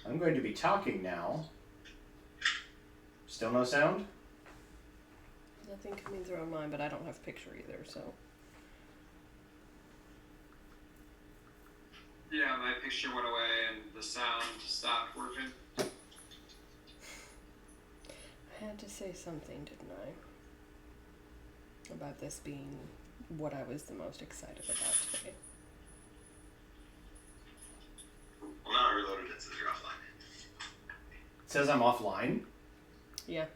I'm going to be talking now. Still no sound? Nothing coming through on mine, but I don't have picture either, so. Yeah, my picture went away and the sound stopped working. I had to say something, didn't I? About this being what I was the most excited about today. Well, now I reloaded it, so you're offline. It says I'm offline. Yeah.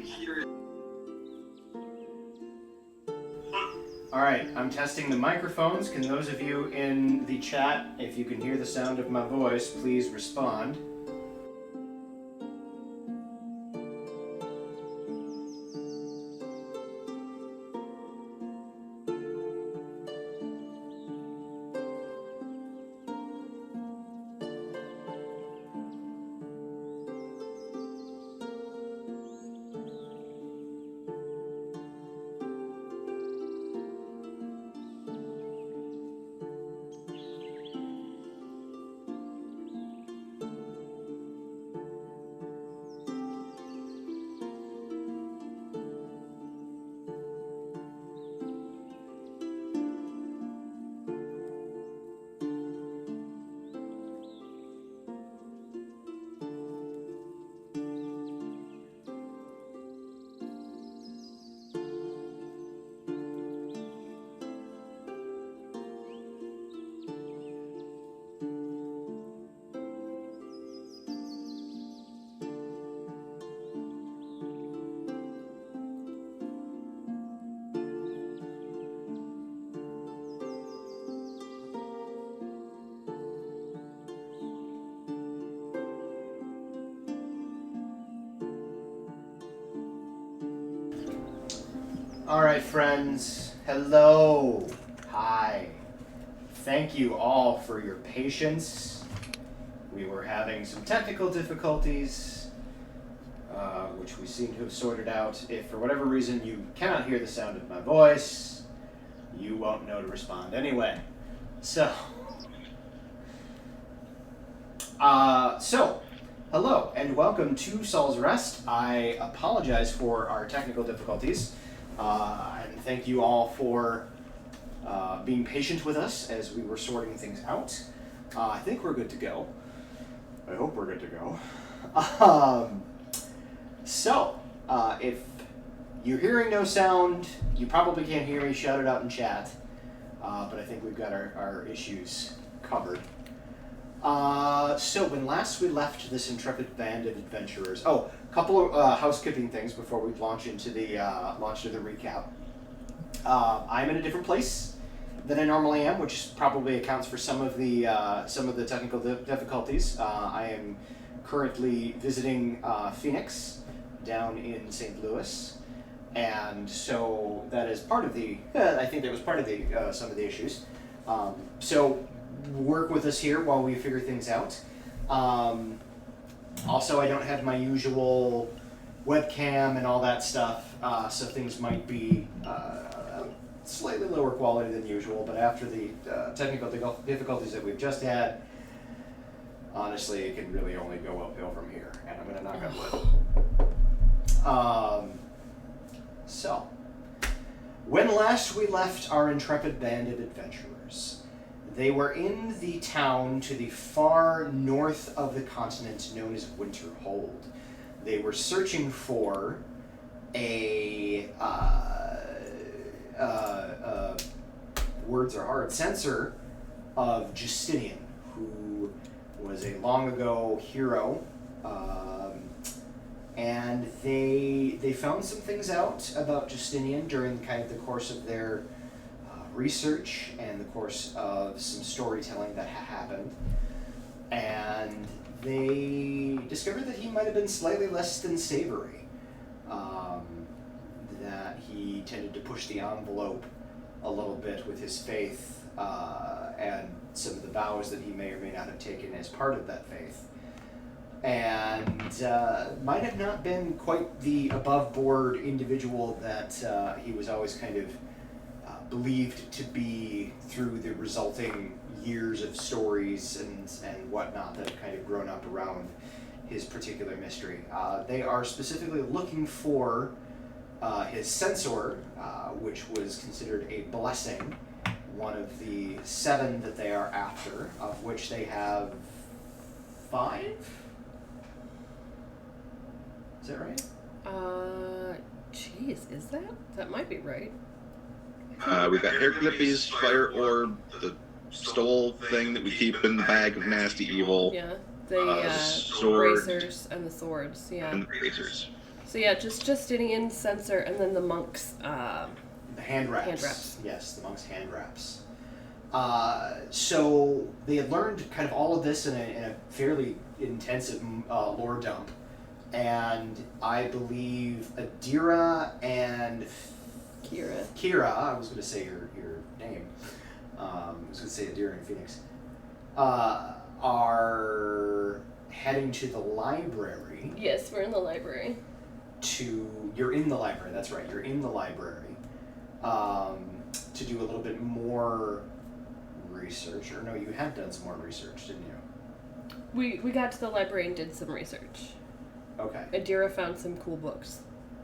hear it. Alright, I'm testing the microphones. Can those of you in the chat, if you can hear the sound of my voice, please respond. Alright, friends. Hello. Hi. Thank you all for your patience. We were having some technical difficulties, which we seem to have sorted out. If for whatever reason you cannot hear the sound of my voice, you won't know to respond anyway. So, hello and welcome to Saul's Rest. I apologize for our technical difficulties. And thank you all for being patient with us as we were sorting things out. I think we're good to go. I hope we're good to go. If you're hearing no sound, you probably can't hear me. Shout it out in chat. But I think we've got our issues covered. So when last we left this intrepid band of adventurers, a couple of housekeeping things before we launch into the recap. I'm in a different place than I normally am, which probably accounts for some of the technical difficulties. I am currently visiting Phoenix down in St. Louis, and so that is part of the. I think that was part of the some of the issues. So work with us here while we figure things out. Also, I don't have my usual webcam and all that stuff, so things might be slightly lower quality than usual, but after the technical difficulties that we've just had, honestly, it can really only go uphill from here, and I'm going to knock on wood. So, when last we left our intrepid band of adventurers, they were in the town to the far north of the continent known as Winterhold. They were searching for words are hard, censor of Justinian, who was a long ago hero, and they found some things out about Justinian during kind of the course of their research and the course of some storytelling that happened, and they discovered that he might have been slightly less than savory, that he tended to push the envelope a little bit with his faith and some of the vows that he may or may not have taken as part of that faith, and might have not been quite the above-board individual that he was always kind of believed to be through the resulting years of stories and whatnot that have kind of grown up around his particular mystery. They are specifically looking for his censor, which was considered a blessing, one of the 7 that they are after, of which they have 5? Is that right? Jeez, is that? That might be right. We've got Heraclippes, Fire Orb, the stole thing that we keep in the bag of nasty evil. Yeah, the sword, bracers and the swords, yeah. and the bracers. So yeah, just Justinian, censer, and then the monks. The hand wraps. Hand wraps. Yes, the monks' hand wraps. So they had learned kind of all of this in a fairly intensive lore dump, and I believe Adira and Kira, I was going to say your name. I was going to say Adira and Phoenix. Are heading to the library. Yes, we're in the library. You're in the library. That's right. You're in the library. To do a little bit more research, or no, you had done some more research, didn't you? We got to the library and did some research. Okay. Adira found some cool books.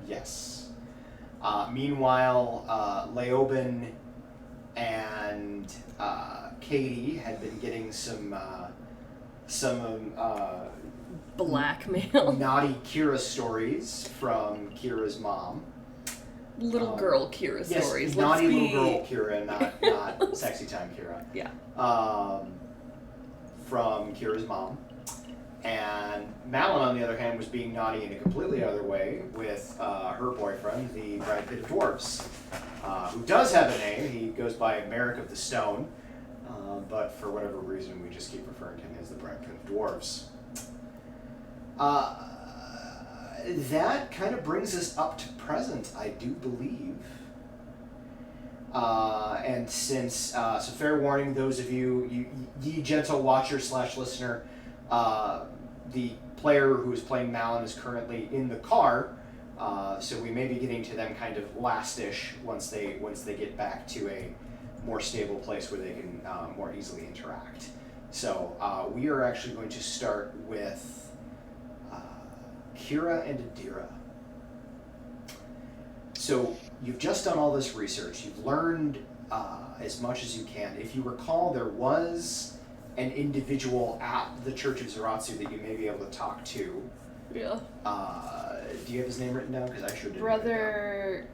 Yes. Meanwhile, Leoben and Katie had been getting some blackmail. naughty Kira stories from Kira's mom. Little girl Kira Yes, stories. naughty little girl Kira, not sexy time Kira. Yeah. From Kira's mom. And Malin, on the other hand, was being naughty in a completely other way with her boyfriend, the Brad Pitt of Dwarves, who does have a name. He goes by Merrick of the Stone, but for whatever reason, we just keep referring to him as the Brad Pitt of Dwarves. That kind of brings us up to present, I do believe. And since, so fair warning, those of you, ye gentle watcher / listener, the player who is playing Malin is currently in the car, so we may be getting to them kind of last-ish once they get back to a more stable place where they can more easily interact. So we are actually going to start with Kira and Adira. So you've just done all this research. You've learned as much as you can. If you recall, there was an individual at the Church of Zeratsu that you may be able to talk to. Yeah. Do you have his name written down? Because I sure didn't. Brother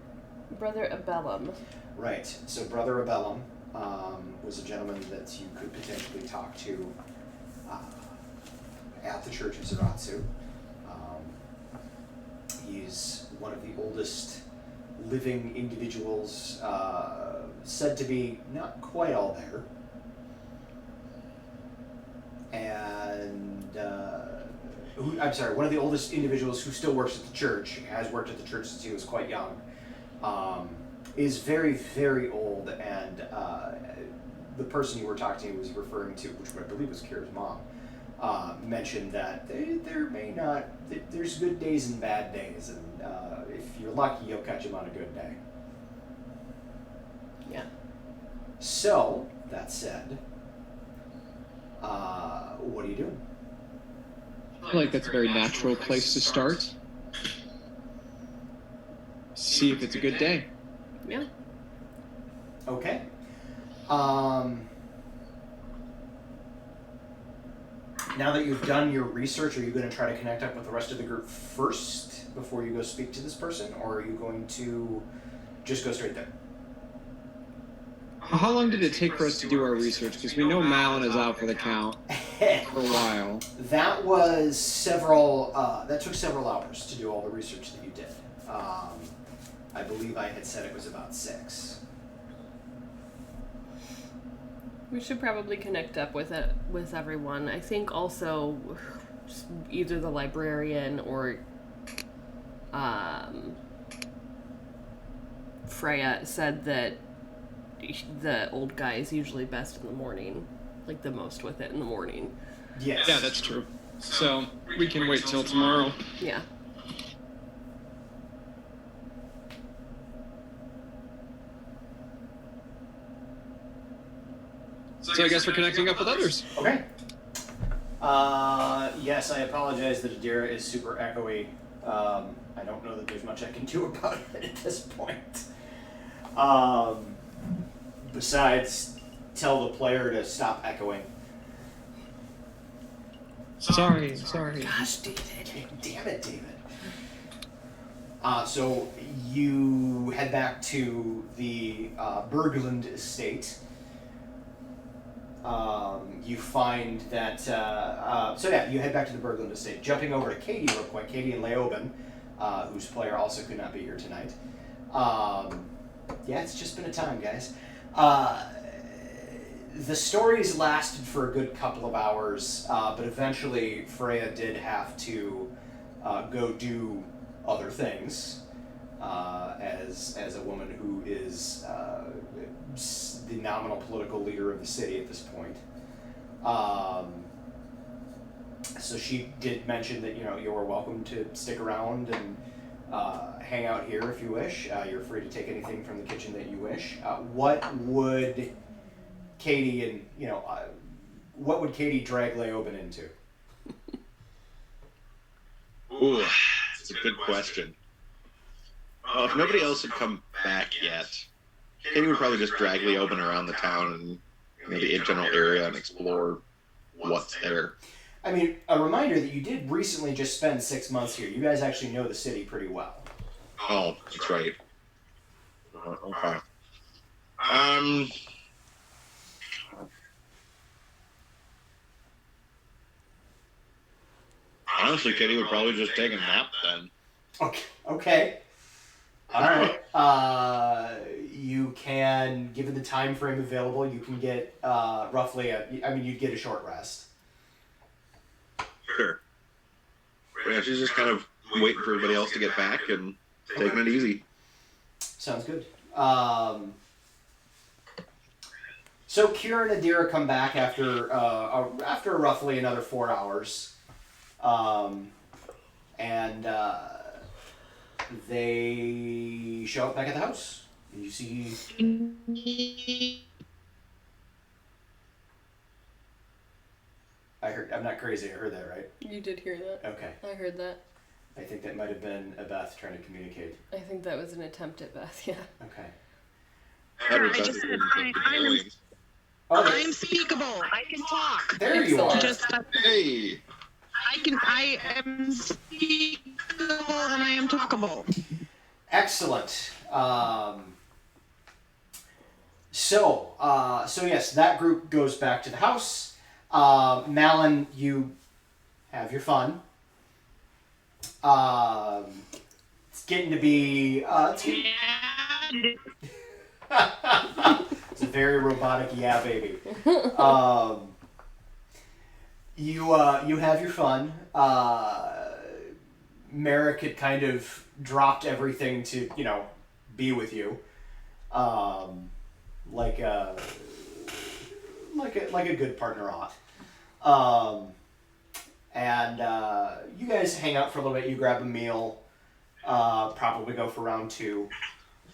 Abellum. Right. So Brother Abellum was a gentleman that you could potentially talk to at the Church of Zeratsu. He's one of the oldest living individuals, said to be not quite all there. And, one of the oldest individuals who still works at the church, has worked at the church since he was quite young, is very, very old, and the person you were talking to was referring to, which I believe was Kira's mom, mentioned that there's good days and bad days, and if you're lucky, you'll catch him on a good day. Yeah. So, that said, what are you doing? I feel like that's a very natural place to start. See if it's a good day. Yeah. Okay. Now that you've done your research, are you going to try to connect up with the rest of the group first before you go speak to this person, or are you going to just go straight there? How long did it take for us to do our research? Because we know Malin is out for the count for a while. That was that took several hours to do all the research that you did. I believe I had said it was about 6. We should probably connect up with everyone. I think also either the librarian or Freya said that the old guy is usually best in the morning, like the most with it in the morning. Yes. Yeah, that's true. So we can wait till tomorrow. Yeah. So I guess we're connecting up with others. Okay. Yes, I apologize that Adira is super echoey. I don't know that there's much I can do about it at this point. Besides, tell the player to stop echoing. Sorry. Gosh, David. Damn it, David. So you head back to the Bergland estate. You find that, you head back to the Bergland estate. Jumping over to Katie real quick, Katie and Leoben, whose player also could not be here tonight. Yeah, it's just been a time, guys. The stories lasted for a good couple of hours, but eventually Freya did have to go do other things as a woman who is the nominal political leader of the city at this point. So she did mention that you were welcome to stick around and hang out here if you wish. You're free to take anything from the kitchen that you wish. What would Katie and what would Katie drag Leoben into? Ooh, that's a good question. If nobody else had come back yet, Katie would probably just drag Leoben around the town and the general area and explore what's there. I mean, a reminder that you did recently just spend 6 months here. You guys actually know the city pretty well. Oh, that's right. Okay. Honestly, Katie would probably just take a nap then. Okay. All right. You can, given the time frame available, you can get roughly you'd get a short rest. Sure. Yeah, she's just kind of waiting for everybody else to get back and taking it easy. Sounds good. So Kira and Adira come back after roughly another 4 hours, and they show up back at the house. You see. I'm not crazy. I heard that, right? You did hear that. Okay. I heard that. I think that might have been Beth trying to communicate. I think that was an attempt at Beth, yeah. Okay. Sure, I just said I'm speakable. I can talk. There you are. Hey. I am speakable and I am talkable. Excellent. So yes, that group goes back to the house. Malin, you have your fun. It's getting to be. It's a very robotic yeah, baby. You have your fun. Merrick had kind of dropped everything to be with you, like a good partner ought. And you guys hang out for a little bit. You grab a meal. Probably go for round 2.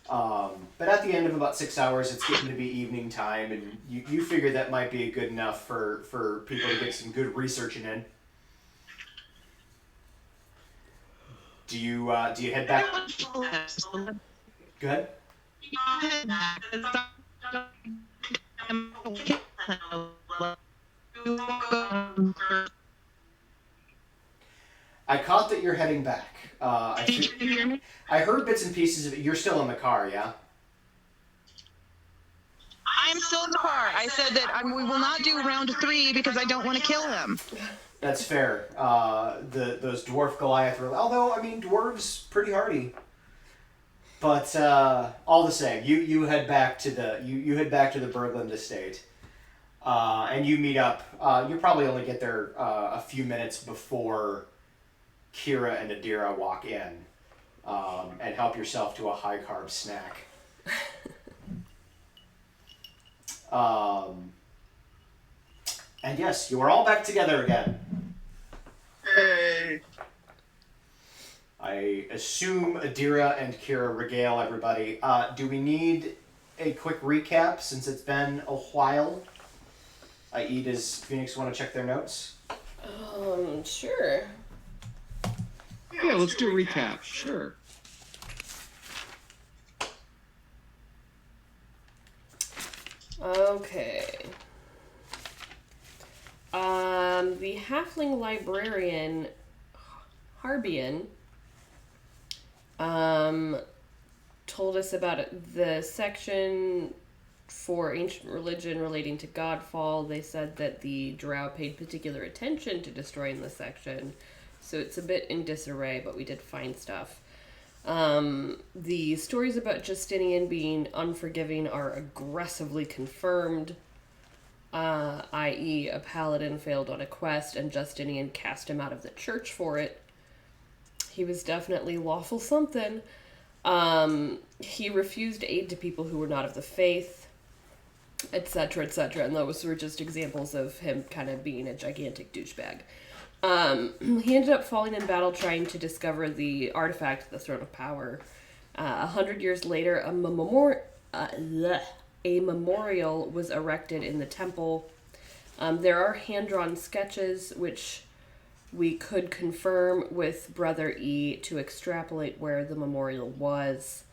But at the end of about 6 hours, it's getting to be evening time, and you figure that might be good enough for people to get some good researching in. Do you head back? Go ahead. I caught that you're heading back. Did you hear me? I heard bits and pieces of it. You're still in the car, yeah? I'm still in the car. I said that we will not do round 3 because I don't want to kill him. That's fair. Those dwarf Goliath were, although dwarves pretty hardy. But all the same, you head back to the Berglund estate, and you meet up. You probably only get there a few minutes before Kira and Adira walk in, and help yourself to a high carb snack. And yes, you are all back together again. Hey. I assume Adira and Kira regale everybody. Do we need a quick recap since it's been a while? I.e., does Phoenix want to check their notes? Sure. Yeah, let's do a recap. Sure. Okay. The halfling librarian, Harbian, told us about the section for ancient religion relating to Godfall. They said that the drow paid particular attention to destroying the section, So it's a bit in disarray, but we did find stuff. The stories about Justinian being unforgiving are aggressively confirmed, i.e. a paladin failed on a quest and Justinian cast him out of the church for it. He was definitely lawful something. He refused aid to people who were not of the faith, etc., etc., and those were just examples of him kind of being a gigantic douchebag. He ended up falling in battle trying to discover the artifact, the Throne of Power. 100 years later, a memorial was erected in the temple. There are hand-drawn sketches, which we could confirm with Brother E to extrapolate where the memorial was.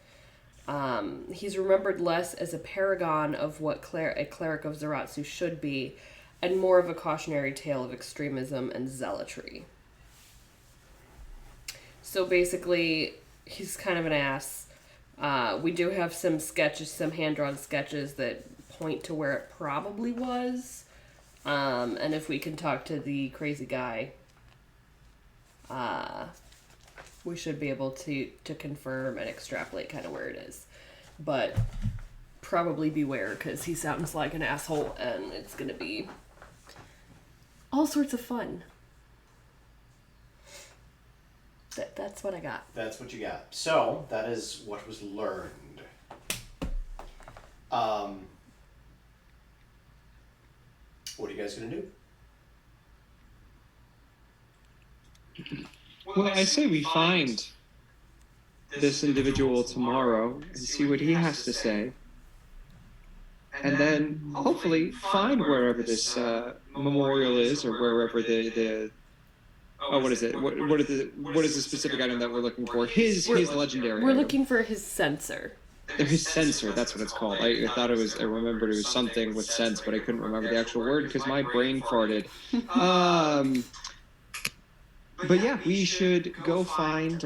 He's remembered less as a paragon of what a cleric of Zaratsu should be, and more of a cautionary tale of extremism and zealotry. So basically, he's kind of an ass. We do have some sketches, some hand-drawn sketches that point to where it probably was. And if we can talk to the crazy guy, we should be able to confirm and extrapolate kind of where it is. But probably beware, because he sounds like an asshole, and it's going to be all sorts of fun. That's what I got. That's what you got. So, that is what was learned. What are you guys going to do? Well, I say we find this individual tomorrow and see what he has to say. And then hopefully find wherever this memorial is, or wherever the what is it? What is the specific item that we're looking for? His legendary. We're item. looking for his censer. His censer, that's what it's called. I thought I remembered it was something with sense, but I couldn't remember the actual word because my brain farted. But yeah, we should go find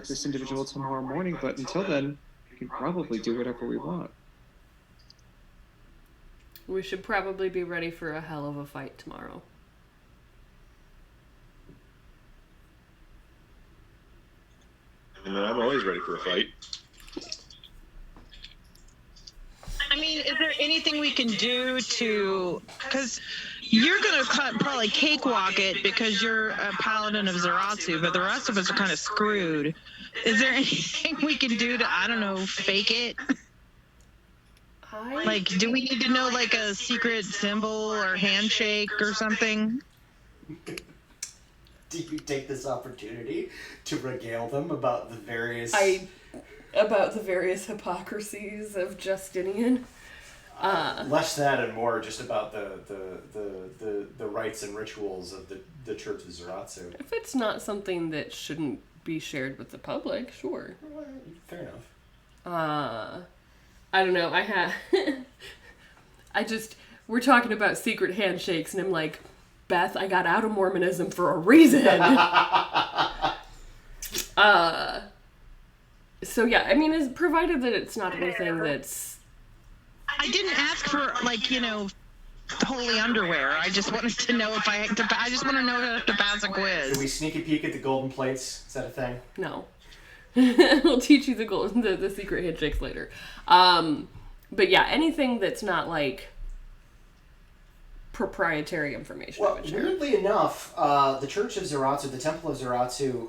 this individual tomorrow morning, but until then, we can probably do whatever we want. We should probably be ready for a hell of a fight tomorrow. And I'm always ready for a fight. I mean, is there anything we can do to... Because you're going to probably cakewalk it because you're a paladin of Zaratsu, but the rest of us are kind of screwed. Is there anything we can do to, I don't know, fake it? Like, do we need to know, like, a secret symbol or handshake or something? Do you take this opportunity to regale them about the various... About the various hypocrisies of Justinian? Less that and more just about the rites and rituals of the Church of Zaratsu. If it's not something that shouldn't be shared with the public, sure. Fair enough. I don't know, we're talking about secret handshakes, and I'm like, Beth, I got out of Mormonism for a reason. So yeah, I mean, provided that it's not anything that's... I didn't ask for, like, you know, holy underwear. I just wanted to know if I just want to know how to pass a quiz. Can we sneak a peek at the golden plates? Is that a thing? No. We'll teach you the secret handshakes later. But yeah, anything that's not, like, proprietary information. Well, weirdly enough, the Church of Zaratsu, the Temple of Zaratsu,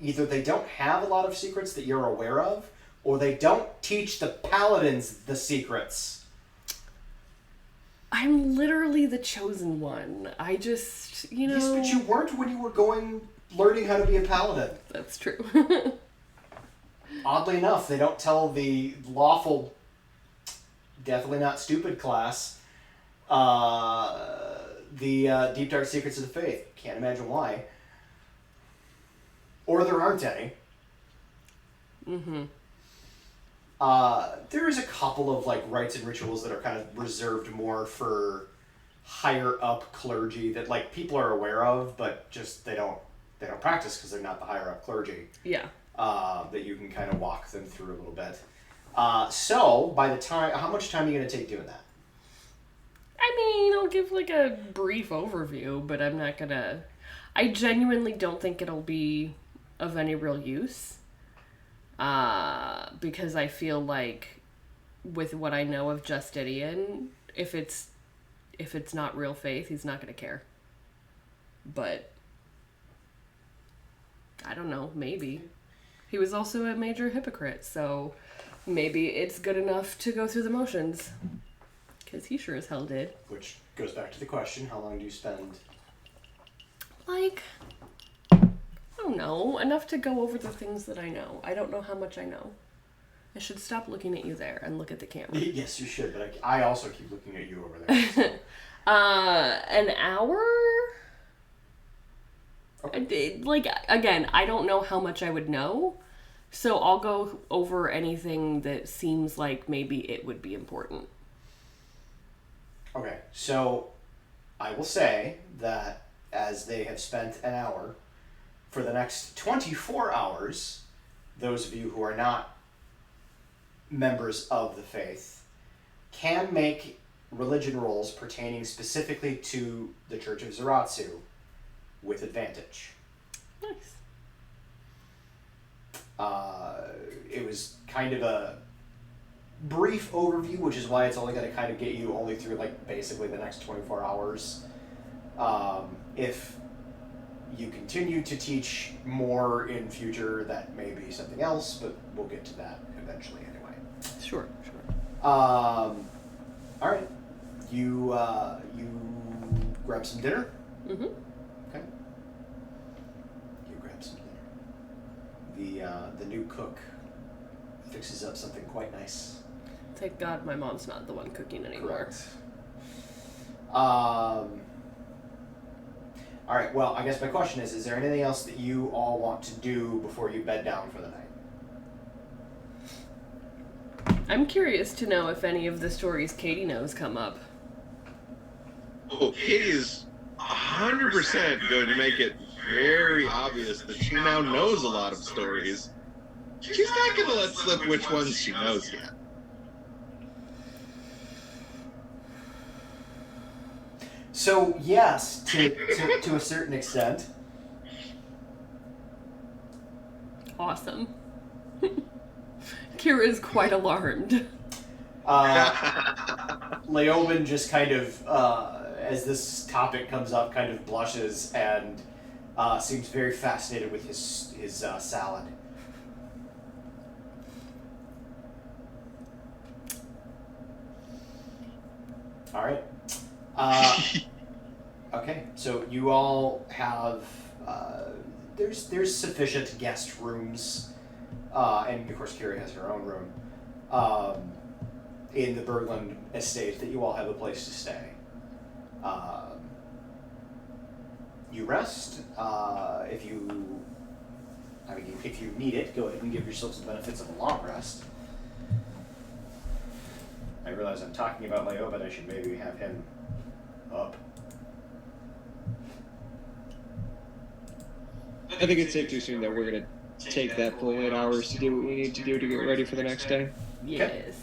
either they don't have a lot of secrets that you're aware of, or they don't teach the paladins the secrets. I'm literally the chosen one. I just, you know... Yes, but you weren't when you were learning how to be a paladin. That's true. Oddly enough, they don't tell the lawful, definitely not stupid class, the deep dark secrets of the faith. Can't imagine why. Or there aren't any. Mm-hmm. There is a couple of, like, rites and rituals that are kind of reserved more for higher up clergy that, like, people are aware of, but just they don't practice because they're not the higher up clergy. Yeah. That you can kind of walk them through a little bit. So by the time, how much time are you going to take doing that? I mean, I'll give, like, a brief overview, but I'm not gonna... I genuinely don't think it'll be of any real use. Because I feel like with what I know of Justinian, if it's not real faith, he's not going to care. But I don't know, maybe. He was also a major hypocrite, so maybe it's good enough to go through the motions. Because he sure as hell did. Which goes back to the question, how long do you spend? Like, I don't know. Enough to go over the things that I know. I don't know how much I know. I should stop looking at you there and look at the camera. Yes, you should, but I also keep looking at you over there. So. An hour? Okay. Like, again, I don't know how much I would know, so I'll go over anything that seems like maybe it would be important. Okay, so I will say that as they have spent an hour, for the next 24 hours, those of you who are not members of the faith can make religion rolls pertaining specifically to the Church of Zaratsu with advantage. Nice. It was kind of a brief overview, which is why it's only going to kind of get you only through like basically the next 24 hours. If you continue to teach more in future, that may be something else, but we'll get to that eventually anyway. Sure. All right, you grab some dinner. Mm-hmm. Okay. You grab some dinner. The new cook fixes up something quite nice. Thank God my mom's not the one cooking anymore. Correct. All right, well, I guess my question is there anything else that you all want to do before you bed down for the night? I'm curious to know if any of the stories Katie knows come up. Oh, Katie's 100% going to make it very obvious that she now knows a lot of stories. She's not going to let slip which ones she knows yet. So, yes, to a certain extent. Awesome. Kira's quite alarmed. Leoben just kind of, as this topic comes up, kind of blushes and seems very fascinated with his salad. All right. Okay, so you all have there's sufficient guest rooms, and of course Kira has her own room in the Berglund estate that you all have a place to stay. You rest. If you need it, go ahead and give yourselves the benefits of a long rest. I realize I'm talking about Leo, but I should maybe have him up. I think it's safe to assume that we're going to take that full 8 hours to do what we need to do to get ready for the next day. Yes.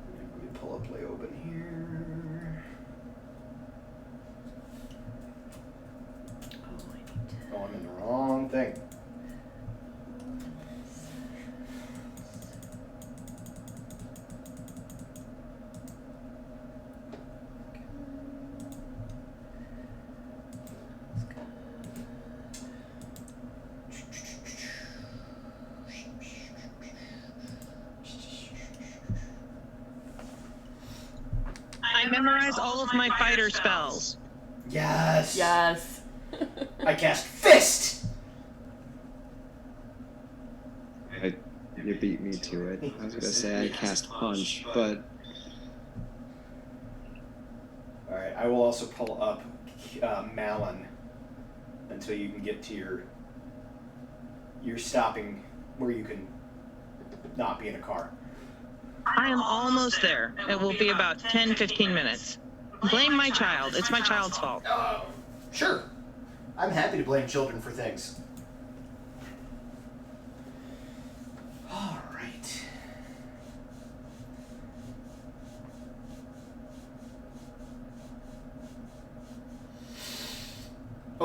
Let me pull up Leoben here. Oh, I'm in the wrong thing. I memorize all of my fighter spells. Yes. Yes. I cast Fist. You beat me to it. I was going to say I cast Punch, but All right. I will also pull up Malin until you can get to your stopping where you can not be in a car. I am almost there. It will be about 10-15 minutes. Blame my child. It's my child's fault. Sure. I'm happy to blame children for things. All right.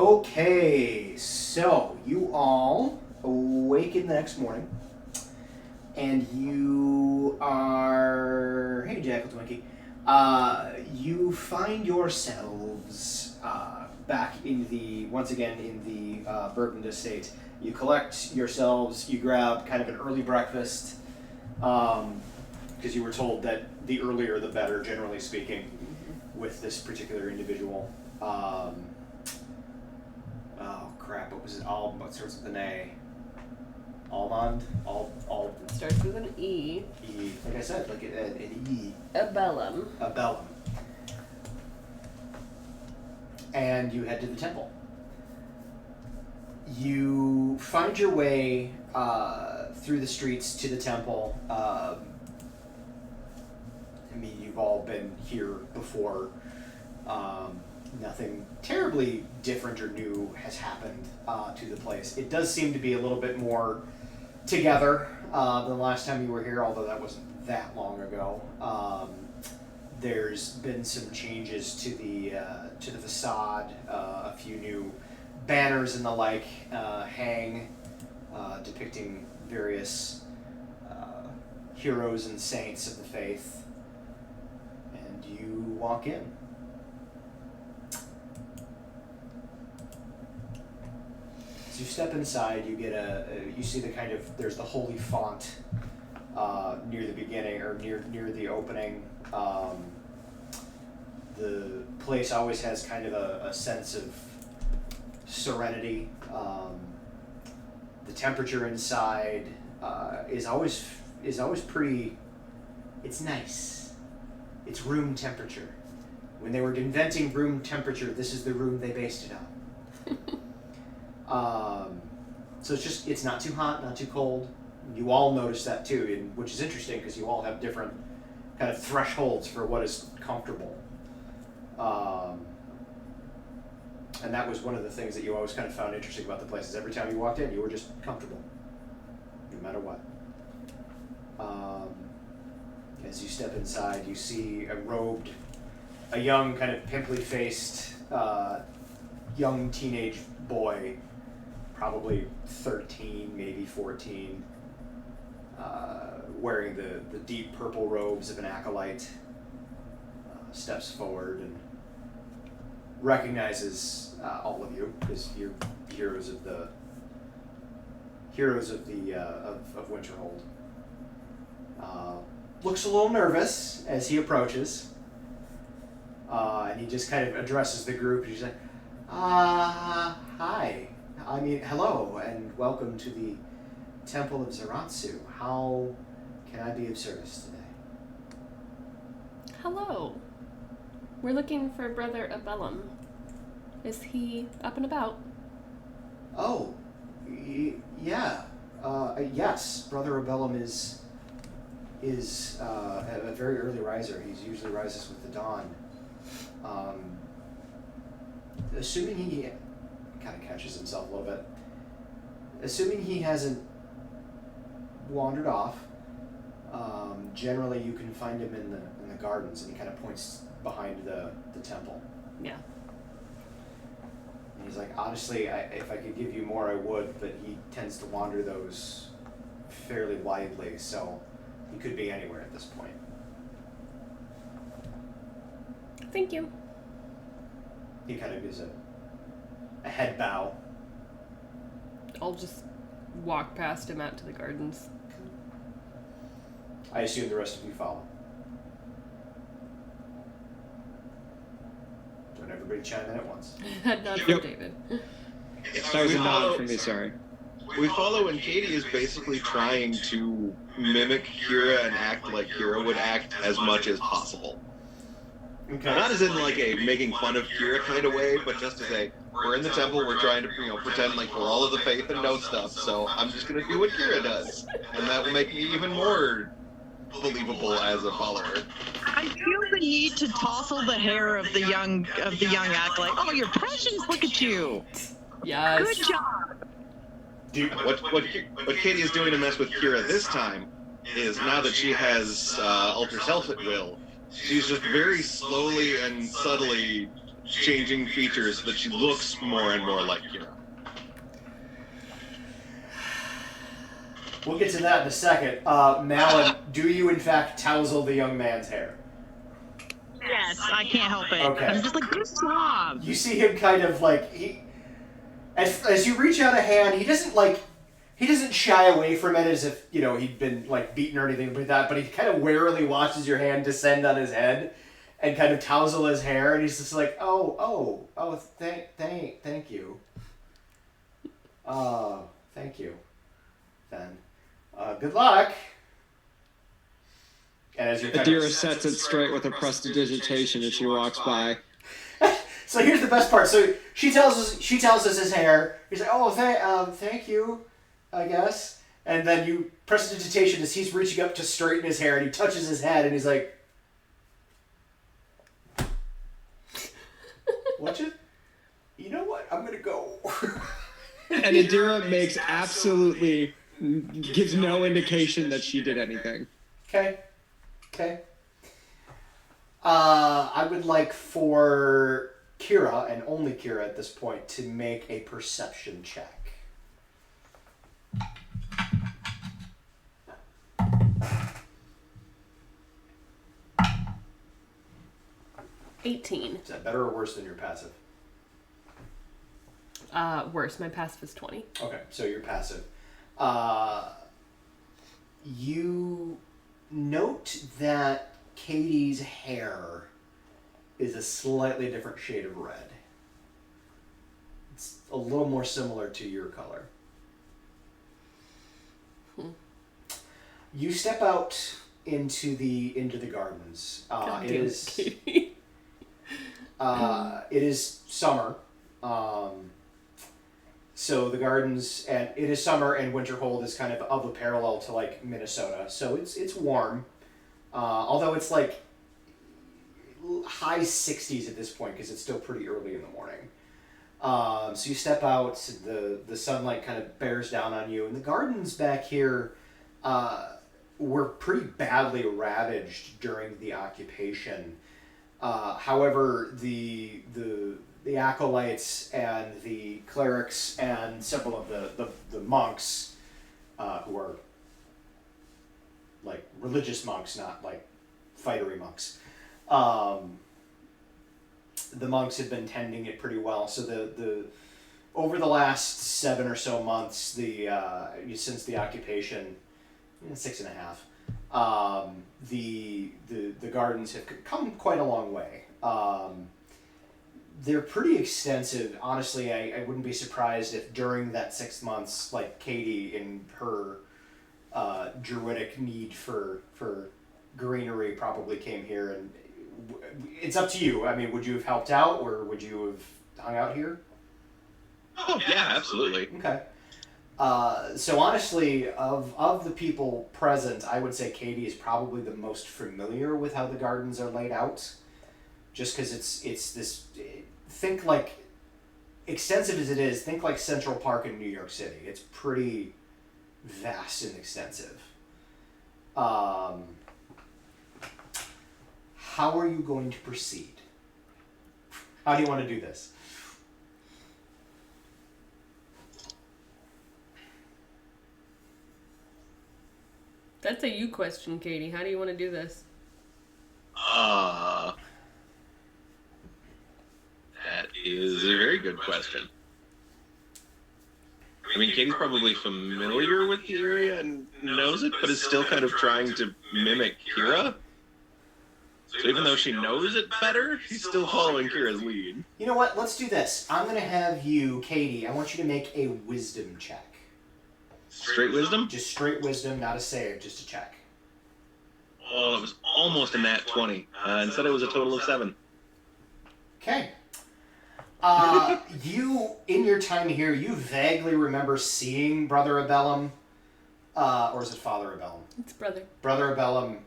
Okay, so you all awaken the next morning, and you are... Hey, Jackal Twinkie. You find yourselves back once again in the Bergland estate. You collect yourselves, you grab kind of an early breakfast, because you were told that the earlier the better, generally speaking, with this particular individual. Oh crap, what was it? What starts with an A? Almond? It starts with an E. E. Like I said, like an E. Abellum. Abellum. And you head to the temple. You find your way through the streets to the temple. I mean, you've all been here before. Nothing terribly different or new has happened to the place. It does seem to be a little bit more together than the last time you were here, although that wasn't that long ago. There's been some changes to the facade. A few new banners and the like hang, depicting various heroes and saints of the faith. And you walk in. As you step inside, you get you see the kind of, there's the holy font near the beginning, or near the opening. The place always has kind of a sense of serenity. The temperature inside is always pretty. It's nice. It's room temperature. When they were inventing room temperature, this is the room they based it on. So it's not too hot, not too cold. You all notice that too, which is interesting because you all have different kind of thresholds for what is comfortable. And that was one of the things that you always kind of found interesting about the place, is every time you walked in, you were just comfortable, no matter what. As you step inside, you see a young, kind of pimply-faced, young teenage boy, probably 13, maybe 14, wearing the deep purple robes of an acolyte, steps forward and recognizes all of you because you're heroes of Winterhold. Looks a little nervous as he approaches, and he just kind of addresses the group. He's like, hi. I mean, hello, and welcome to the Temple of Zaratsu. How can I be of service today? Hello. We're looking for Brother Abellum. Is he up and about? Oh, yeah. Yes, Brother Abellum is a very early riser. He usually rises with the dawn. Assuming he kind of catches himself a little bit. Assuming he hasn't wandered off, generally you can find him in the gardens, and he kind of points behind the temple. Yeah. And he's like, honestly, if I could give you more, I would, but he tends to wander those fairly widely, so he could be anywhere at this point. Thank you. He kind of gives a head bow. I'll just walk past him out to the gardens. I assume the rest of you follow. Don't everybody chime in at once. Not for Yep. David. That was a nod from me, sorry. We follow, and Katie is basically trying to mimic Kira and act like Kira would act as much as possible. Okay. Not as in like a making fun of Kira kind of way, but just to say, we're in the temple, we're trying to, pretend like we're all of the faith and know stuff, so I'm just going to do what Kira does. And that will make me even more believable as a follower. I feel the need to tousle the hair of the young acolyte. Oh, you're precious! Look at you. Yes. Good job. What Katie is doing to mess with Kira this time is, now that she has alter self at will, she's just very slowly and subtly changing features so that she looks more and more like Kira. We'll get to that in a second. Malin, do you in fact tousle the young man's hair? Yes, I can't help it. Okay. I'm just like, good job. You see him kind of like as you reach out a hand, he doesn't shy away from it as if he'd been like beaten or anything like that, but he kind of warily watches your hand descend on his head and kind of tousle his hair, and he's just like, oh, thank you. Thank you. Then, good luck. And as you Adira sets it straight with a prestidigitation as she walks by. So here's the best part. So she tells us his hair. He's like, oh, thank you, I guess. And then you prestidigitation as he's reaching up to straighten his hair, and he touches his head, and he's like, "What you know what? I'm gonna go." And Adira gives no indication that she did anything. Okay. I would like for Kira, and only Kira at this point, to make a perception check. $18. Is that better or worse than your passive? Worse. My passive is 20. Okay, so you're passive. You note that Katie's hair is a slightly different shade of red. It's a little more similar to your color. You step out into the gardens. It is summer. So the gardens, and it is summer, and Winterhold is kind of a parallel to like Minnesota. So it's warm, although it's like high 60s at this point because it's still pretty early in the morning. So you step out, the sunlight kind of bears down on you, and the gardens back here were pretty badly ravaged during the occupation. However, the acolytes and the clerics and several of the monks, who are like religious monks, not like fightery monks, the monks have been tending it pretty well. So the over the last 7 or so months, since the occupation, 6.5, the gardens have come quite a long way. They're pretty extensive. Honestly, I wouldn't be surprised if during that 6 months, like Katie in her druidic need for greenery probably came here, and it's up to you. I mean, would you have helped out, or would you have hung out here? Oh, yeah, absolutely. Okay. So honestly, of the people present, I would say Katie is probably the most familiar with how the gardens are laid out. Just because it's this, think like, extensive as it is, think like Central Park in New York City. It's pretty vast and extensive. How are you going to proceed? How do you want to do this? That's a you question, Katie. How do you want to do this? That is a very good question. I mean, Katie's probably familiar with the area and knows it, but is still kind of trying to mimic Kira. So even though she knows it better, she's still following Kira's lead. You know what? Let's do this. I'm going to have you, Katie, I want you to make a wisdom check. Straight wisdom? Just straight wisdom, not a save, just a check. Oh, it was almost a nat 20. Instead it was a total of 7. Okay. You, in your time here, you vaguely remember seeing Brother Abellum, or is it Father Abellum? It's brother. Brother Abellum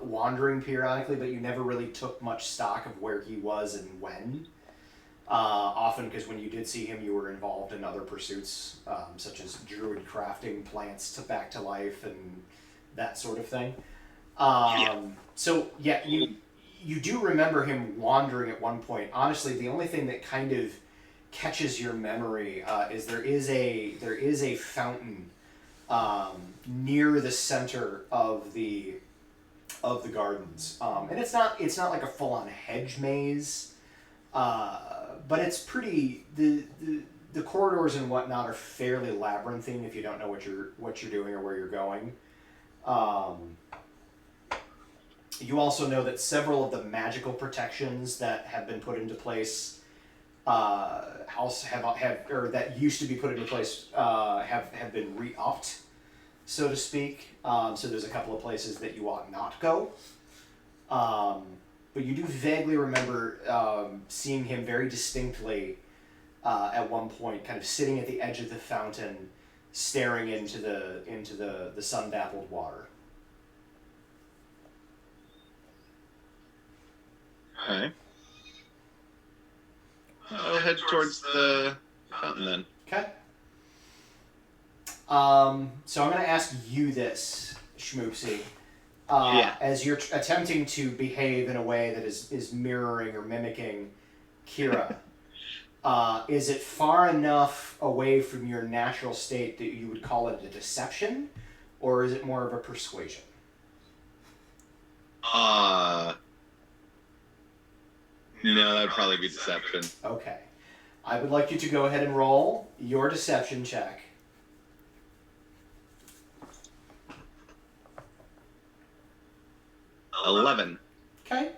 wandering periodically, but you never really took much stock of where he was and when. Often because when you did see him, you were involved in other pursuits, such as druid crafting plants back to life and that sort of thing. So yeah, you do remember him wandering at one point. Honestly, the only thing that kind of catches your memory is there is a fountain near the center of the gardens, and it's not like a full on hedge maze, but it's pretty the corridors and whatnot are fairly labyrinthine if you don't know what you're doing or where you're going. You also know that several of the magical protections that have been put into place, that used to be put into place, have been re-upped, so to speak. So there's a couple of places that you ought not go. But you do vaguely remember seeing him very distinctly at one point, kind of sitting at the edge of the fountain, staring into the sun-dappled water. Okay. I'll head towards the fountain then. Okay. So I'm going to ask you this, Schmoopsy. Yeah. As you're attempting to behave in a way that is mirroring or mimicking Kira, is it far enough away from your natural state that you would call it a deception, or is it more of a persuasion? No, that'd probably be deception. Okay. I would like you to go ahead and roll your deception check. $11. Okay.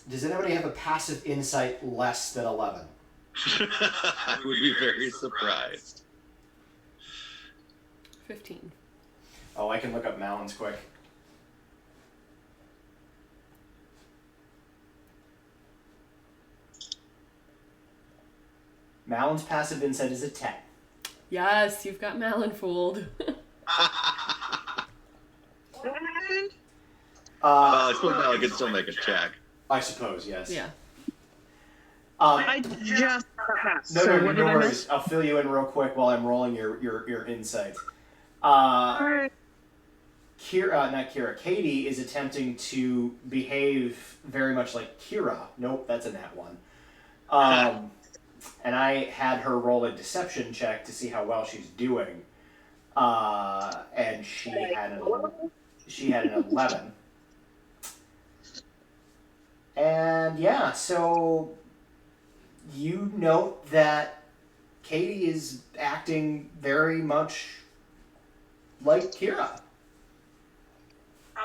Does anybody have a passive insight less than 11? I would be very surprised. 15. Oh, I can look up Malon's quick. Malon's passive insight is a 10. Yes, you've got Malin fooled. What happened? I suppose Malin could still make a check. I suppose, yes. Yeah. I just passed. So what no did I worries. miss? I'll fill you in real quick while I'm rolling your insight. Alright. Katie is attempting to behave very much like Kira. Nope, that's a nat 1. And I had her roll a deception check to see how well she's doing. And she had an 11. And yeah, so you note that Katie is acting very much like Kira.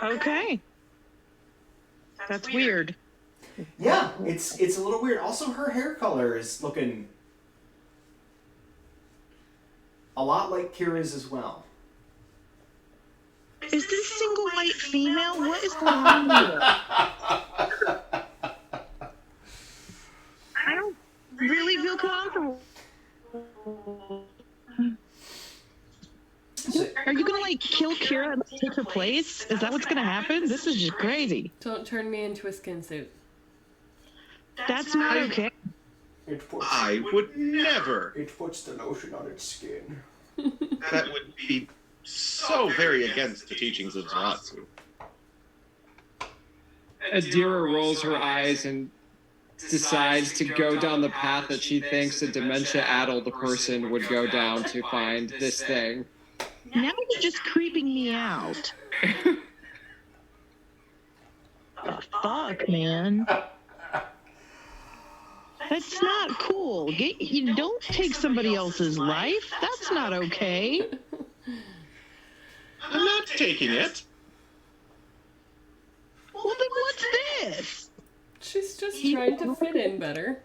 Okay. That's weird. Yeah, it's a little weird. Also, her hair color is looking a lot like Kira's as well. Is this single white female? What is going on here? I don't really feel comfortable. Are you gonna kill Kira and take her place? Is that what's gonna happen? This is just crazy. Don't turn me into a skin suit. That's not okay. I would never. It puts the lotion on its skin. That would be so very against the teachings of Zaratsu. Adira rolls her eyes and decides to go down the path that she thinks a dementia-addled person would go down to find this thing. Now you're just creeping me out. The fuck, man. That's not cool. You don't take somebody else's life. That's not okay. I'm not taking it. Well, then what's this? She's just trying to fit in better.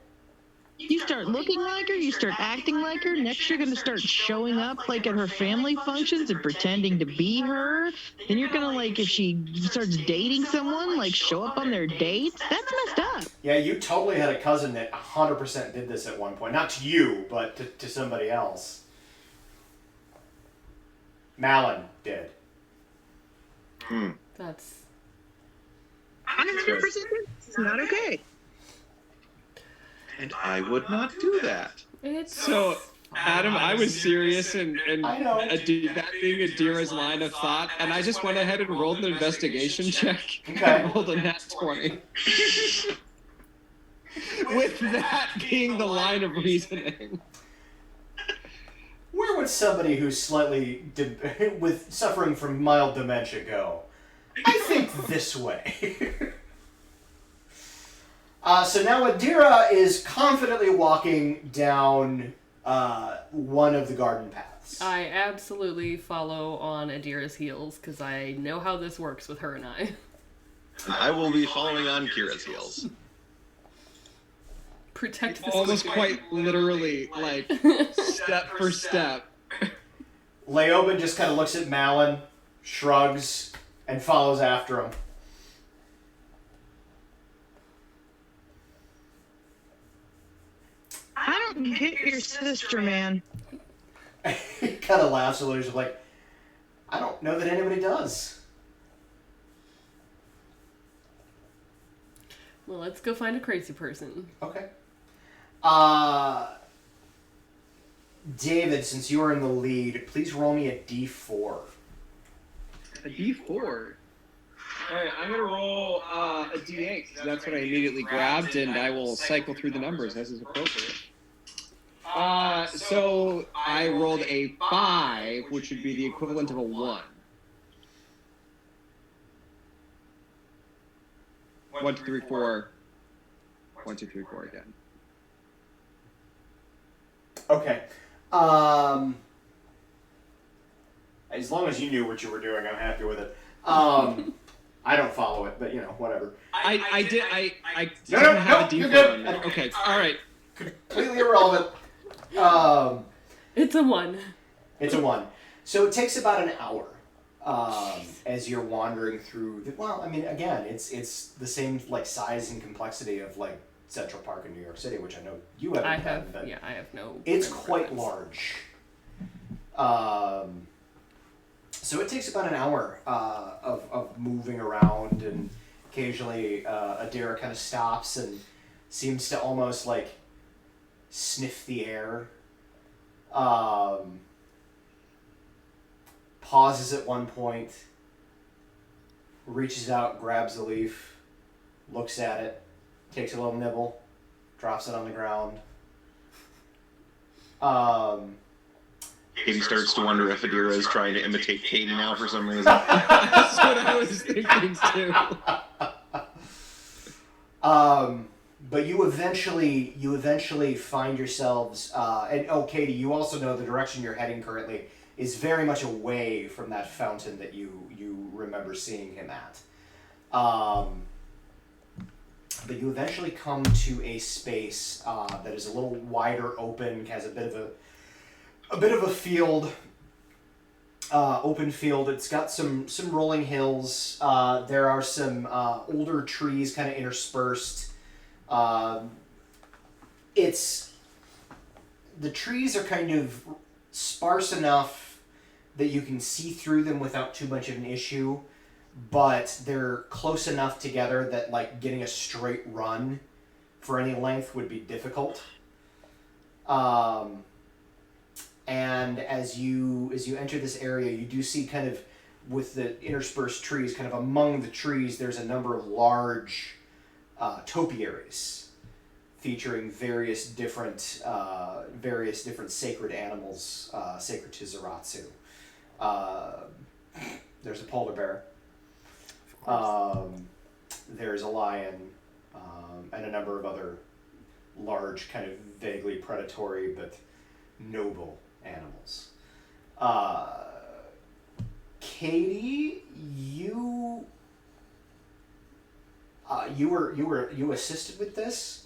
You start looking like her, you start acting like her, next you're gonna start showing up at her family functions and pretending to be her. Then you're gonna if she starts dating someone, show up on their dates. That's messed up. Yeah, you totally had a cousin that 100% did this at one point. Not to you, but to somebody else. Malin did. That's 100%. It's not okay. And I would not do that. it's So Adam, I was serious and I know. that being Adira's line of thought, and I just went ahead and rolled an investigation check. Okay. And rolled a nat 20. With that being the line of reasoning. Where would somebody who's slightly with suffering from mild dementia go? I think this way. So now Adira is confidently walking down one of the garden paths. I absolutely follow on Adira's heels because I know how this works with her and I. I will be following on Kira's heels. Protect this Almost quite literally, like, step for step. Leoben just kind of looks at Malin, shrugs, and follows after him. I don't get your sister, man. He kind of laughs a little. He's like, I don't know that anybody does. Well, let's go find a crazy person. Okay. David, since you are in the lead, please roll me a d4. A D4. Alright, I'm gonna roll a D8, because that's what I immediately grabbed, and I will cycle through the numbers as is appropriate. So I rolled a 5, which would be the equivalent of a 1. 1, 2, 3, 4. 1, 2, 3, 4 again. Okay. As long as you knew what you were doing, I'm happy with it. I don't follow it, but whatever. I didn't No, have a you're D4 good. on it. Okay, alright. Completely irrelevant. It's a 1. It's a 1. So it takes about an hour as you're wandering through. Again, it's the same size and complexity of Central Park in New York City, which I know you haven't done, but I have no. it's quite large. So it takes about an hour of moving around, and occasionally Adira kind of stops and seems to almost sniff the air. Pauses at one point, reaches out, grabs a leaf, looks at it, takes a little nibble, drops it on the ground. Katie starts to wonder if Adira is trying to imitate Katie now for some reason. That's what I was thinking too. But you eventually find yourselves, and Katie, you also know the direction you're heading currently is very much away from that fountain that you remember seeing him at. But you eventually come to a space that is a little wider open, has a bit of a field, open field. It's got some rolling hills. There are some older trees kind of interspersed. The trees are kind of sparse enough that you can see through them without too much of an issue, but they're close enough together that getting a straight run for any length would be difficult. And as you enter this area, you do see kind of with the interspersed trees, kind of among the trees, there's a number of large topiaries featuring various different sacred animals sacred to Zaratsu. There's a polar bear. There's a lion, and a number of other large, kind of vaguely predatory but noble animals. Katie, you assisted with this.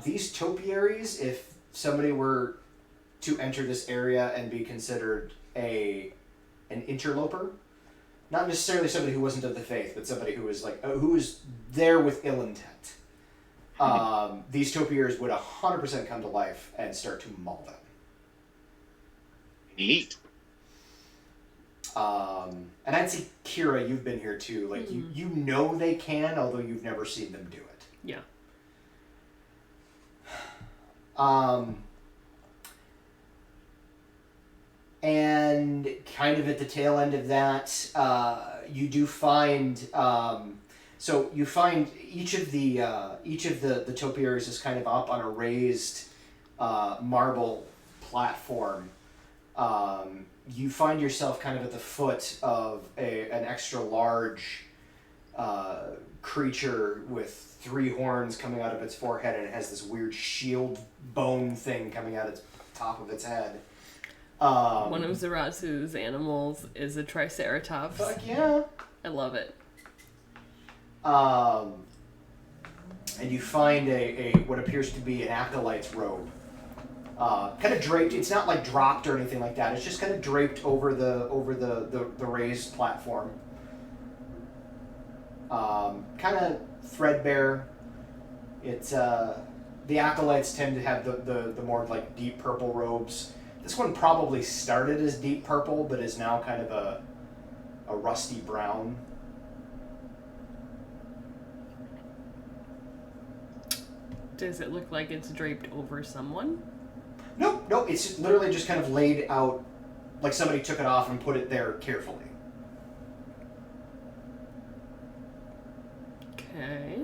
These topiaries, if somebody were to enter this area and be considered an interloper, not necessarily somebody who wasn't of the faith, but somebody who was who was there with ill intent, these topiaries would 100% come to life and start to maul them. Neat. And I'd say, Kira, you've been here too. You know they can, although you've never seen them do it. Yeah. kind of at the tail end of that, you do find. So you find each of the topiaries is kind of up on a raised marble platform. You find yourself kind of at the foot of an extra large creature with 3 horns coming out of its forehead, and it has this weird shield bone thing coming out its top of its head. One of Zaratsu's animals is a triceratops. Fuck yeah. I love it. And you find a what appears to be an acolyte's robe. Kind of draped. It's not like dropped or anything like that. It's just kind of draped over the raised platform. Kind of threadbare. It's the acolytes tend to have the more like deep purple robes. This one probably started as deep purple, but is now kind of a rusty brown. Does it look like it's draped over someone? Nope. It's literally just kind of laid out, like somebody took it off and put it there carefully. Okay.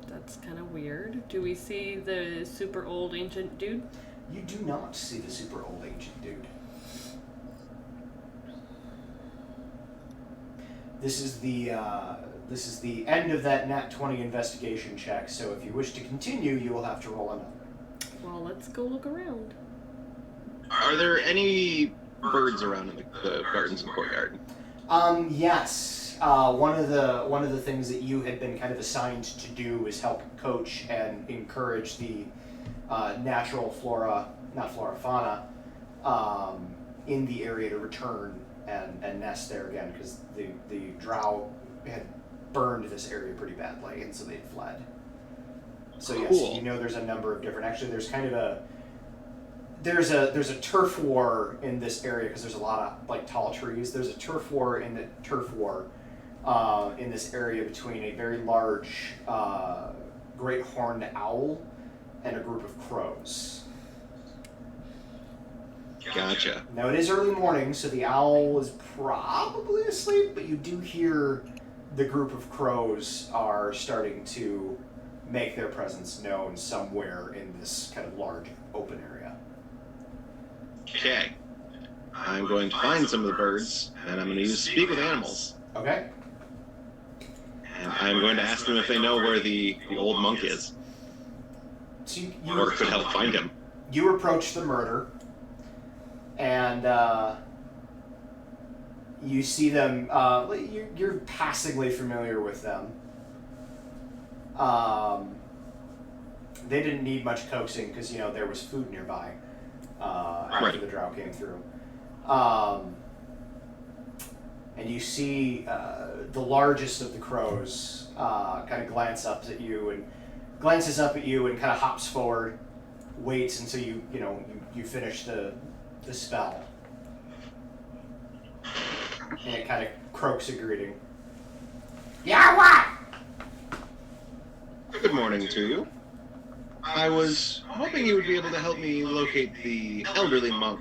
That's kind of weird. Do we see the super old ancient dude? You do not see the super old ancient dude. This is the end of that Nat 20 investigation check, so if you wish to continue, you will have to roll another. Well, let's go look around. Are there any birds around in the gardens and courtyard? Yes. One of the things that you had been kind of assigned to do is help coach and encourage the natural fauna in the area to return and nest there again, because the drow had burned this area pretty badly, and so they had fled. So yes, Cool. you know there's a number of different. Actually, there's kind of there's a turf war in this area because there's a lot of like tall trees. There's a turf war in this area between a very large great horned owl and a group of crows. Gotcha. Now it is early morning, so the owl is probably asleep, but you do hear the group of crows are starting to make their presence known somewhere in this kind of large open area. Okay. I'm going to find some of the birds, and I'm going to use Speak with Animals. Okay? And I'm going to ask them if they know where the old monk is, So or could help find him. you approach the murder, and you see them. You're passingly familiar with them. They didn't need much coaxing because there was food nearby after Right. the drow came through. And you see the largest of the crows kind of glances up at you and kind of hops forward, waits until you finish the spell, and it kind of croaks a greeting. Yeah, what? Good morning to you. I was hoping you would be able to help me locate the elderly monk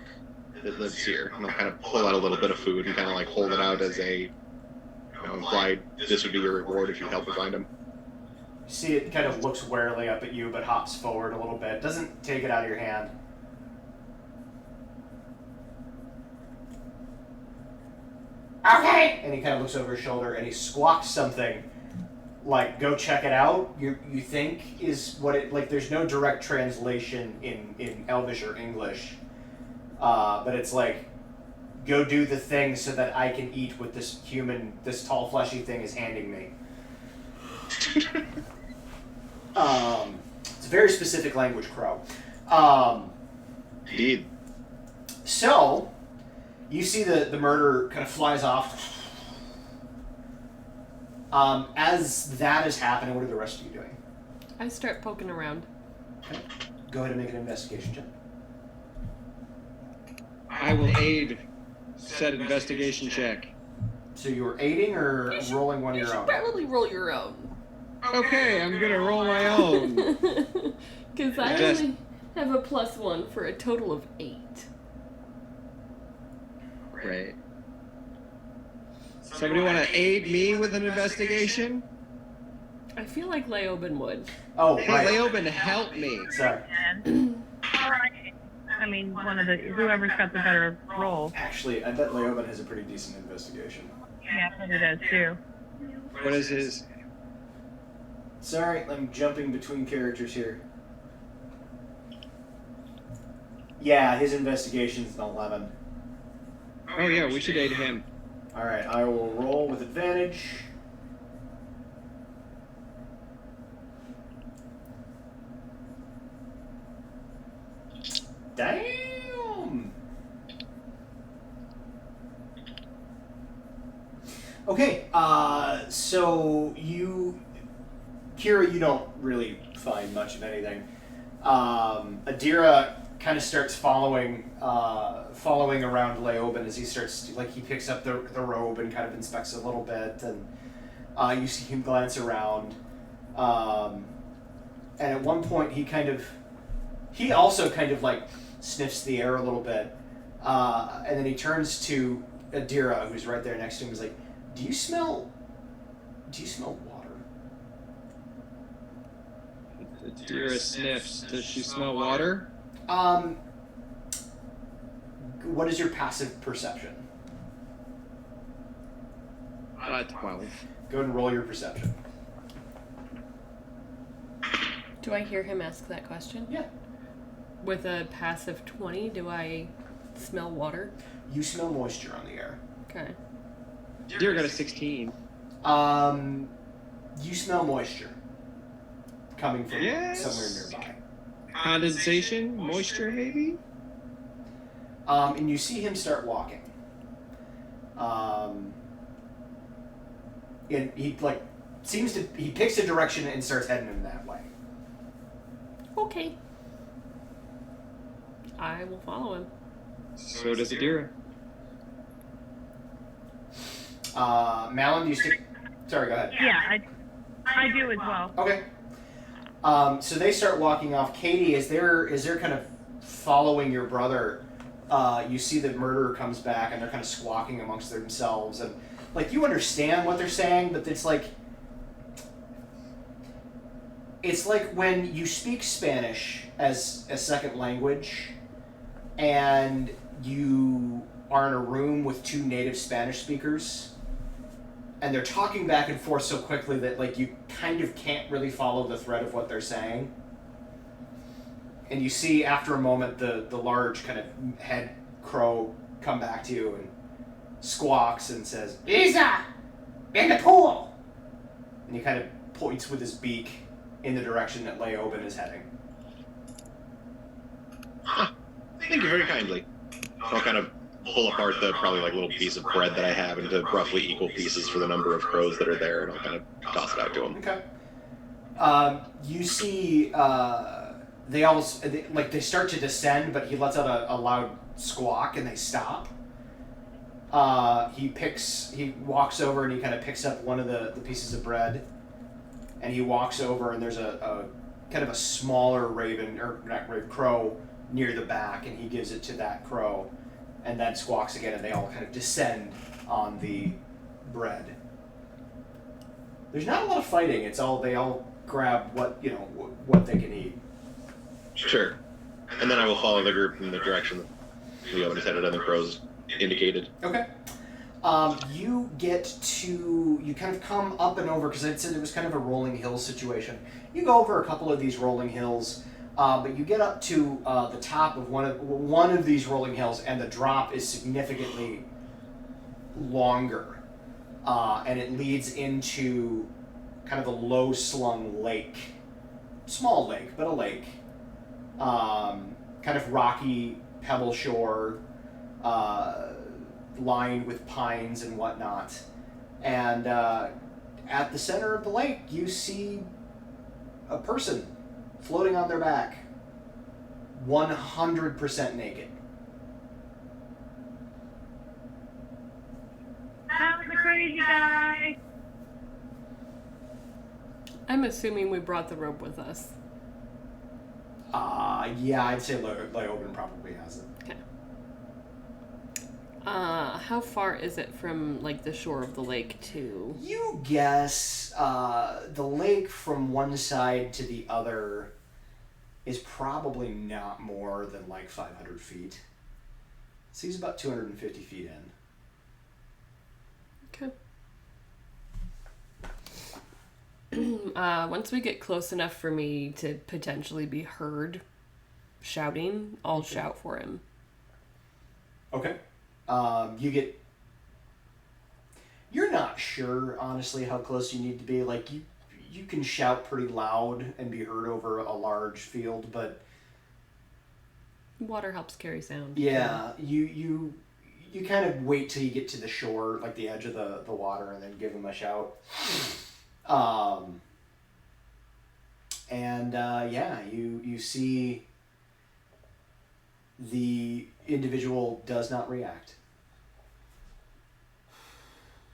that lives here. And I'll kind of pull out a little bit of food and kind of like hold it out as a, implied this would be your reward if you help me find him. You see it kind of looks warily up at you, but hops forward a little bit. Doesn't take it out of your hand. Okay! And he kind of looks over his shoulder and he squawks something like, go check it out, you think is what it, like, there's no direct translation in Elvish or English, but it's like, go do the thing so that I can eat what this tall fleshy thing is handing me. It's a very specific language, Crow. Indeed. So, you see the murder kind of flies off. As that is happening, what are the rest of you doing? I start poking around. Okay. Go ahead and make an investigation check. I will aid said investigation check. So you were aiding or rolling one of You your should own? probably roll your own. Okay, I'm gonna roll my own. Because I Just- only have a +1 for a total of 8. Great. Somebody want to aid me with an investigation? I feel like Leoben would. Oh, Hey, right. Leoben, help me. Sorry. Alright. I mean, whoever's got the better role. Actually, I bet Leoben has a pretty decent investigation. Yeah, I think it does too. What is his? Sorry, I'm jumping between characters here. Yeah, his investigation's an 11. Oh yeah, we should aid him. Alright, I will roll with advantage. Damn! Okay, so Kira, you don't really find much of anything. Adira kind of starts following around Leoben as he starts, like, he picks up the robe and kind of inspects it a little bit, and you see him glance around. And at one point he also kind of like sniffs the air a little bit, and then he turns to Adira, who's right there next to him. He's like, Do you smell water? Adira sniffs. Does she smell water? What is your passive perception? 12. Go ahead and roll your perception. Do I hear him ask that question? Yeah. With a passive 20, do I smell water? You smell moisture on the air. Okay. Adira got a 16. You smell moisture coming from Yes. somewhere nearby. Condensation, moisture, maybe. And you see him start walking. And he he picks a direction and starts heading in that way. Okay. I will follow him. So does Adira. Malin, do you stick? Sorry, go ahead. Yeah, I do as well. Okay. So they start walking off. Katie, is there kind of following your brother? You see the murderer comes back and they're kind of squawking amongst themselves, and like you understand what they're saying, but it's like when you speak Spanish as a second language, and you are in a room with two native Spanish speakers, and they're talking back and forth so quickly that like you kind of can't really follow the thread of what they're saying. And you see after a moment the large kind of head crow come back to you and squawks and says, "Isa! In the pool!" And he kind of points with his beak in the direction that Leoben is heading. Thank you very kindly. I'll kind of pull apart the probably like little piece of bread that I have into roughly equal pieces for the number of crows that are there, and I'll kind of toss it out to him. Okay. You see, they start to descend, but he lets out a loud squawk, and they stop. He walks over and he kind of picks up one of the pieces of bread, and he walks over, and there's a kind of a smaller crow near the back, and he gives it to that crow, and then squawks again, and they all kind of descend on the bread. There's not a lot of fighting. They all grab what they can eat. Sure. And then I will follow the group in the direction that Leo is headed and the crows indicated. Okay. You kind of come up and over, because I said it was kind of a rolling hill situation. You go over a couple of these rolling hills, but you get up to the top of one of these rolling hills, and the drop is significantly longer, and it leads into kind of a low-slung lake. Small lake, but a lake. Kind of rocky pebble shore, lined with pines and whatnot. And at the center of the lake, you see a person floating on their back, 100% naked. That was a crazy guy. I'm assuming we brought the robe with us. Yeah, I'd say Leoben probably has it. Okay. How far is it from, like, the shore of the lake to... You guess the lake from one side to the other is probably not more than like 500 feet. So he's about 250 feet in. Okay. Once we get close enough for me to potentially be heard shouting, I'll shout for him. Okay. You're not sure, honestly, how close you need to be. Like, you can shout pretty loud and be heard over a large field, but... Water helps carry sound. Yeah, you kind of wait till you get to the shore, like the edge of the water, and then give him a shout. You see the individual does not react.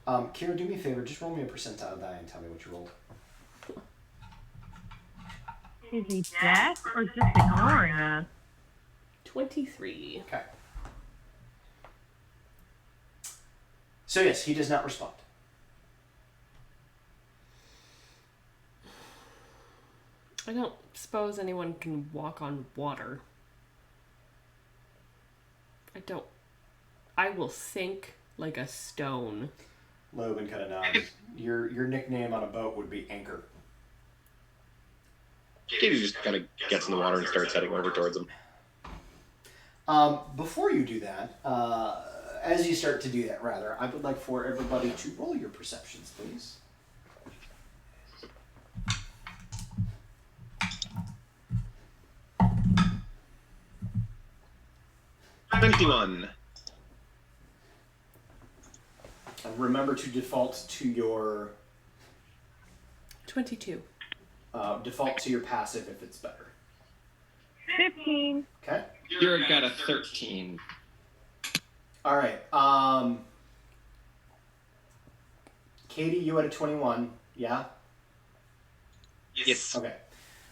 Kira, do me a favor. Just roll me a percentile die and tell me what you rolled. Is he deaf or just ignoring us? 23. Okay. So yes, he does not respond. I don't suppose anyone can walk on water. I will sink like a stone. Logan kind of nods. Your nickname on a boat would be Anchor. Katie just kind of gets in the water and starts heading over towards him. Before you do that, as you start to do that, rather, I would like for everybody to roll your perceptions, please. $21. And remember to default to your 22. default to your passive if it's better. 15. Okay. You're got a 13. All right. Katie, you had a 21. Yeah. Yes. Okay.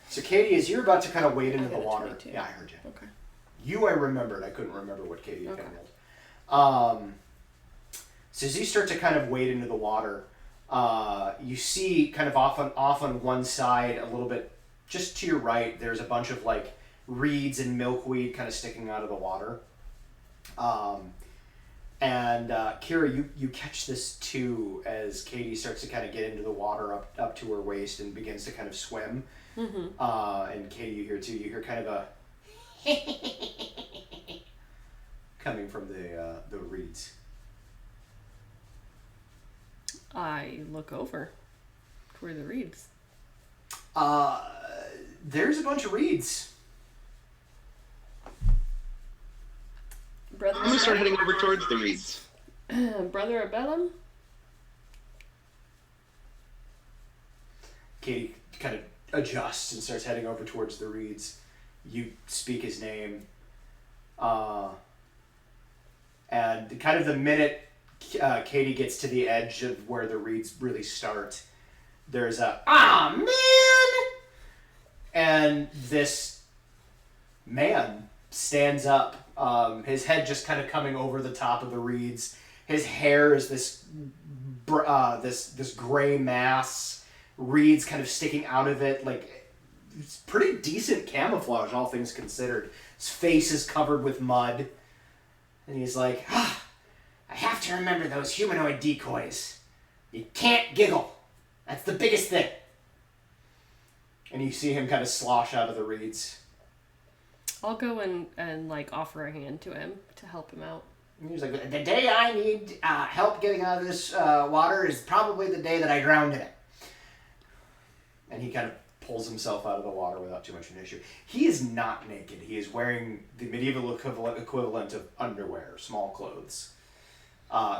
So Katie, as you're about to kind of wade into I the got a water. 22. Yeah, I heard you. Okay. You, I remembered. I couldn't remember what Katie had Okay. rolled. So as you start to kind of wade into the water, you see kind of off on one side, a little bit just to your right, there's a bunch of like reeds and milkweed kind of sticking out of the water. Kira, you catch this too as Katie starts to kind of get into the water up to her waist and begins to kind of swim. Mm-hmm. And Katie, you hear too. You hear kind of a coming from the reeds. I look over toward the reeds. There's a bunch of reeds. Brother, I'm gonna start heading over towards the reeds. Brother Abellum? Katie kind of adjusts and starts heading over towards the reeds. You speak his name. And kind of the minute Katie gets to the edge of where the reeds really start, there's a, man! And this man stands up. His head just kind of coming over the top of the reeds. His hair is this gray mass. Reeds kind of sticking out of it. Like, it's pretty decent camouflage, all things considered. His face is covered with mud. And he's like, I have to remember those humanoid decoys. You can't giggle. That's the biggest thing. And you see him kind of slosh out of the reeds. I'll go and like offer a hand to him to help him out. And he's like, the day I need help getting out of this water is probably the day that I drowned in it. And he kind of pulls himself out of the water without too much of an issue. He is not naked. He is wearing the medieval equivalent of underwear, small clothes.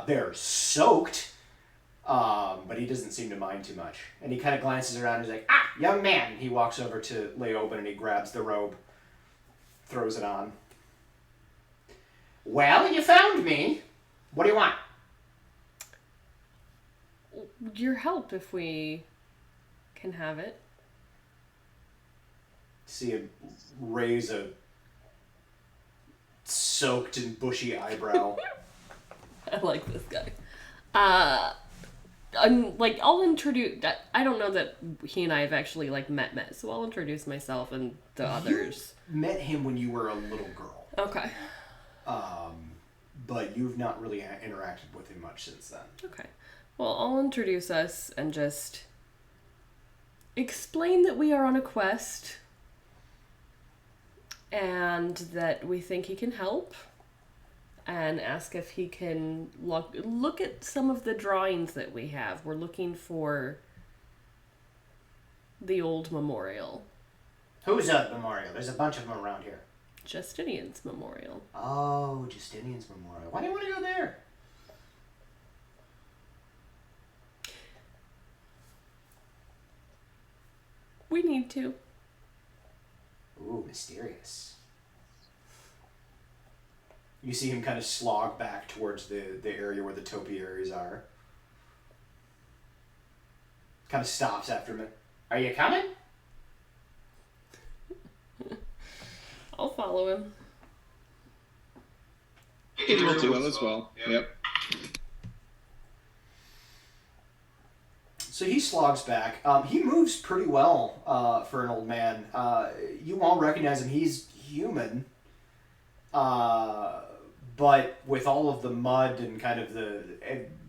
They're soaked, but he doesn't seem to mind too much. And he kind of glances around and he's like, young man. And he walks over to Leoben and he grabs the robe, throws it on. Well, you found me. What do you want? Your help if we can have it. See him raise a soaked and bushy eyebrow. I like this guy. I'll introduce. I don't know that he and I have actually met, so I'll introduce myself and the others. You met him when you were a little girl. Okay. But you've not really interacted with him much since then. Okay. Well, I'll introduce us and just explain that we are on a quest and that we think he can help, and ask if he can look at some of the drawings that we have. We're looking for the old memorial. Whose memorial? There's a bunch of them around here. Justinian's memorial. Oh, Justinian's memorial. Why do you want to go there? We need to. Ooh, mysterious. You see him kind of slog back towards the area where the topiaries are. Kind of stops after him. Are you coming? I'll follow him. He will do well as well. Yep. So he slogs back. He moves pretty well for an old man. You all recognize him. He's human. But with all of the mud and kind of the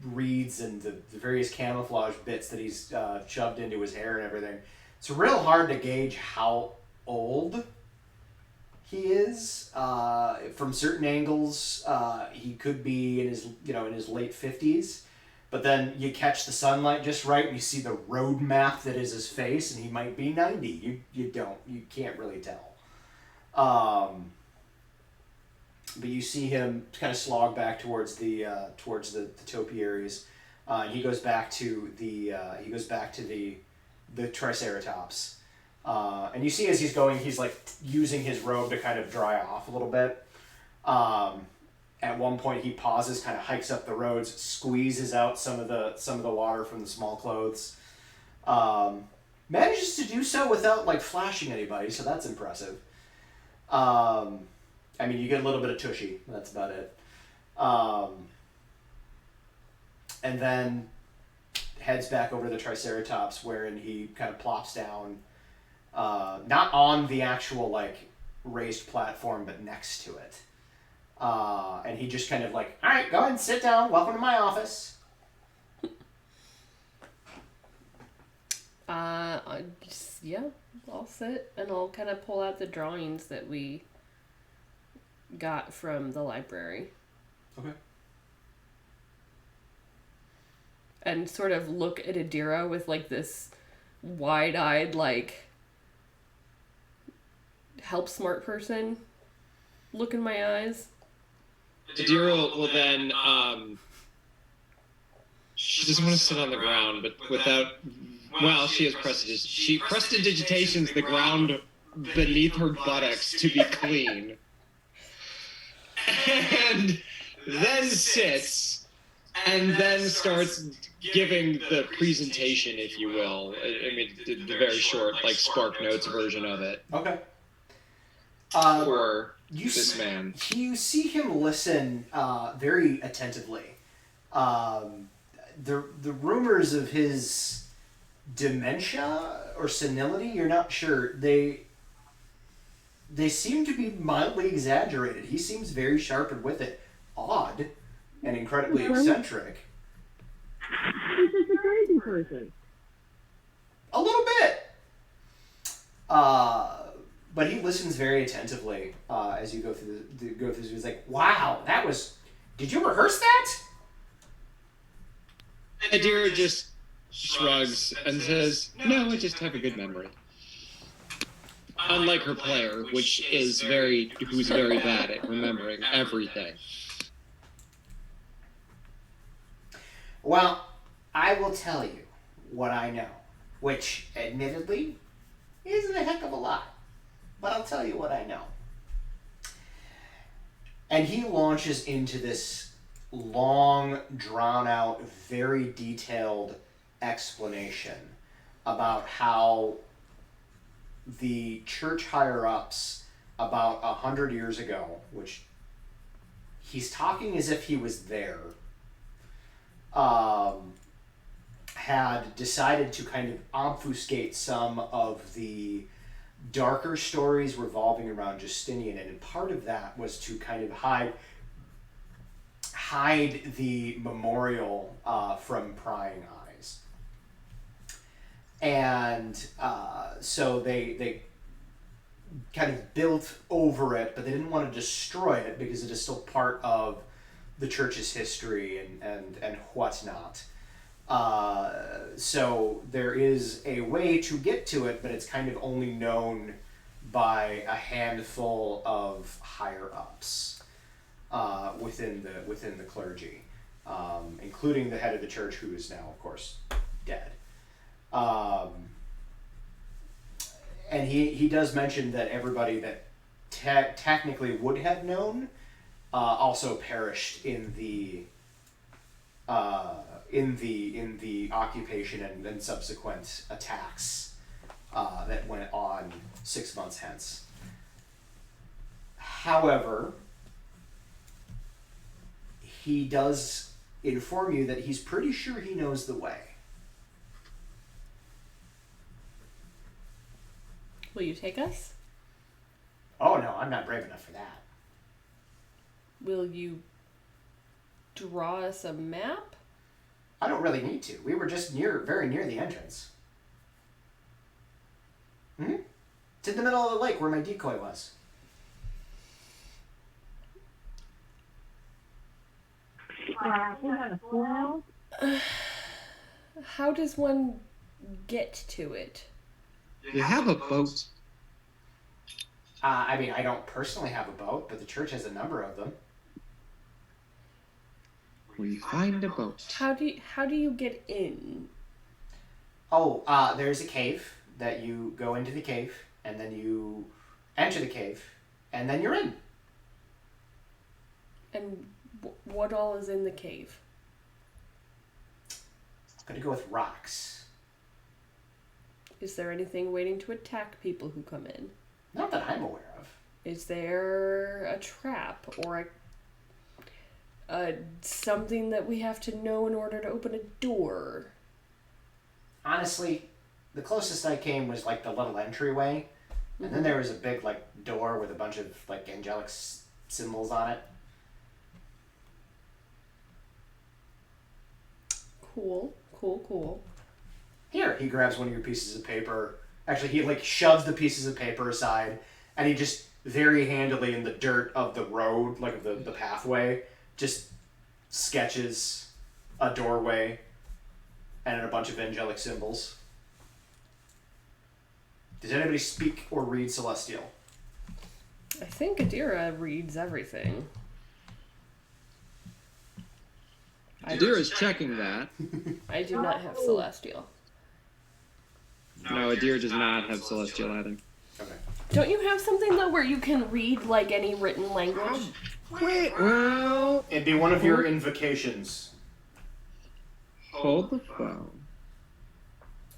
reeds and the various camouflage bits that he's shoved into his hair and everything, it's real hard to gauge how old he is. From certain angles, he could be in his late 50s. But then you catch the sunlight just right and you see the road map that is his face, and he might be 90. You can't really tell. But you see him kind of slog back towards the topiaries. And he goes back to the Triceratops. And you see as he's going, he's like using his robe to kind of dry off a little bit. At one point, he pauses, kind of hikes up the roads, squeezes out some of the water from the small clothes. Manages to do so without flashing anybody, so that's impressive. I mean, you get a little bit of tushy. That's about it. And then heads back over to the Triceratops, wherein he kind of plops down, not on the actual raised platform, but next to it. And he just kind of all right, go ahead and sit down. Welcome to my office. I'll sit and I'll kind of pull out the drawings that we got from the library. Okay. And sort of look at Adira with this wide-eyed help smart person look in my eyes. Adira will then, she doesn't want to sit on the ground, but she has she prestidigitations the ground beneath her buttocks to be clean. And then sits, and then starts giving the presentation, if you will. I mean, the very short, Spark Notes version of it. Okay. For this man. You see him listen very attentively. The rumors of his dementia or senility, you're not sure. They seem to be mildly exaggerated. He seems very sharp and with it. Odd and incredibly eccentric. He's just a crazy person. A little bit. But he listens very attentively as you go through He's like, wow, that was... Did you rehearse that? Adira just shrugs and says, no, I just have a good memory. Unlike her player, who's very bad at remembering everything. Well, I will tell you what I know, which, admittedly, isn't a heck of a lot. But I'll tell you what I know. And he launches into this long, drawn-out, very detailed explanation about how the church higher-ups about 100 years ago, which he's talking as if he was there had decided to kind of obfuscate some of the darker stories revolving around Justinian, and part of that was to kind of hide the memorial from prying eyes. And so they kind of built over it, but they didn't want to destroy it because it is still part of the church's history and whatnot. So there is a way to get to it, but it's kind of only known by a handful of higher ups within the clergy, including the head of the church, who is now, of course, dead. And he does mention that everybody that technically would have known also perished in the occupation and subsequent attacks that went on 6 months hence. However, he does inform you that he's pretty sure he knows the way. Will you take us? Oh no, I'm not brave enough for that. Will you draw us a map? I don't really need to. We were just very near the entrance. It's in the middle of the lake where my decoy was. How does one get to it? You have a boat. I mean, I don't personally have a boat, but the church has a number of them. We find a boat. How do you get in? Oh, there's a cave that you go into the cave, and then you enter the cave, and then you're in. And what all is in the cave? I'm gonna go with rocks. Is there anything waiting to attack people who come in? Not that I'm aware of. Is there a trap or a something that we have to know in order to open a door? Honestly, the closest I came was like the little entryway, and then there was a big like door with a bunch of like angelic symbols on it. Cool. Here, he grabs one of your pieces of paper. Actually, he like shoves the pieces of paper aside, and he just very handily in the dirt of the road, like of the pathway, just sketches a doorway and a bunch of angelic symbols. Does anybody speak or read Celestial? I think Adira reads everything. Adira's checking that. I do not have Celestial. No, Adira does not have Celestial either. Okay. Don't you have something though where you can read like any written language? Wait, well... It'd be one of your invocations. Hold the phone.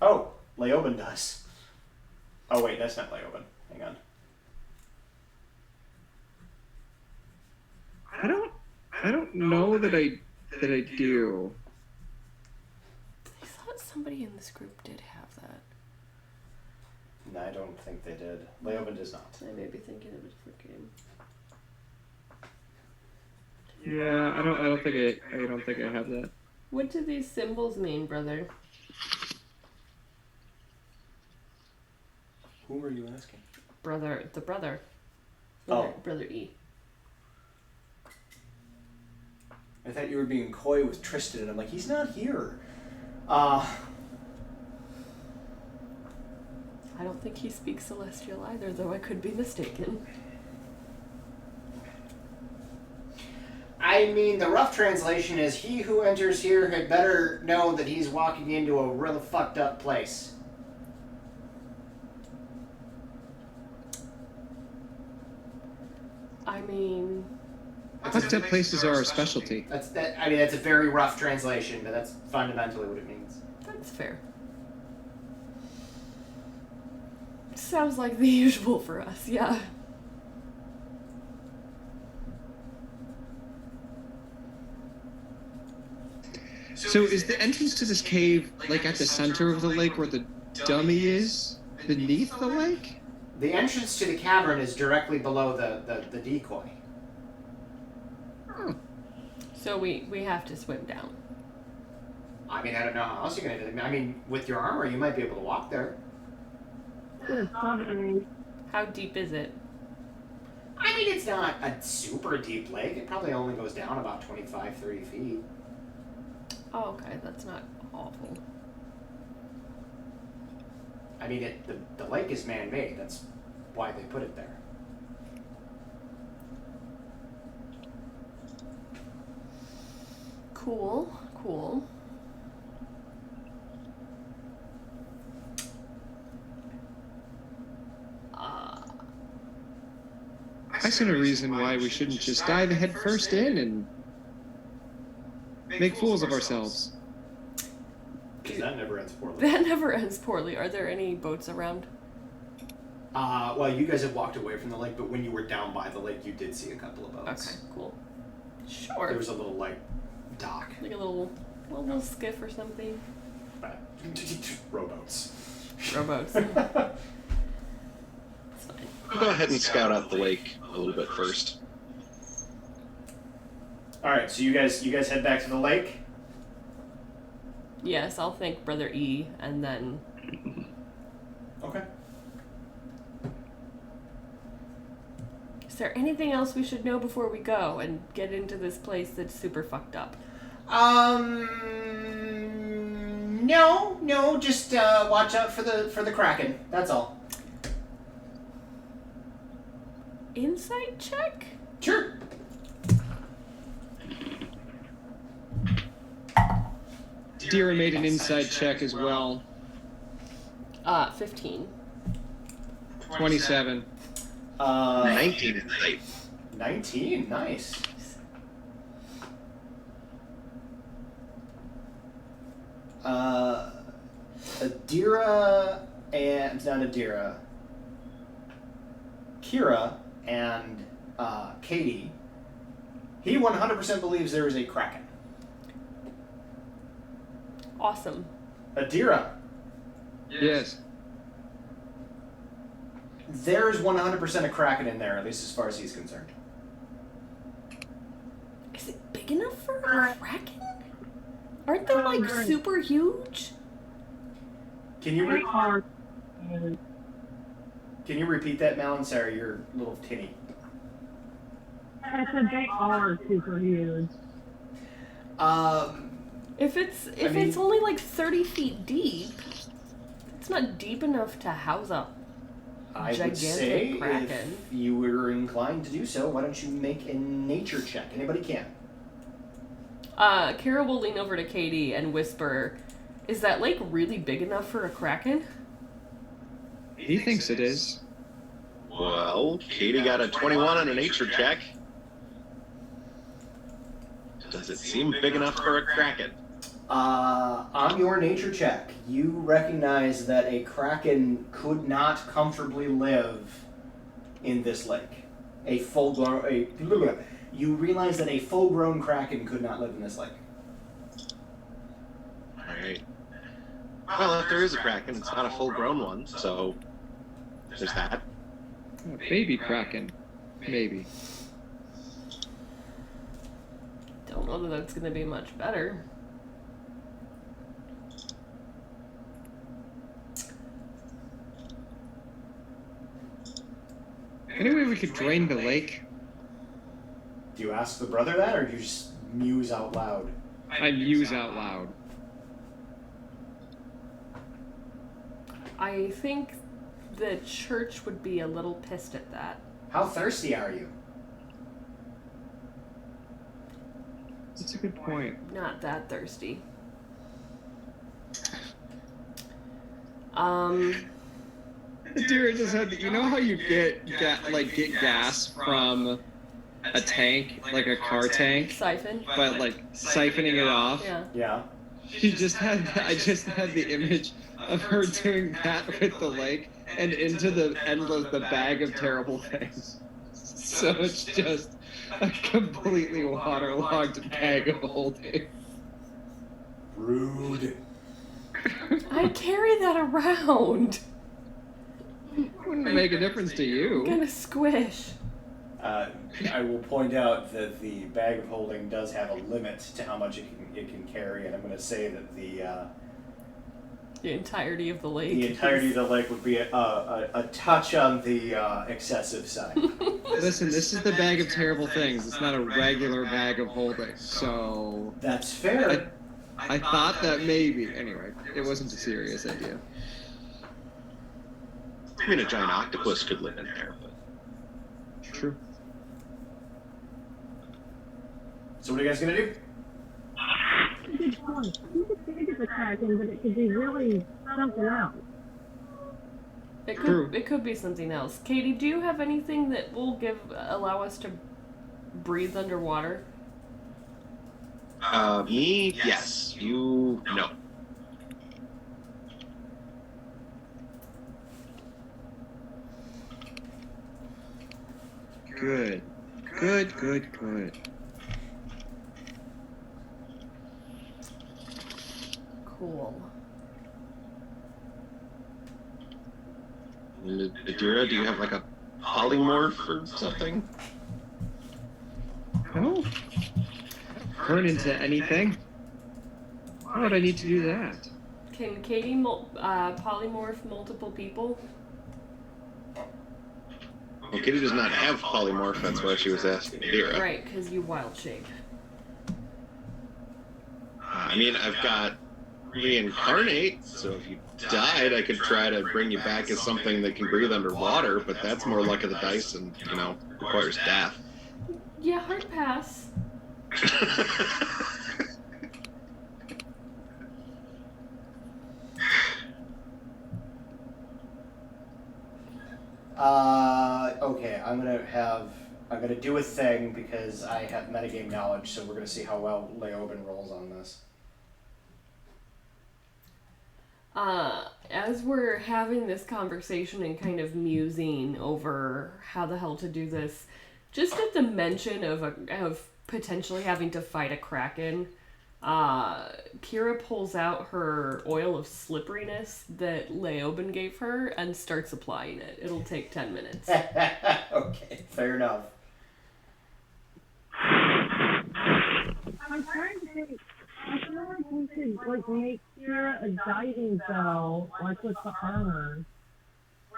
Oh, Leoben does. Oh wait, that's not Leoben. Hang on. I don't know that I do. I thought somebody in this group did have that. No, I don't think they did. Leoben does not. I may be thinking of a different game. Yeah, I don't think I have that. What do these symbols mean, brother? Who are you asking? The brother. Oh. Brother E. I thought you were being coy with Tristan, and I'm like, he's not here. I don't think he speaks Celestial either, though I could be mistaken. I mean, the rough translation is, he who enters here had better know that he's walking into a really fucked up place. I mean... Fucked up places are our specialty. That's a very rough translation, but that's fundamentally what it means. That's fair. Sounds like the usual for us, yeah. So is the entrance to this cave like at the center of the lake where the dummy is? Beneath the lake? The entrance to the cavern is directly below the decoy. So we have to swim down. I mean, I don't know how else you're gonna do it. I mean, with your armor, you might be able to walk there. How deep is it? I mean, it's not a super deep lake. It probably only goes down about 25, 30 feet. Oh, okay, that's not awful. I mean, the lake is man-made. That's why they put it there. Cool. I see no reason why we shouldn't just dive head first in and make fools of ourselves. Because that never ends poorly. That never ends poorly. Are there any boats around? Well, you guys have walked away from the lake, but when you were down by the lake, you did see a couple of boats. Okay, cool. Sure. There was a little, dock. Like a little skiff or something. Rowboats. Rowboats. It's fine. Go ahead and scout out the lake a little bit first. All right, so you guys head back to the lake. Yes, I'll thank Brother E, and then... Okay. Is there anything else we should know before we go and get into this place that's super fucked up? No, just watch out for the Kraken. That's all. Insight check? Sure. Dira made an inside check as well. 15. 27. 19 insight. 19, nice. Adira and not Adira. Kira and Katie. He 100% believes there is a Kraken. Awesome. Adira, Yes. there's 100% a Kraken in there, at least as far as he's concerned. Is it big enough for a Kraken? Aren't they, like, super huge? Can you repeat that, Mal? Sorry, you're a little tinny. I said they are super huge. If it's only like 30 feet deep, it's not deep enough to house a I would gigantic say Kraken. if you were inclined to do so, why don't you make a nature check? Anybody can. Kira will lean over to Katie and whisper, "Is that lake really big enough for a Kraken?" He thinks it is. Well, Katie got a 21 on a nature check. Does it seem big enough for a Kraken? On your nature check, you recognize that a Kraken could not comfortably live in this lake. You realize that a full-grown Kraken could not live in this lake. Alright. Well, if there is a Kraken, it's not a full-grown one, so there's that. A baby Kraken. Maybe. Don't know that that's gonna be much better. Any way we could drain the lake? Do you ask the brother that, or do you just muse out loud? I muse out loud. I think the church would be a little pissed at that. How thirsty are you? That's a good point. Not that thirsty. Dira just had, you know how you get gas from a tank, like a car tank, Siphon. but like siphoning it off? Yeah. Yeah. I just had the image of her doing that with the lake and into the bag of terrible things. So it's just a completely waterlogged bag of holding. Rude. I carry that around. Wouldn't make a difference to you. I'm gonna squish. I will point out that the bag of holding does have a limit to how much it can carry, and I'm going to say that The entirety of the lake. the entirety of the lake would be a touch on the excessive side. Listen, this is the bag of terrible things. It's not a regular bag of holding. So That's fair. I thought that maybe. Anyway, it wasn't a serious idea. I mean, a giant octopus could live in there, but True. So what are you guys going to do? Good point. You could think it's a kraken, but it could be really something else. It could be something else. Katie, do you have anything that will allow us to breathe underwater? me, yes. You, no. Good. Good. Cool. Adira, do you have like a polymorph or something? No. Turn into anything. Why would I need to do that? Can Katie polymorph multiple people? Well, Kitty does not have polymorph, that's why she was asking Adira. Right, because you wild shape. I mean, I've got reincarnate, so if you died, I could try to bring you back as something that can breathe underwater, but that's more luck of the dice and, requires death. Yeah, hard pass. Okay, I'm gonna do a thing because I have metagame knowledge, so we're gonna see how well Leoben rolls on this. As we're having this conversation and kind of musing over how the hell to do this, just at the mention of potentially having to fight a kraken, Kira pulls out her oil of slipperiness that Leoben gave her and starts applying it. It'll take 10 minutes. Okay, fair enough. I'm trying to think. I feel like we could make Kira a diving bell, with the armor.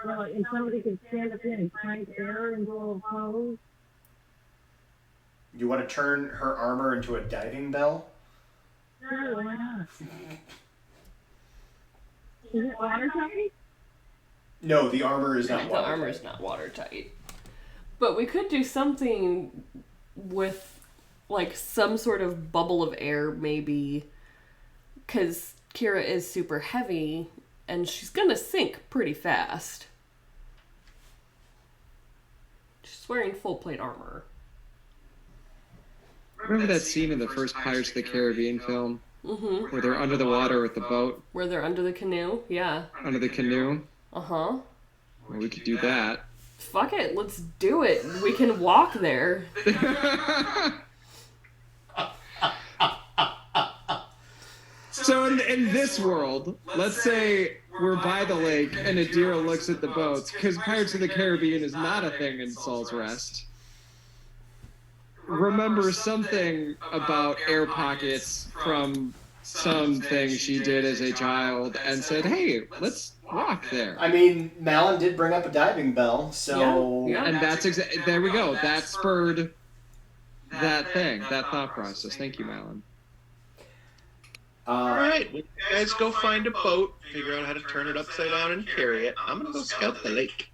Or, and somebody could stand up in and crank air and do a little pose. You want to turn her armor into a diving bell? Sure, why not? Is it watertight? No, the armor is not The watertight. armor's not watertight. But we could do something with, some sort of bubble of air, maybe. Because Kira is super heavy, and she's gonna sink pretty fast. She's wearing full plate armor. Remember that scene in the first Pirates of the Caribbean film? Mm-hmm. Where they're under the water with the boat? Where they're under the canoe? Yeah. Under the canoe? Uh-huh. Well, we could do that. Fuck it, let's do it. We can walk there. So in this world, let's say we're by the lake and Adira looks at the boats, because Pirates of the Caribbean is not a thing in Saul's Rest. Remember something about air pockets from something she did as a child and said, hey, let's walk there. I mean, Malin did bring up a diving bell, so... Yeah. And that's there we go. That spurred that thing, that thought process. Thank you, Malin. Alright, well, you guys go find a boat, figure out how to turn it upside down and carry it. I'm gonna go scout the lake.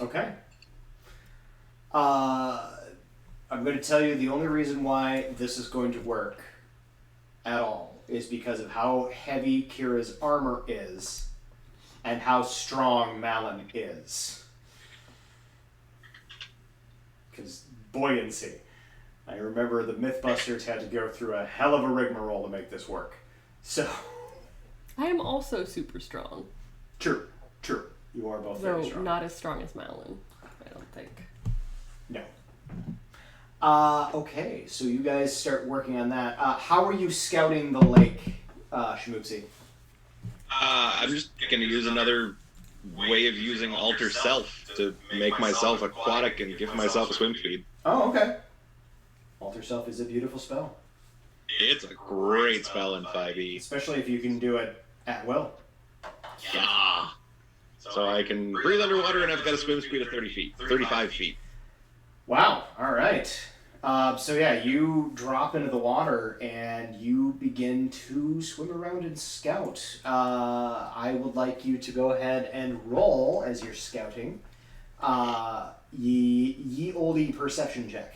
Okay. I'm going to tell you the only reason why this is going to work at all is because of how heavy Kira's armor is and how strong Malin is. Because buoyancy. I remember the Mythbusters had to go through a hell of a rigmarole to make this work. So... I am also super strong. True. You are both very Though strong. not as strong as Malin, I don't think. No. Okay, so you guys start working on that. How are you scouting the lake, Shmoopsy? I'm just going to use another way of using alter self to make myself aquatic and give myself a swim speed. Oh, okay. Alter Self is a beautiful spell. It's a great spell in 5e. Especially if you can do it at will. Yeah. So I can breathe underwater and I've got a swim speed of 30 feet, 35 feet. Wow, alright. So yeah, you drop into the water and you begin to swim around and scout. I would like you to go ahead and roll as you're scouting. Ye olde perception check.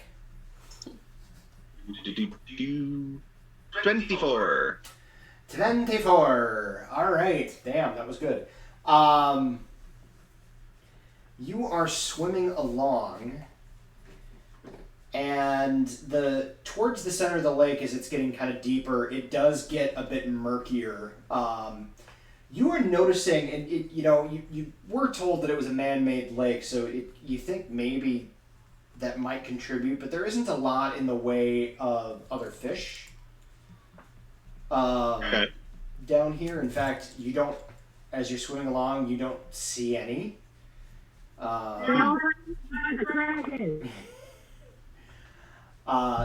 24. 24. Alright, damn, that was good. You are swimming along, and towards the center of the lake, as it's getting kind of deeper, it does get a bit murkier. You are noticing, and you were told that it was a man-made lake, so you think maybe that might contribute, but there isn't a lot in the way of other fish down here. In fact, you don't, as you're swimming along, you don't see any.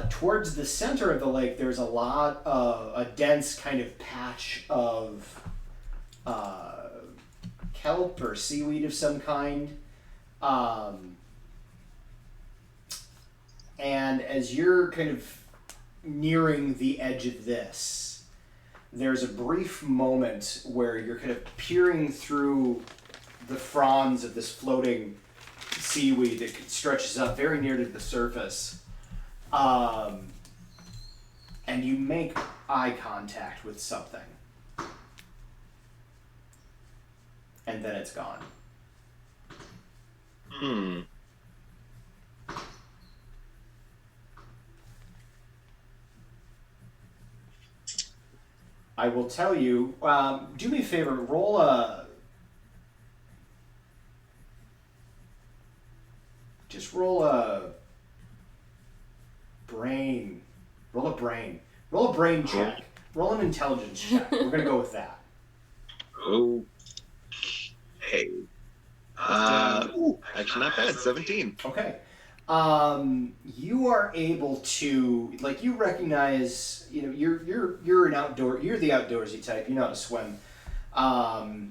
Towards the center of the lake, there's a dense kind of patch of kelp or seaweed of some kind. And as you're kind of nearing the edge of this, there's a brief moment where you're kind of peering through the fronds of this floating seaweed that stretches up very near to the surface. And you make eye contact with something. And then it's gone. I will tell you, do me a favor, roll a brain. Roll a brain check. Roll an intelligence check. We're going to go with that. Okay. Actually not bad, 17. Okay. You are able to, you recognize, you're the outdoorsy type. You know how to swim.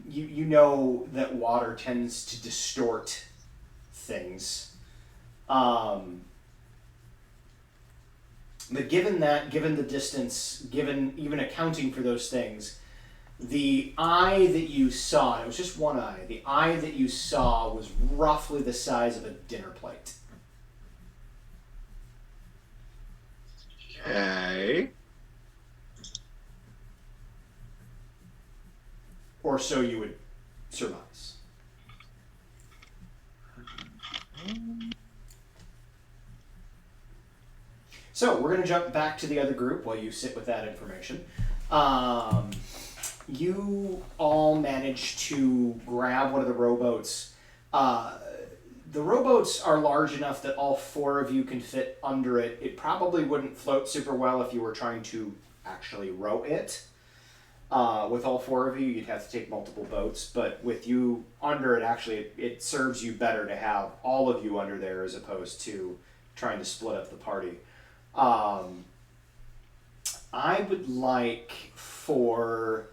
You know that water tends to distort things. But given the distance, even accounting for those things, the eye that you saw, it was just one eye, the eye that you saw was roughly the size of a dinner plate. Okay. Or so you would surmise. So we're going to jump back to the other group while you sit with that information. You all managed to grab one of the rowboats. The rowboats are large enough that all four of you can fit under it. It probably wouldn't float super well if you were trying to actually row it. With all four of you, you'd have to take multiple boats. But with you under it, actually, it serves you better to have all of you under there as opposed to trying to split up the party. I would like for...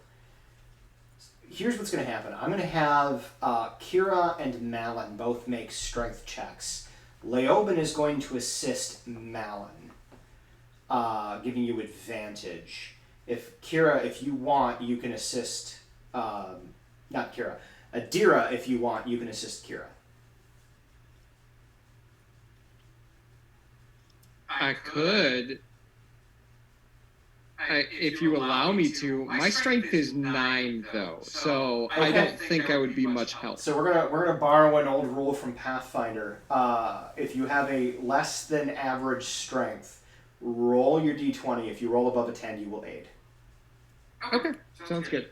Here's what's going to happen. I'm going to have Kira and Malin both make strength checks. Leoben is going to assist Malin, giving you advantage. Kira, if you want, you can assist... not Kira. Adira, if you want, you can assist Kira. I could. If you allow me to. My strength is 9, though, so okay. I don't think I would be much help. So we're gonna borrow an old rule from Pathfinder. If you have a less than average strength, roll your d20. If you roll above a 10, you will aid. Okay, sounds good.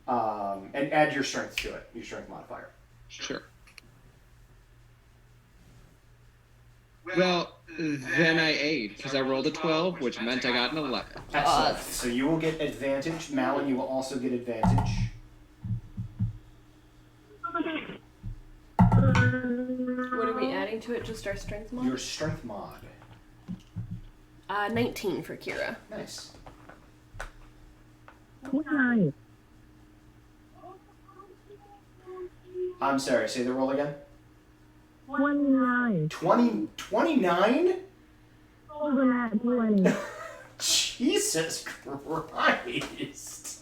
And add your strength to it, your strength modifier. Sure. Well, then I aid, because I rolled a 12, which meant I got an 11. Excellent. So you will get advantage. Malin, you will also get advantage. What are we adding to it? Just our strength mod? Your strength mod. 19 for Kira. Nice. Nice. I'm sorry, say the roll again. 29. 29? Over at 20. Jesus Christ.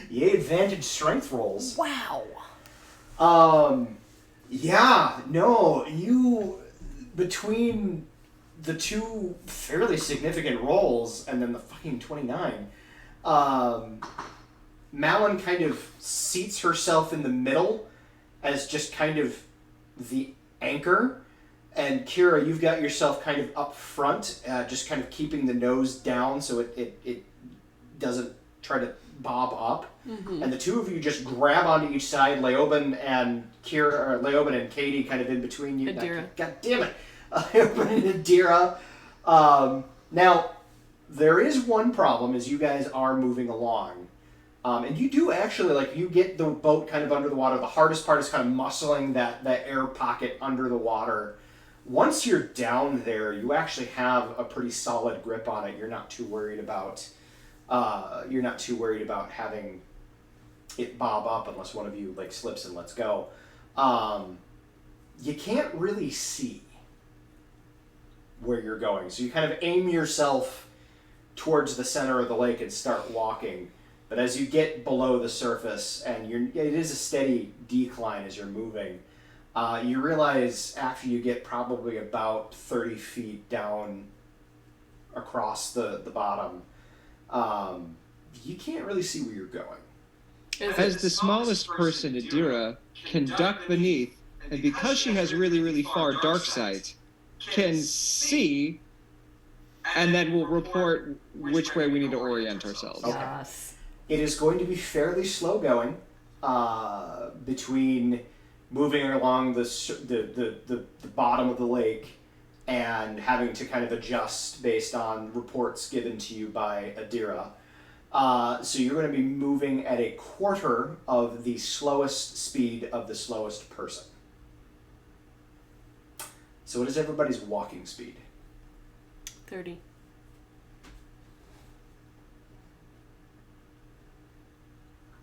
Yay, advantage strength rolls. Wow. Yeah, no, you, between the two fairly significant rolls and then the fucking 29, Malin kind of seats herself in the middle as just kind of the anchor, and Kira, you've got yourself kind of up front, just kind of keeping the nose down so it doesn't try to bob up. Mm-hmm. And the two of you just grab onto each side, Leoben and Katie kind of in between you. Adira. God damn it. Leoben and Adira. Now, there is one problem as you guys are moving along. And you do actually, like, you get the boat kind of under the water. The hardest part is kind of muscling that air pocket under the water. Once you're down there, you actually have a pretty solid grip on it. You're not too worried about having it bob up unless one of you like slips and lets go. You can't really see where you're going, so you kind of aim yourself towards the center of the lake and start walking. But as you get below the surface, and it is a steady decline as you're moving, you realize after you get probably about 30 feet down across the bottom, you can't really see where you're going. As the smallest person, Adira can duck beneath, and because she has really, really far dark sight, can see, and then will report which way we need to orient ourselves. Okay. Yes. It is going to be fairly slow going, between moving along the bottom of the lake and having to kind of adjust based on reports given to you by Adira. So you're going to be moving at a quarter of the slowest speed of the slowest person. So what is everybody's walking speed? 30.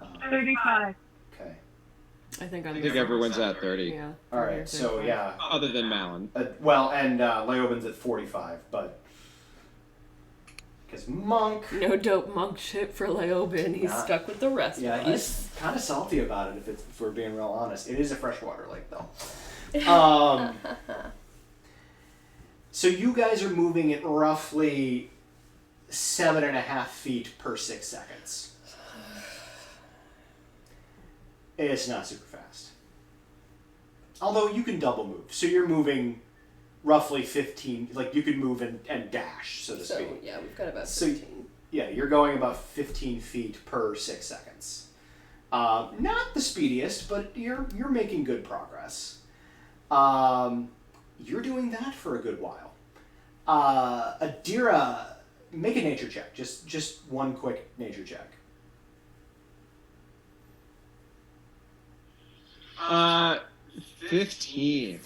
Uh, 35. Okay. I think everyone's at 30. Yeah. All right. So yeah. Other than Malin. Well, and Leoben's at 45, but because monk. No dope monk shit for Leoben. He's Nah. stuck with the rest of us. Yeah, he's kind of salty about it if we're being real honest. It is a freshwater lake though. So you guys are moving at roughly 7.5 feet per 6 seconds. It's not super fast. Although you can double move. So you're moving roughly 15, like you could move and dash, so to speak. So, yeah, we've got about So- 15. Yeah, you're going about 15 feet per 6 seconds. Not the speediest, but you're making good progress. You're doing that for a good while. Adira, make a nature check. Just one quick nature check. 15.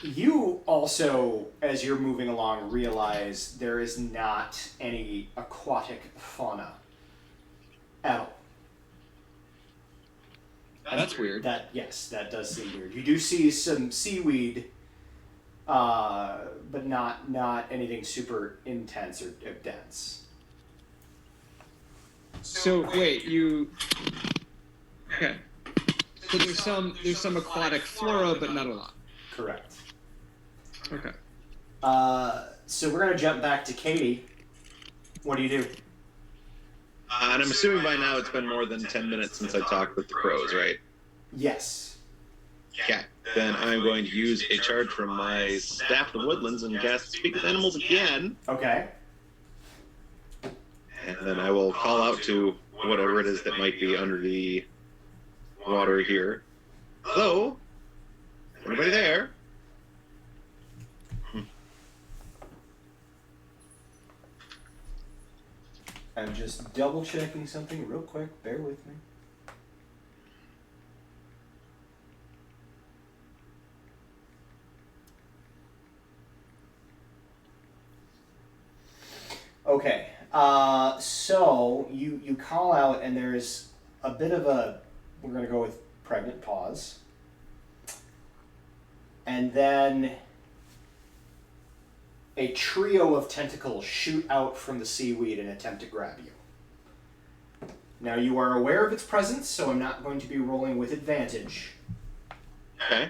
You also, as you're moving along, realize there is not any aquatic fauna at all. That's weird. That does seem weird. You do see some seaweed, but not anything super intense or dense. So wait, okay. So there's some aquatic flora, but not a lot. Correct. Okay. So we're gonna jump back to Katie. What do you do? And I'm assuming by now it's been more than 10 minutes since I talked with the crows, right? Yes. Okay. Then I'm going to use a charge from my Staff of the Woodlands and cast Speak with Animals again. Okay. And then I will call out to whatever it is that might be under the water here. Hello? Anybody there? Just double checking something real quick. Bear with me. Okay. So you call out, and there's a bit of a, we're going to go with pregnant pause. And then a trio of tentacles shoot out from the seaweed and attempt to grab you. Now you are aware of its presence, so I'm not going to be rolling with advantage. Okay.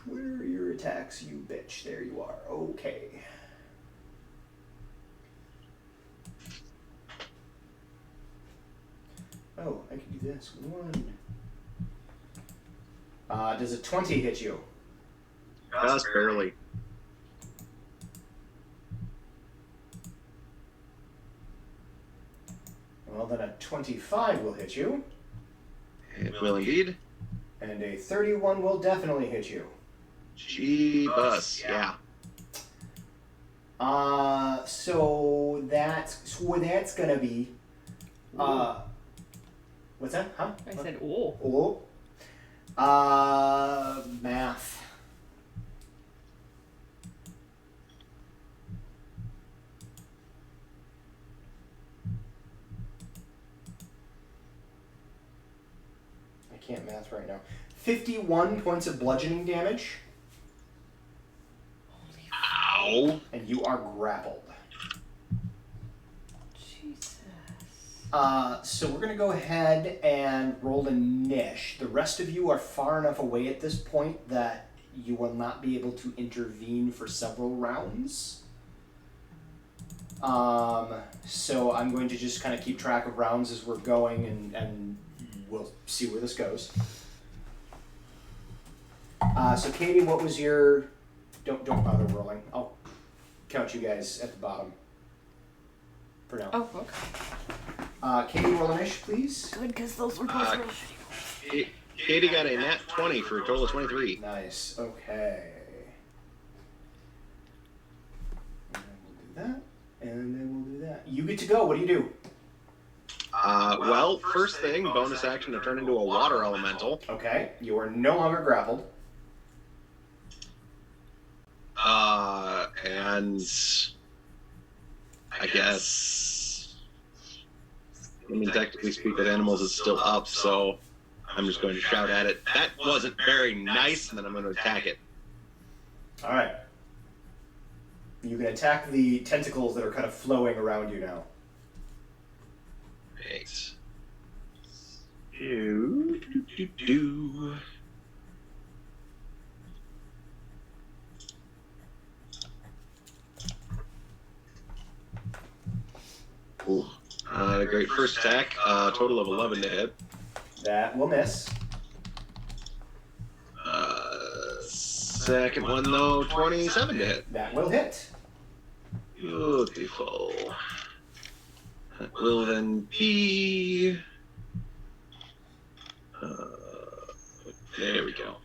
Where are your attacks, you bitch? There you are. Okay. Oh, I can do this. 1. Does a 20 hit you? Just barely. Well, then a 25 will hit you, It will indeed. and a 31 will definitely hit you. Gee-bus, yeah. So that's gonna be, what's that? Huh? I said, oh. Oh. Math. I can't math right now. 51 points of bludgeoning damage, Ow. and you are grappled. Jesus. So we're going to go ahead and roll a niche. The rest of you are far enough away at this point that you will not be able to intervene for several rounds. So I'm going to just kind of keep track of rounds as we're going, and we'll see where this goes. So Katie, what was your... Don't bother rolling. I'll count you guys at the bottom for now. Oh, okay. Katie, roll an ish, please. Good, because those were both real shitty. Katie got a nat 20 for a total of 23. Nice. Okay. And then we'll do that. And then we'll do that. You get to go. What do you do? Well, first thing, bonus action to turn into a water elemental. Okay. You are no longer grappled. And I guess, I mean, technically speaking, animals is still up, so I'm just going to shout at it, "That wasn't very nice," and then I'm going to attack it. All right. You can attack the tentacles that are kind of flowing around you now. Thanks. Do. Ooh. Great first attack, total of 11 to hit. That will miss. Second one, though, 27 to hit. That will hit. Beautiful. That will then be... there we go.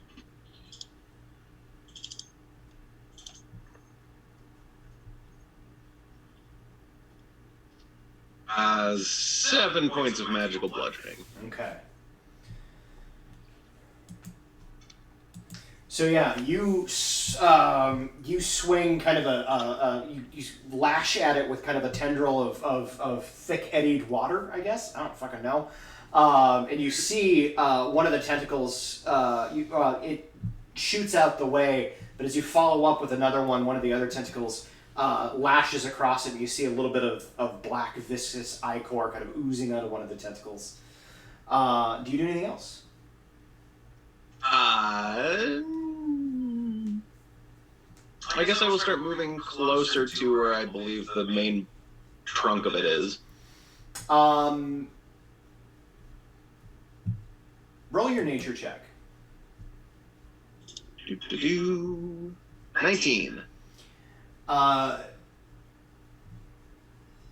Uh, 7 points of magical bludgeoning. Okay. So yeah, you swing kind of you lash at it with kind of a tendril of thick eddied water, I guess. I don't fucking know. And you see one of the tentacles. It shoots out the way, but as you follow up with another one of the other tentacles lashes across it, and you see a little bit of black viscous ichor kind of oozing out of one of the tentacles. Do you do anything else? I guess I will start moving closer to where I believe the main trunk of it is. Roll your nature check. 19.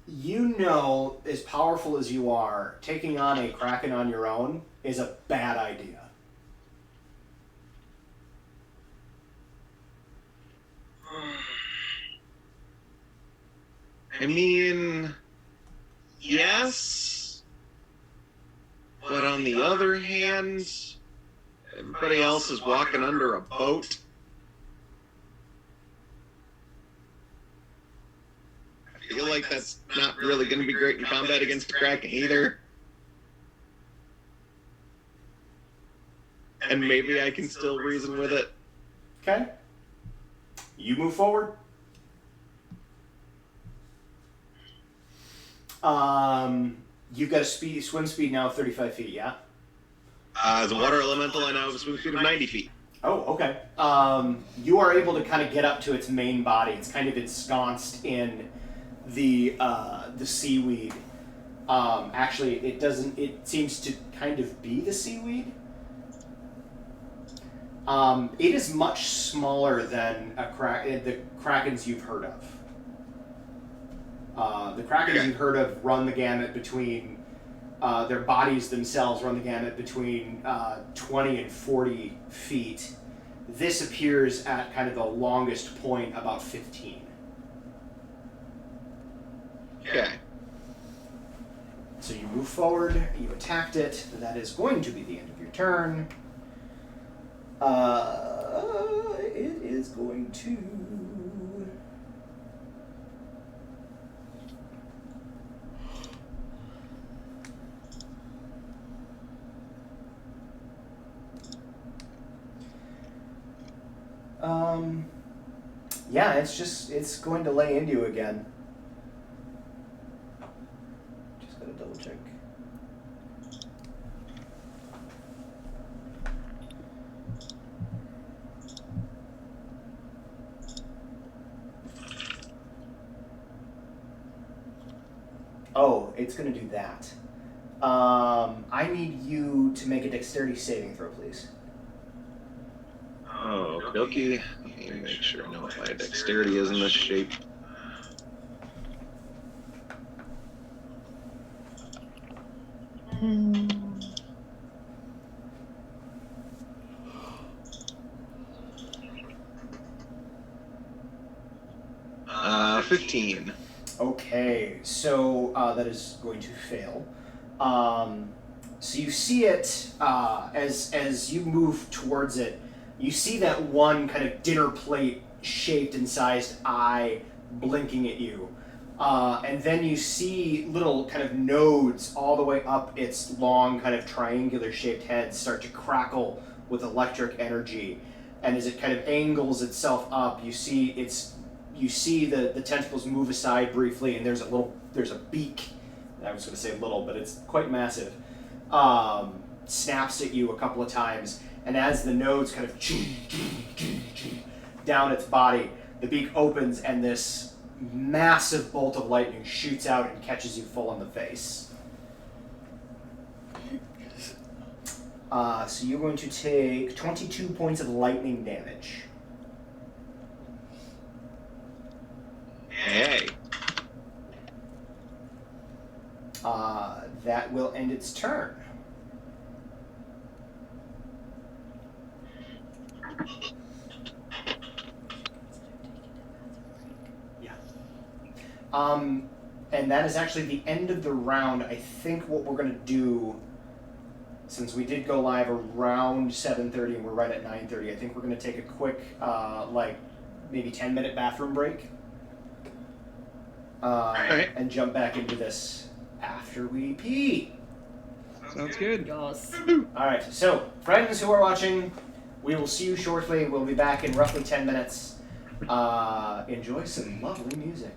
You know, as powerful as you are, taking on a kraken on your own is a bad idea. I mean, yes. But on the other hand, everybody else is walking under a boat. I feel like that's not really going to be great in combat against the Kraken either. And maybe I can still reason with it. Okay. You move forward. You've got a swim speed now of 35 feet, yeah? As a water elemental, I now have a swim speed of 90 feet. Oh, okay. You are able to kind of get up to its main body. It's kind of ensconced in the seaweed. Actually, it doesn't. It seems to kind of be the seaweed. It is much smaller than the krakens you've heard of. The krakens you've heard of run the gamut between their bodies themselves run the gamut between 20 and 40 feet. This appears at kind of the longest point, about 15. Okay. So you move forward, you attacked it. That is going to be the end of your turn. It is going to... yeah, it's going to lay into you again. Just gotta double check. Oh, it's gonna do that. I need you to make a dexterity saving throw, please. Oh, okay. Let me make sure I know if my dexterity is in this shape. Hmm. 15. Okay, so that is going to fail. So you see it as you move towards it. You see that one kind of dinner plate shaped and sized eye blinking at you. And then you see little kind of nodes all the way up its long kind of triangular shaped head start to crackle with electric energy. And as it kind of angles itself up, you see the tentacles move aside briefly, and there's a beak. I was going to say little, but it's quite massive. Snaps at you a couple of times, and as the nodes kind of down its body, the beak opens, and this massive bolt of lightning shoots out and catches you full in the face. So you're going to take 22 points of lightning damage. Hey. That will end its turn. Yeah. And that is actually the end of the round. I think what we're going to do, since we did go live around 7:30 and we're right at 9:30, I think we're going to take a quick, maybe 10-minute bathroom break. And jump back into this after we pee. Sounds good. Yes. Alright, so, friends who are watching, we will see you shortly. We'll be back in roughly 10 minutes. Enjoy some lovely music.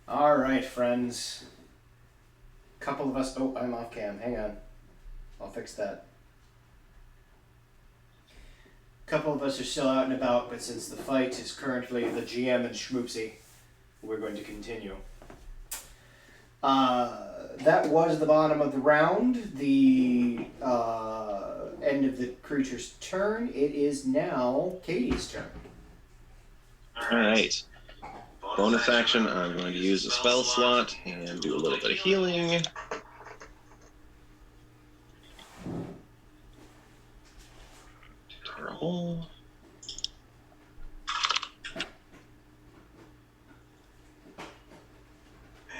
All right, friends. Couple of us. Oh, I'm off cam. Hang on. I'll fix that. Couple of us are still out and about, but since the fight is currently the GM and Schmoopsy, we're going to continue. That was the bottom of the round. The end of the creature's turn. It is now Katie's turn. Alright. Bonus action, I'm going to use a spell slot and do a little bit of healing. Terrible.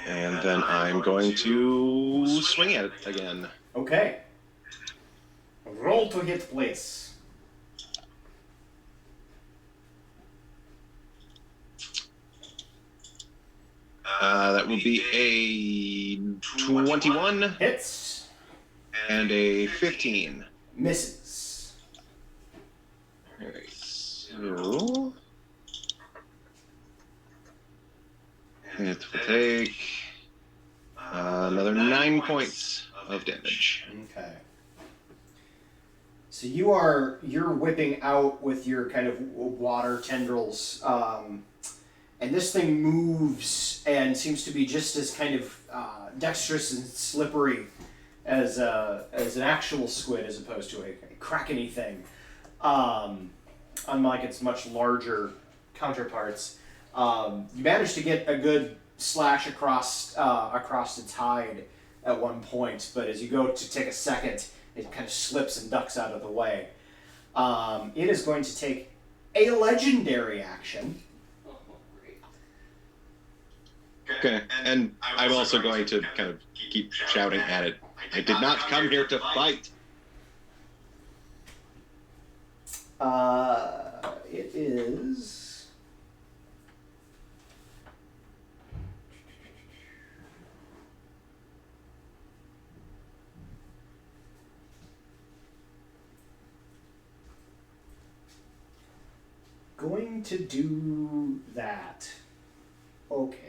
And then I'm going to swing at it again. Okay. Roll to hit, please. That will be a 21 Hits. and a 15. Misses. Alright, so it will take another 9 points of damage. Okay. So you're whipping out with your kind of water tendrils, and this thing moves and seems to be just as kind of dexterous and slippery as an actual squid as opposed to a krakeny thing. Unlike its much larger counterparts, you managed to get a good slash across its hide at one point, but as you go to take a second, it kind of slips and ducks out of the way. It is going to take a legendary action. Okay, and I'm also going to kind of keep shouting at it. I did not come here to fight. It is... going to do that. Okay.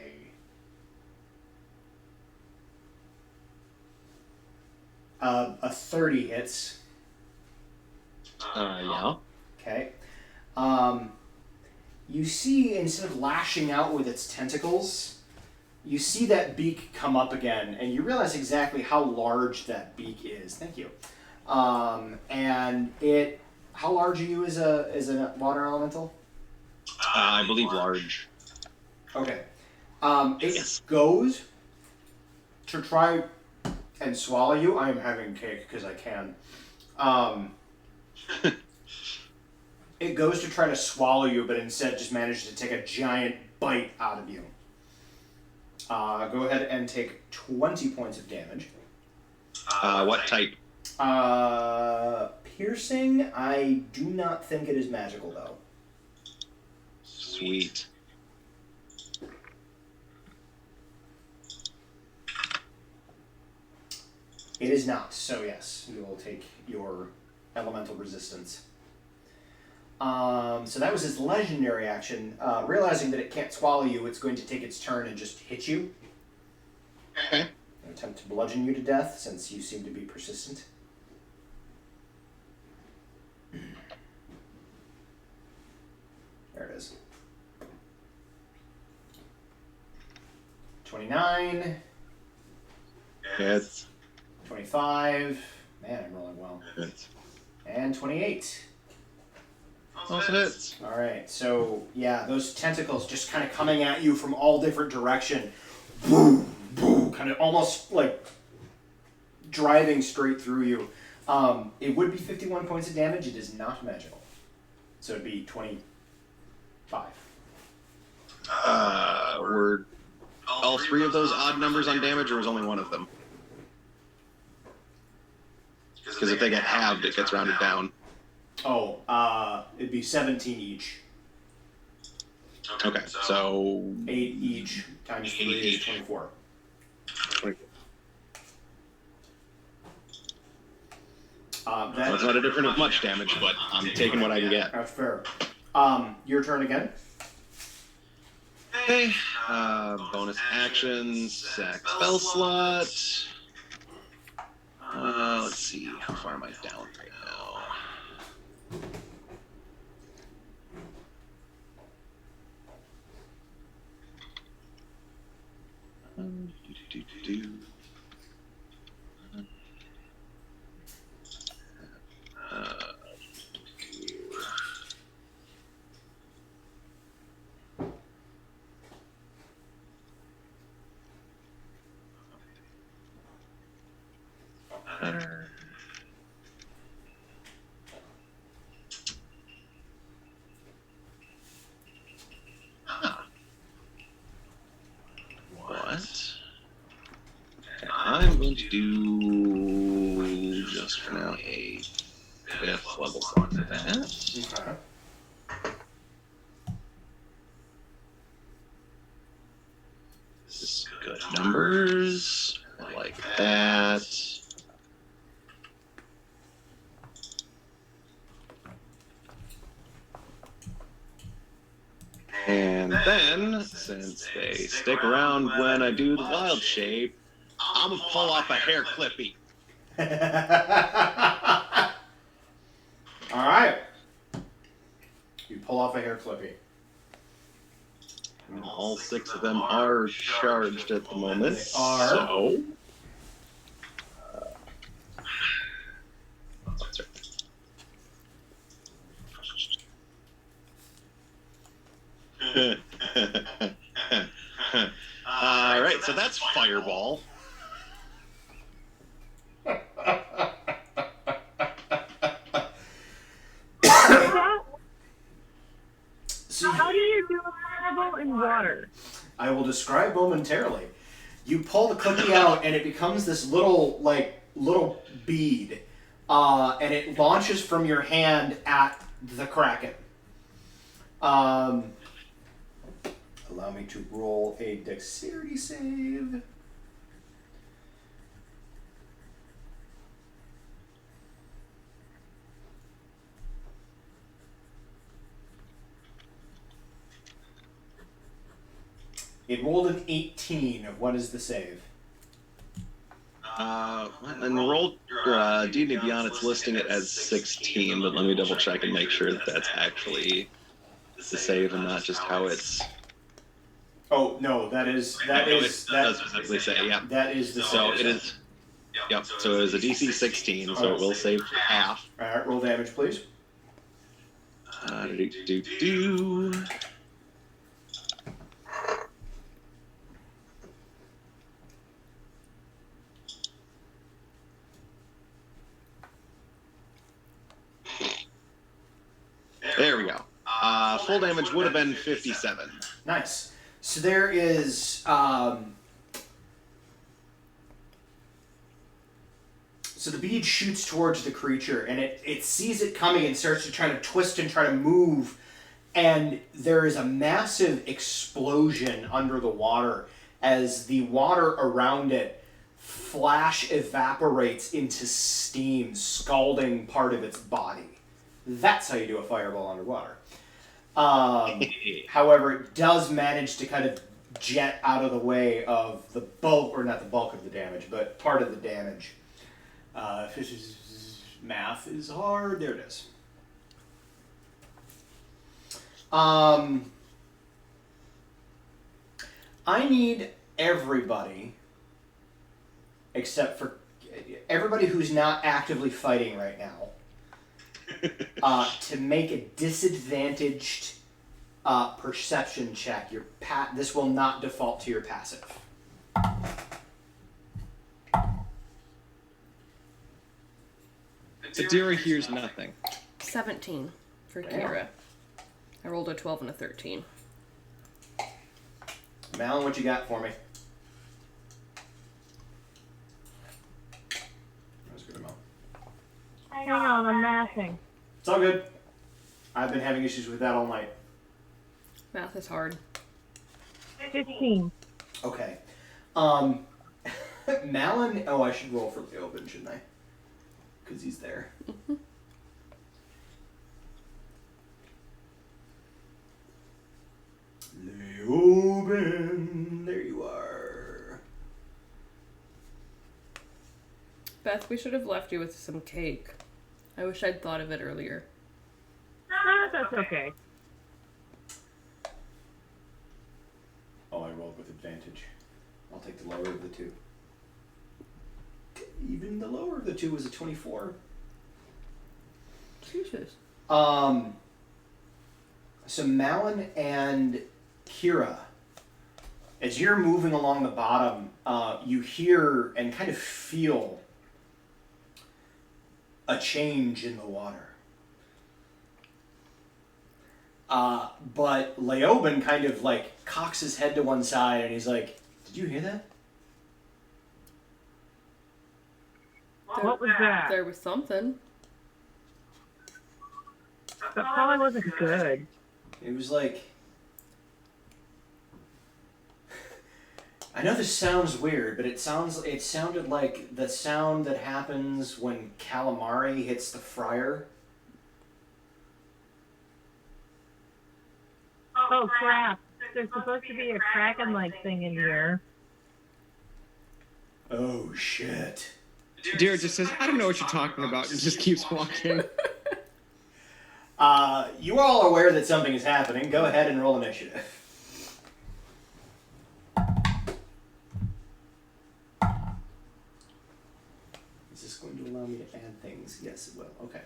A 30 hits. Yeah. Okay. You see, instead of lashing out with its tentacles, you see that beak come up again, and you realize exactly how large that beak is. Thank you. And it... How large are you as a water elemental? I believe large. Okay. Yes. It goes to try and swallow you. I am having cake because I can. It goes to try to swallow you, but instead just manages to take a giant bite out of you. Go ahead and take 20 points of damage. What type? Piercing, I do not think it is magical, though. Sweet. It is not, so yes, you will take your elemental resistance. So that was its legendary action. Realizing that it can't swallow you, it's going to take its turn and just hit you. Okay. And attempt to bludgeon you to death, since you seem to be persistent. There it is. 29. Hits. 25. Man, I'm rolling well. Hits. And 28. Also hits. Alright, so yeah, those tentacles just kind of coming at you from all different direction. Boom, boom, kind of almost like driving straight through you. It would be 51 points of damage. It is not magical. So it'd be 25. Were all three of those odd numbers on damage, or was only one of them? Because if they get halved, it gets rounded down. Oh, it'd be 17 each. Okay, so 8 each times 3 is 24. That's not a difference of much damage, but I'm taking what I can get. That's fair. Your turn again. Okay. Bonus actions. Sack spell slot. Let's see. How far am I down right now? What? I'm going to do just for now a 5th level slot for that. Okay. This is good numbers. I like that. And then, since they stick around when I do the wild shape, I'm gonna pull off a hair clippy. All right. You pull off a hair clippy. And all 6 of them are charged at the moment. They are. So. All right, so that's fireball. So How do you do a fireball in water? I will describe momentarily. You pull the cookie out, and it becomes this little bead, and it launches from your hand at the Kraken. Allow me to roll a dexterity save. It rolled an 18. What is the save? And roll D&D Beyond, it's listing it as 16, but let me double check and make sure that that's actually the save and not just how it's. Oh no, that does specifically say, yeah. That is the So save. it is. Yep. So it is a DC 16, so it will save half. All right, roll damage, please. There we go. Full damage would have been 57. Nice. So there is so the bead shoots towards the creature, and it sees it coming and starts to try to twist and try to move, and there is a massive explosion under the water as the water around it flash evaporates into steam, scalding part of its body. That's how you do a fireball underwater. However, it does manage to kind of jet out of the way of the bulk, or not the bulk of the damage, but part of the damage. Math is hard. There it is. I need everybody, except for everybody who's not actively fighting right now, to make a disadvantaged perception check. This will not default to your passive. Adira hears nothing. 17 for Kira. I rolled a 12 and a 13. Malin, what you got for me? That's good amount. Hang on, I'm mathing. It's all good. I've been having issues with that all night. Math is hard. 15. Okay. Malin. Oh, I should roll for Leoben, shouldn't I? Because he's there. Mm-hmm. Leoben. Beth, we should have left you with some cake. I wish I'd thought of it earlier. That's okay. Oh, I rolled with advantage. I'll take the lower of the two. Even the lower of the two was a 24. Jesus. So Malin and Kira, as you're moving along the bottom, you hear and kind of feel a change in the water. But Leoben kind of like cocks his head to one side and he's like, "Did you hear that?" What was that? There was something. That probably wasn't good. It was like, I know this sounds weird, but it sounded like the sound that happens when calamari hits the fryer. Oh crap! There's supposed to be a Kraken-like thing in here. Oh shit. Deer just says, I don't know what you're talking about, and just keeps walking. You are all aware that something is happening. Go ahead and roll initiative. Is this going to allow me to add things? Yes, it will. Okay.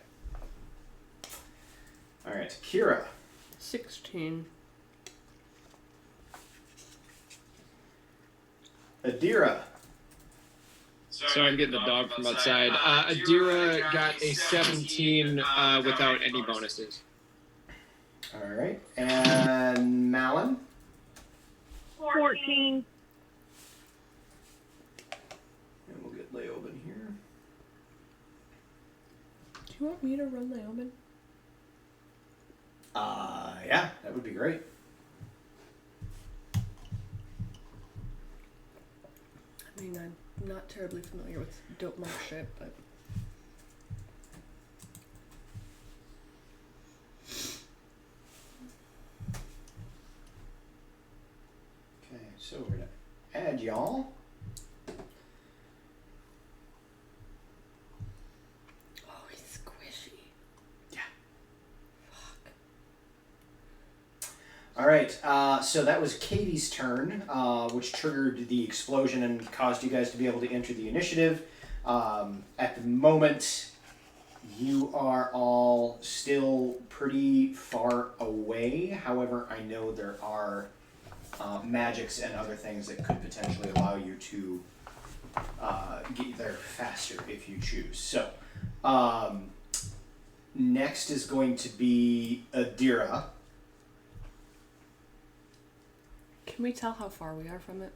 All right, Kira. 16. Adira. Sorry, I'm getting the dog from outside. Adira got a 17 without any bonuses. All right, and Malin. 14. And we'll get Leoben here. Do you want me to run Leoben? Yeah, that would be great. I mean, I'm not terribly familiar with dope monk shit, but... Okay, so we're gonna add y'all. Oh, he's squishy. Yeah. Fuck. All right, so that was Katie's turn, which triggered the explosion and caused you guys to be able to enter the initiative. At the moment, you are all still pretty far away. However, I know there are magics and other things that could potentially allow you to get there faster if you choose. So, next is going to be Adira. Can we tell how far we are from it?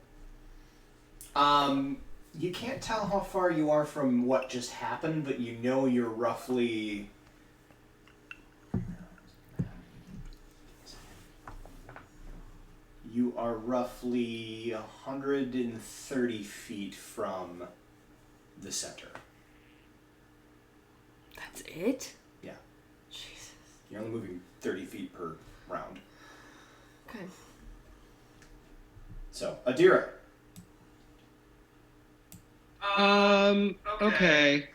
You can't tell how far you are from what just happened, but you know you're roughly... You are roughly 130 feet from the center. That's it? Yeah. Jesus. You're only moving 30 feet per round. Okay. So, Adira. Okay.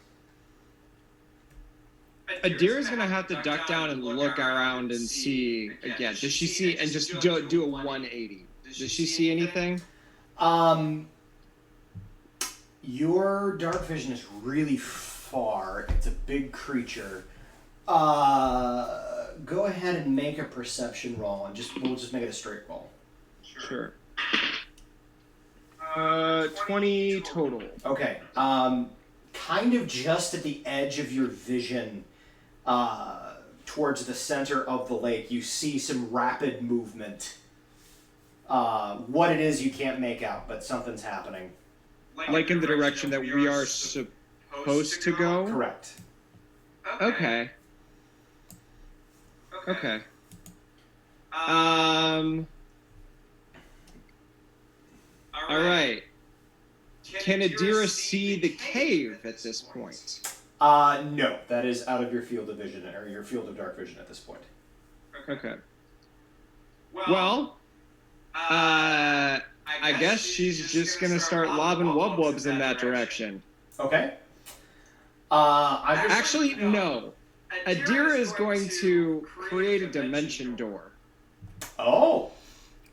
Adira's gonna have to duck down and look around and see again. Does she see, and just do a 180? Does she see anything? Your dark vision is really far. It's a big creature. Go ahead and make a perception roll, and we'll just make it a straight roll. Sure. 20 total. Okay. Kind of just at the edge of your vision, towards the center of the lake, you see some rapid movement. What it is, you can't make out, but something's happening. Like in the direction that we are supposed to go? Correct. Okay. Okay. All right. Can Adira see the cave at this point? No, that is out of your field of vision, or your field of dark vision at this point. Okay. Well, I guess she's just gonna start lobbing wubwubs in that direction. Okay. Actually, no. Adira is going to create a dimension door. Oh.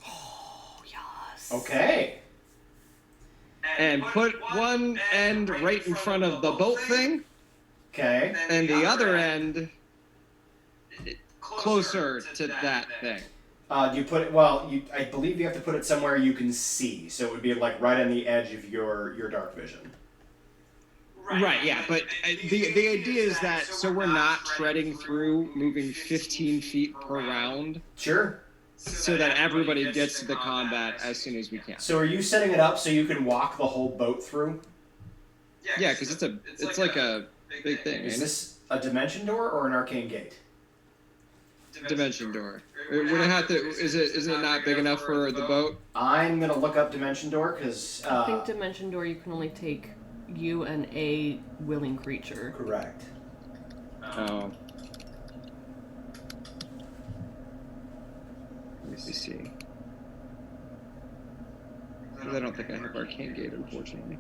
Oh, yes. Okay. And put one end right in front of the boat thing, Okay. and the other end closer to that thing. You put it. Well, I believe you have to put it somewhere you can see. So it would be like right on the edge of your dark vision. Right, yeah, but the idea is that so we're not treading through, moving 15 feet per round, Sure. so that everybody gets to the combat as soon as we can. So are you setting it up so you can walk the whole boat through? Yeah, because it's like a big thing. Is Ain't this a dimension door or an arcane gate? it? Dimension door? Would it have to? Is it not big enough for the boat? I'm gonna look up dimension door because I think Dimension Door, you can only take you and a willing creature. correct. Oh. Let me see. 'Cause I don't think I have arcane gate, unfortunately.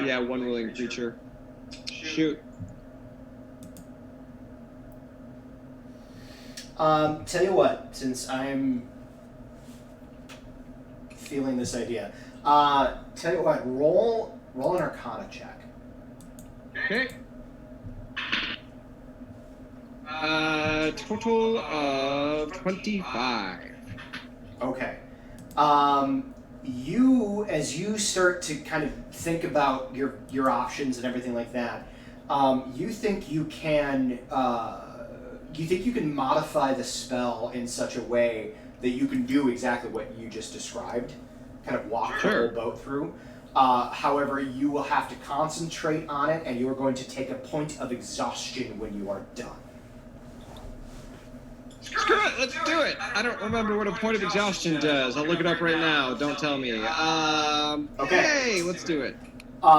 Yeah, one willing creature. Shoot. Tell you what, since I'm feeling this idea, tell you what, roll an Arcana check. Okay. Total of 25. Okay. As you start to kind of think about your options and everything like that, you think you can modify the spell in such a way that you can do exactly what you just described, kind of walk the whole boat through. However, you will have to concentrate on it, and you are going to take a point of exhaustion when you are done. Screw it, let's do it. I don't remember what a point of exhaustion does. I'll look it up right now. Don't tell me. Okay. Hey, let's do it. And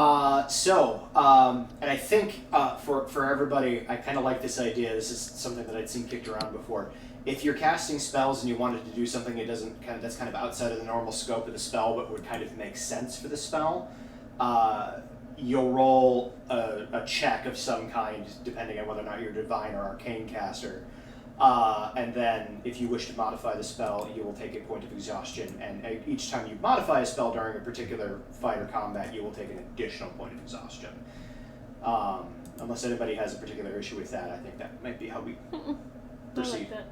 I think for everybody, I kind of like this idea. This is something that I'd seen kicked around before. If you're casting spells and you wanted to do something that's kind of outside of the normal scope of the spell, but would kind of make sense for the spell, you'll roll a check of some kind, depending on whether or not you're a divine or arcane caster. And then, if you wish to modify the spell, you will take a point of exhaustion, and each time you modify a spell during a particular fight or combat, you will take an additional point of exhaustion. Unless anybody has a particular issue with that, I think that might be how we proceed. I like that.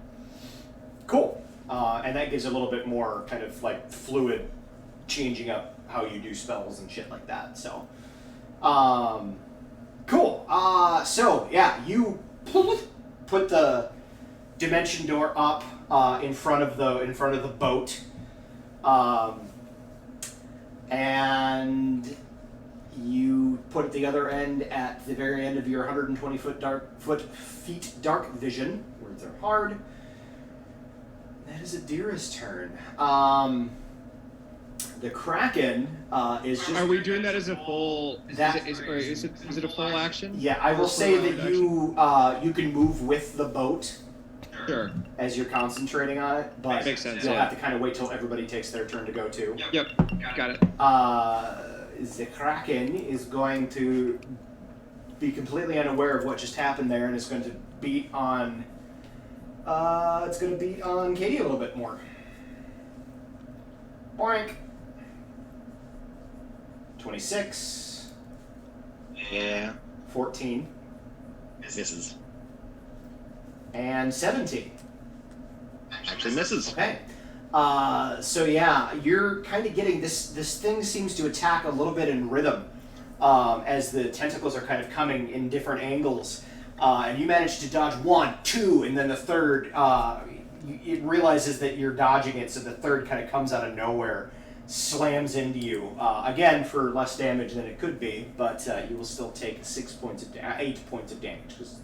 Cool. And that gives a little bit more kind of like fluid changing up how you do spells and shit like that. So, cool. So yeah, you put the dimension door up in front of the boat, and you put the other end at the very end of your 120 feet dark vision. Words are hard. That is Adira's turn. The Kraken is just. Are we doing that as a full? Is it a full action? Yeah, I will say that you can move with the boat. Sure. As you're concentrating on it, but makes sense, you'll yeah. have to kind of wait till everybody takes their turn to go too. Yep. Got it. The Kraken is going to be completely unaware of what just happened there, and is going to beat on. It's going to beat on Katie a little bit more. Boink. 26. Yeah. 14. Misses. And 17. Actually misses. Okay. So yeah, you're kind of getting this thing seems to attack a little bit in rhythm as the tentacles are kind of coming in different angles. And you manage to dodge 1, 2, and then the third, it realizes that you're dodging it, so the third kind of comes out of nowhere, slams into you. Again, for less damage than it could be, but you will still take 8 points of damage, because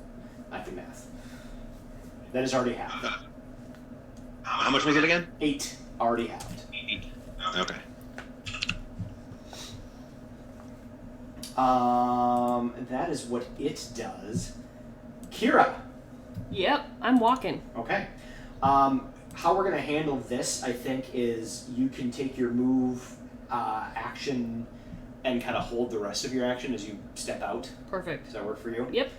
I can math. That is already halved. How much was it again? 8, already halved. 8. Okay. That is what it does. Kira. Yep, I'm walking. Okay. how we're going to handle this, I think, is you can take your move action and kind of hold the rest of your action as you step out. Perfect. Does that work for you? Yep.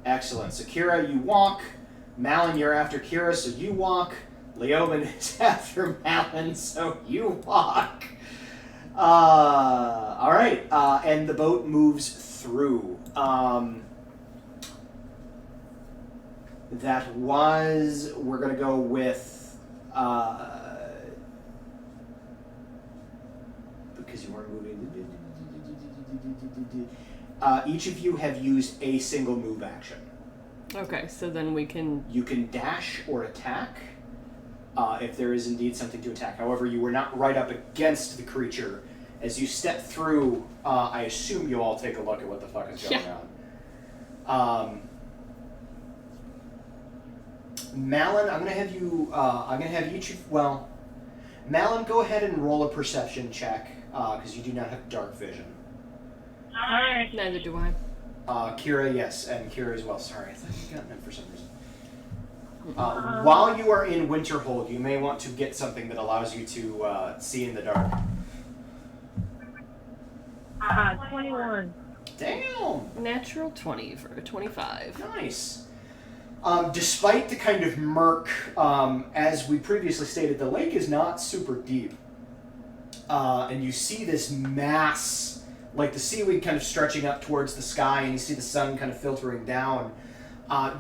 Excellent. So Kira, you walk. Malin, you're after Kira, so you walk. Leoben is after Malin, so you walk. All right. And the boat moves through. We're going to go with, because you weren't moving. Each of you have used a single move action. Okay, so then we can... You can dash or attack if there is indeed something to attack. However, you were not right up against the creature. As you step through, I assume you all take a look at what the fuck is going on. Malin, I'm gonna have each of... Well, Malin, go ahead and roll a perception check, because you do not have dark vision. Alright. Neither do I. Kira, yes, and Kira as well. Sorry, I thought you got that for some reason. While you are in Winterhold, you may want to get something that allows you to see in the dark. 21. Damn! Natural 20 for a 25. Nice. Despite the kind of murk, as we previously stated, the lake is not super deep. And you see this mass, like the seaweed kind of stretching up towards the sky, and you see the sun kind of filtering down.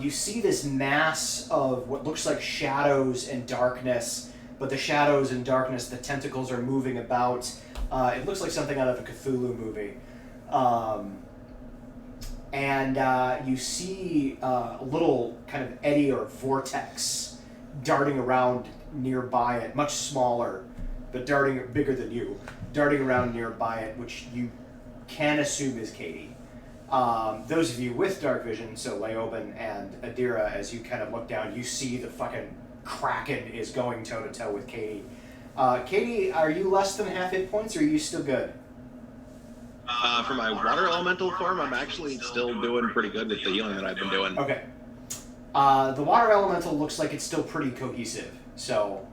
You see this mass of what looks like shadows and darkness, but the shadows and darkness, the tentacles are moving about. It looks like something out of a Cthulhu movie. And you see a little kind of eddy or vortex darting around nearby it, much smaller, but bigger than you, darting around nearby it, which you can assume is Katie. Those of you with dark vision, so Leoben and Adira, as you kind of look down, you see the fucking Kraken is going toe-to-toe with Katie. Katie, are you less than half hit points, or are you still good? For my water elemental form, I'm actually still doing pretty good with the healing that I've been doing. Okay. The water elemental looks like it's still pretty cohesive. So,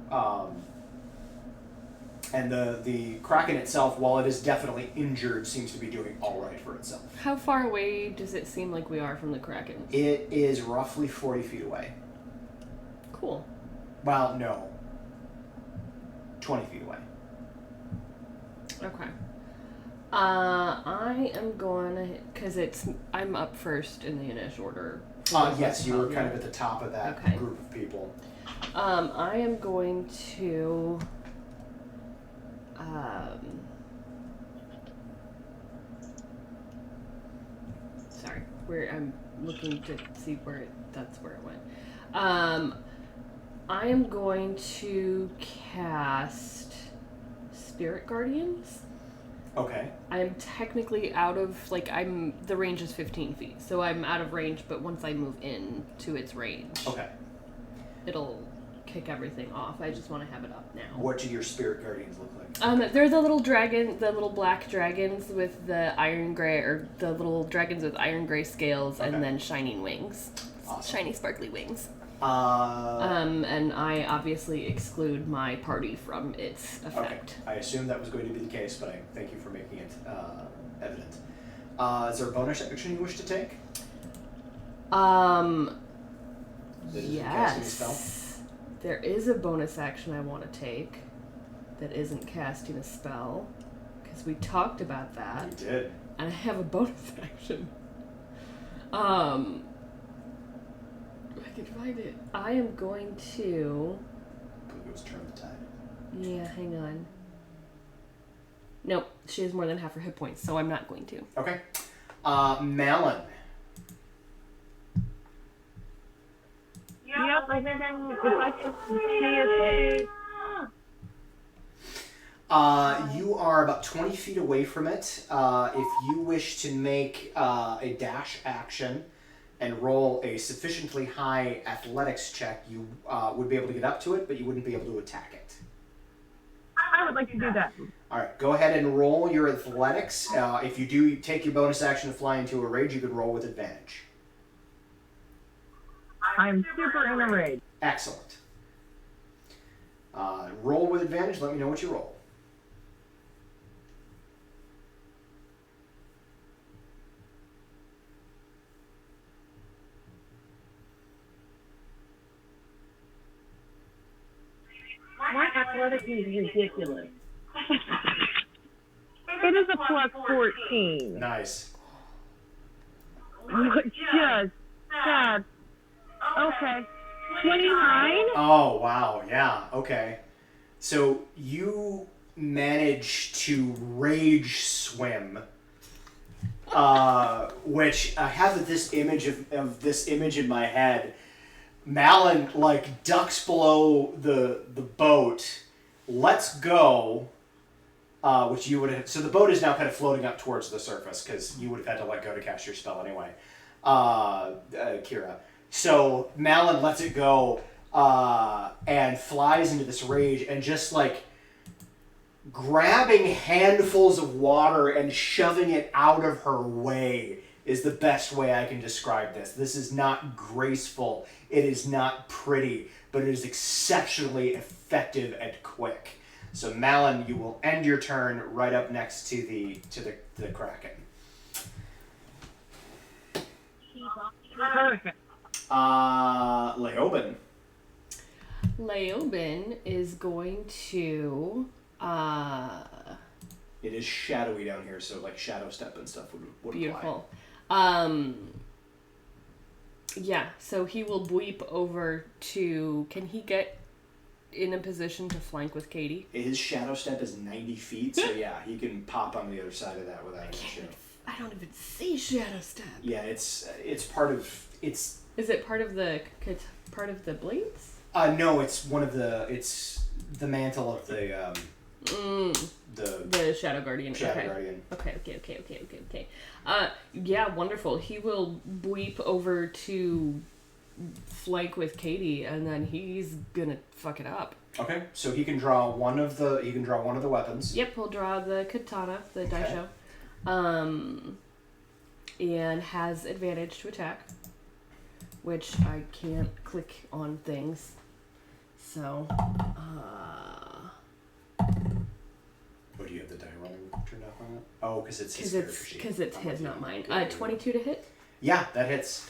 and the Kraken itself, while it is definitely injured, seems to be doing all right for itself. How far away does it seem like we are from the Kraken? It is roughly 40 feet away. Cool. Well, no. 20 feet away. Okay. I am going to, because I'm up first in the initial order. Yes, you were kind of at the top of that Okay. group of people. I am going to, sorry, I'm looking to see that's where it went. I am going to cast Spirit Guardians. Okay. I'm technically out of, the range is 15 feet, so I'm out of range, but once I move in to its range, Okay. it'll kick everything off. I just want to have it up now. What do your spirit guardians look like? They're the little black dragons with the iron gray, or the little dragons with iron gray scales, Okay. and then shining wings. Awesome. Shiny, sparkly wings. And I obviously exclude my party from its Okay. effect. I assumed that was going to be the case, but I thank you for making it evident. Is there a bonus action you wish to take? That isn't casting a spell? Yes. There is a bonus action I want to take that isn't casting a spell, because we talked about that. You did. And I have a bonus action. I can find it. I am going to... It was turn the tide. Yeah, hang on. Nope, she has more than half her hit points, so I'm not going to. Okay. Malin. Yep, I think if I can see it. You are about 20 feet away from it. If you wish to make a dash action and roll a sufficiently high athletics check, you would be able to get up to it, but you wouldn't be able to attack it. I would like to do that. All right, go ahead and roll your athletics. If you do take your bonus action to fly into a rage, you could roll with advantage. I'm super in a rage. Excellent. Roll with advantage. Let me know what you roll. My athletic is ridiculous. It is a plus 14. Nice. Just sad. Okay. 29? Oh, wow. Yeah. Okay. So you manage to rage swim, which I have this image of this image in my head. Malin like ducks below the boat, lets go, which you would have. So the boat is now kind of floating up towards the surface because you would have had to let go to cast your spell anyway, Kira. So Malin lets it go and flies into this rage and just like grabbing handfuls of water and shoving it out of her way is the best way I can describe this. This is not graceful. It is not pretty, but it is exceptionally effective and quick. So Malin, you will end your turn right up next to the Kraken. Perfect. Leoben. Leoben is going to It is shadowy down here, so like shadow step and stuff would beautiful. Yeah, so he will bweep over to... Can he get in a position to flank with Katie? His shadow step is 90 feet, so yeah, he can pop on the other side of that without an issue. I don't even see shadow step. Yeah, it's part of it's. Is it part of the blades? No, it's one of the. It's the mantle of the. The Shadow Guardian. Shadow Guardian. Okay. Yeah, wonderful. He will bweep over to flank with Katie, and then he's gonna fuck it up. Okay, so he can draw one of the. He can draw one of the weapons. Yep, he'll draw the katana, the daisho, and has advantage to attack, which I can't click on things. So, Oh, do you have the die rolling turned off on that? Oh, because it's his. Because it's his, not mine. 22 to hit. Yeah, that hits.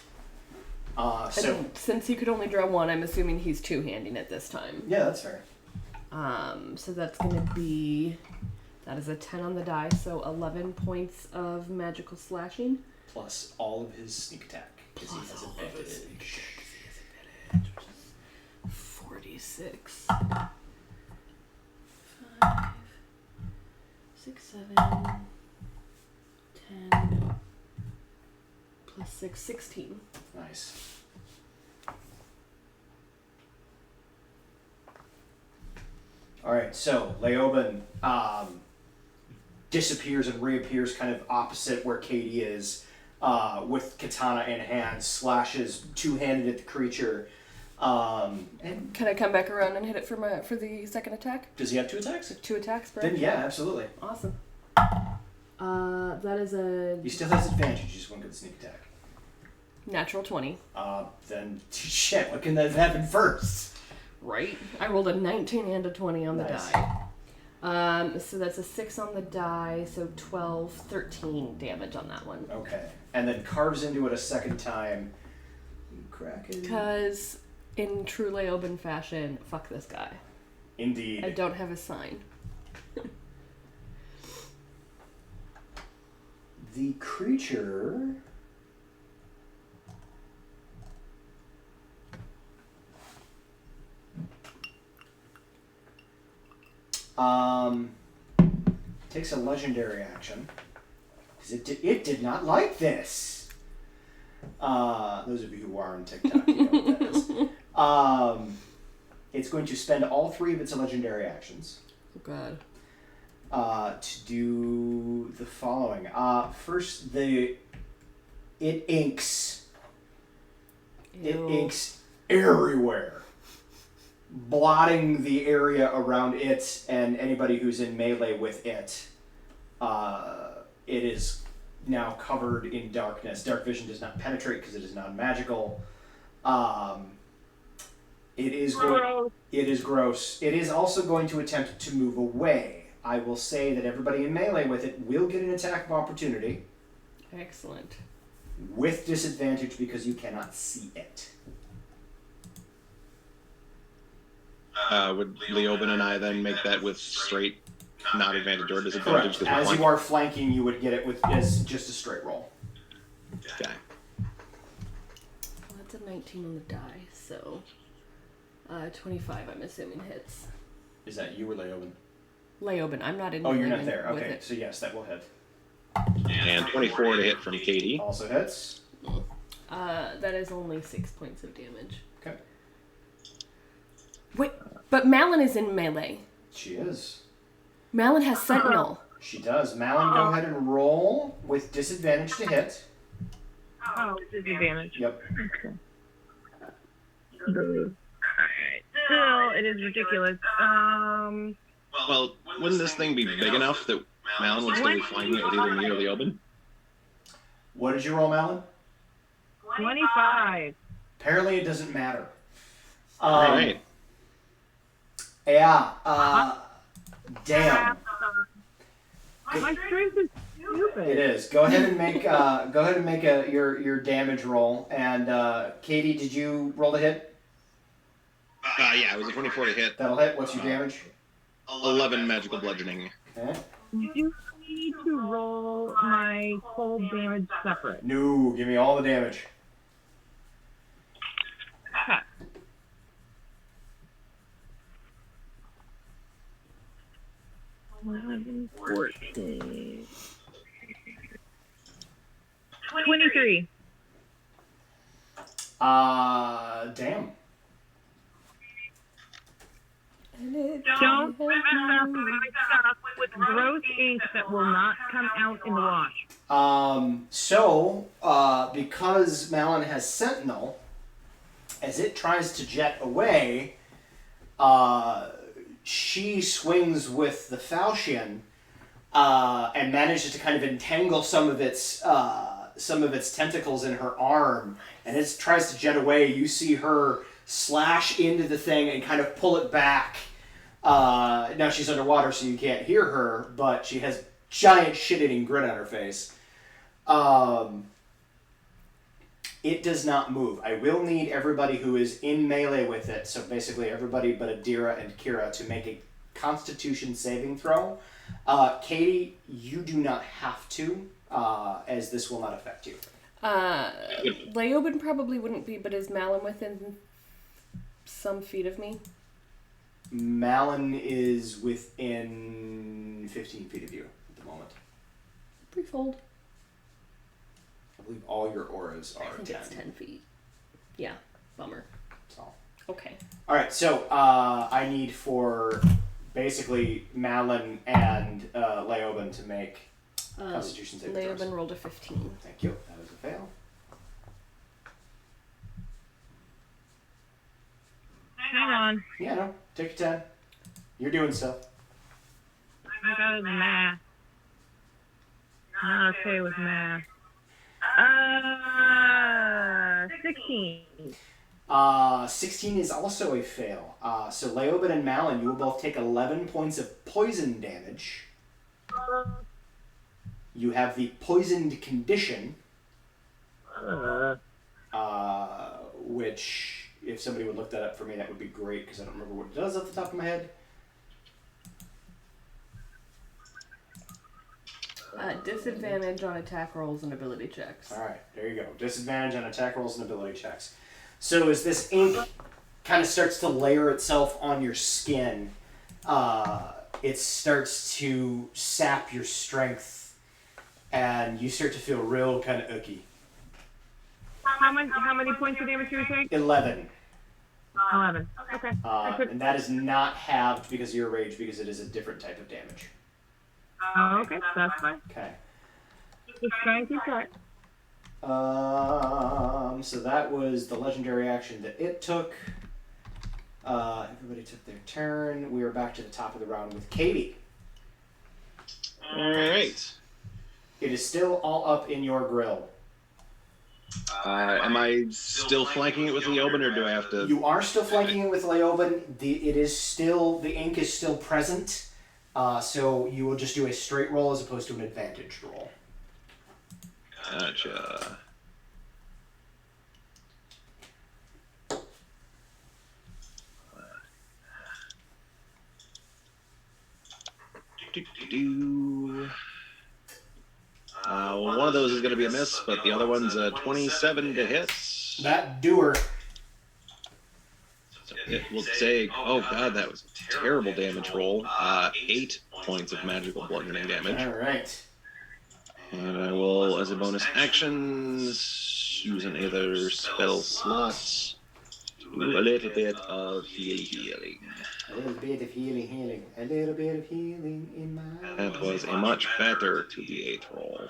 So and since he could only draw one, I'm assuming he's two-handing it this time. Yeah, that's fair. So that's gonna be, that is a 10 on the die, so 11 points of magical slashing. Plus all of his sneak attack. Because he has advantage. 46. 5, 6, 7, 10, plus 6, 16. Nice. Alright, so Leoben disappears and reappears kind of opposite where Katie is, with katana in hand, slashes two-handed at the creature. And Can I come back around and hit it for the second attack? does he have two attacks? 2 attacks, bro. Then yeah, absolutely. Awesome. That is a He still has advantage, you just won't get the sneak attack. natural 20. Then shit, what can that happen first? Right. I rolled a 19 and a 20 on the Nice. die. So that's a 6 on the die, so 12, 13 damage on that one. Okay. And then carves into it a second time. Kraken. Because in true Leoben fashion, fuck this guy. Indeed. I don't have a sign. The creature takes a legendary action because it did not like this. Those of you who are on TikTok, you know what that is. It's going to spend all 3 of its legendary actions. Oh god. To do the following. First, it inks. It Ew. inks everywhere, blotting the area around it and anybody who's in melee with it. It is now covered in darkness. Dark vision does not penetrate because it is non-magical. It is Gross. It is gross. It is also going to attempt to move away. I will say that everybody in melee with it will get an attack of opportunity Excellent. with disadvantage because you cannot see it. Would Leoben and I then make that with straight, not advantage or disadvantage? Correct. As you are flanking, you would get it with as just a straight roll. Okay. Well, that's a 19 on the die, so 25. I'm assuming hits. Is that you or Leoben? Leoben, I'm not in. Oh, you're melee not there. with Okay, it. so yes, that will hit. And 24 to hit from Katie. Also hits. That is only 6 points of damage. Okay. Wait, but Malin is in melee. She is. Malin has Sentinel. She does. Malin, go ahead and roll with disadvantage to hit. Oh, disadvantage. Yep. Alright. Still, it is ridiculous. Well, wouldn't this thing be big enough that Malin would still be flying it with either me or Leoben? What did you roll, Malin? 25. Apparently, it doesn't matter. Alright. Yeah. Damn. My strength is stupid. It is. Go ahead and make your damage roll. And Katie, did you roll the hit? Yeah, it was a 24 to hit. That'll hit. What's your damage? 11 magical bludgeoning. Okay. You need to roll my cold damage separate. No, give me all the damage. Ha. $11, 14. 23. Damn. Don't mess up my stuff with gross ink that will not come out in the wash. Because Malin has Sentinel, as it tries to jet away, she swings with the falchion and manages to kind of entangle some of its tentacles in her arm, and it tries to jet away. You see her slash into the thing and kind of pull it back. Now she's underwater, so you can't hear her, but she has giant shit-eating grin on her face. It does not move. I will need everybody who is in melee with it, so basically everybody but Adira and Kira, to make a Constitution saving throw. Katie, you do not have to, as this will not affect you. Leoben probably wouldn't be, but is Malin within some feet of me? Malin is within 15 feet of you at the moment. Threefold. I believe all your auras are I think 10. it's 10 feet. Yeah, bummer. So. Okay. Alright, so I need for basically Malin and Leoben to make Constitution saving throws. Leoben rolled a 15. Thank you. That was a fail. Hang on. Yeah, no. Take your time. You're doing stuff. I got math. Not okay with math. 16. 16 is also a fail. So Leoben and Malin, you will both take 11 points of poison damage. You have the poisoned condition, which, if somebody would look that up for me, that would be great, because I don't remember what it does off the top of my head. Disadvantage on attack rolls and ability checks. Alright, there you go. Disadvantage on attack rolls and ability checks. So as this ink kind of starts to layer itself on your skin, it starts to sap your strength, and you start to feel real kind of icky. How many points of damage do you take? 11. 11. Okay. And that is not halved because of your rage, because it is a different type of damage. Oh, okay, that's fine. Okay. Just trying to cut. So that was the legendary action that it took. Everybody took their turn. We are back to the top of the round with Katie. Alright. It is still all up in your grill. Am I still flanking it with Leoben, or do I have to? You are still flanking it with Leoben. The ink is still present. So you will just do a straight roll as opposed to an advantage roll. Gotcha. One of those is going to be a miss, but the other one's a 27 to hit. That doer. So it will take, oh god, that was a terrible damage roll. 8 points of magical bludgeoning damage. All right. And I will, as a bonus action, use another spell slot. Do a little bit of healing. A little bit of healing. A little bit of healing in my... That was a much better 2d8 roll.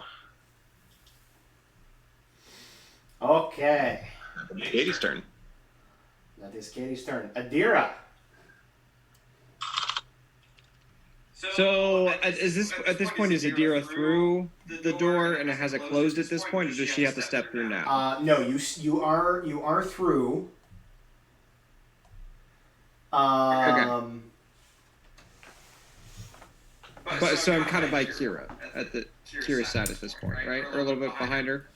Okay. Katie's turn. That is Katie's turn. Adira. So at this point, is Adira through the door and it has it closed at this point, or does she have to step through now? No, you are through. Okay. But so I'm kind of by Kira at the Kira's side at this point, right? Or a little bit behind her.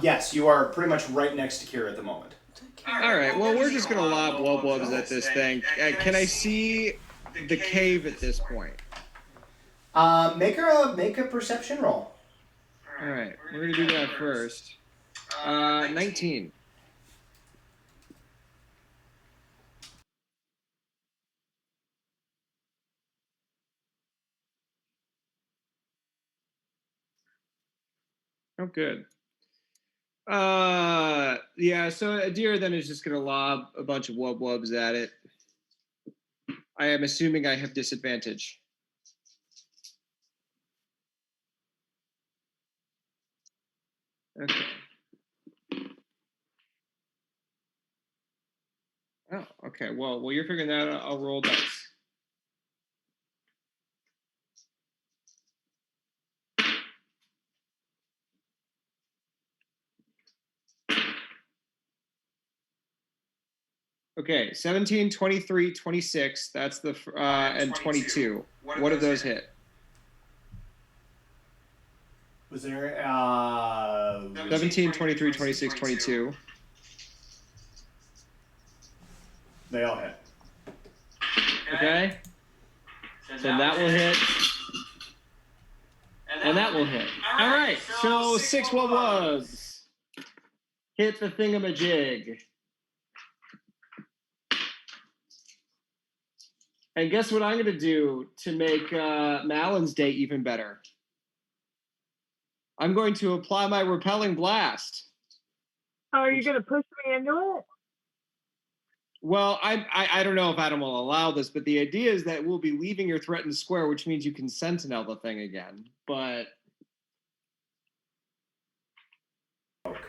Yes, you are pretty much right next to Kira at the moment. All right. Well, we're just gonna lob blubs at this thing. Can I see the cave at this point? Make a perception roll. All right. We're gonna do that first. 19. Oh, good. Yeah, so Adira then is just gonna lob a bunch of wubs at it. I am assuming I have disadvantage. Okay. Oh, okay. Well, you're figuring that out. I'll roll dice. Okay, 17, 23, 26. That's the and 22. What do those hit? Was there 17, 23, 26, 22. They all hit. Okay. So that will hit. And that will hit. All right. So 6 wubs. Hit the thingamajig. And guess what I'm going to do to make Malin's day even better? I'm going to apply my repelling blast. Oh, are you going to push me into it? Well, I don't know if Adam will allow this, but the idea is that we'll be leaving your threatened square, which means you can sentinel the thing again. But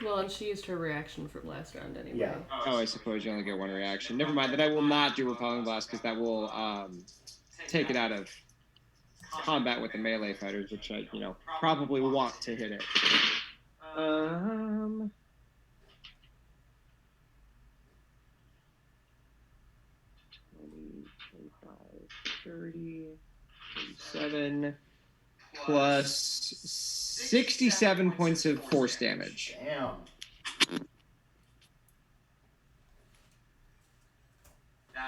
Well, and she used her reaction for last round anyway. Yeah. oh, I suppose you only get one reaction. Never mind. Then I will not do repelling blast because that will take it out of combat with the melee fighters, which I probably want to hit it. 30, 37, plus 67 points of force damage. Damn.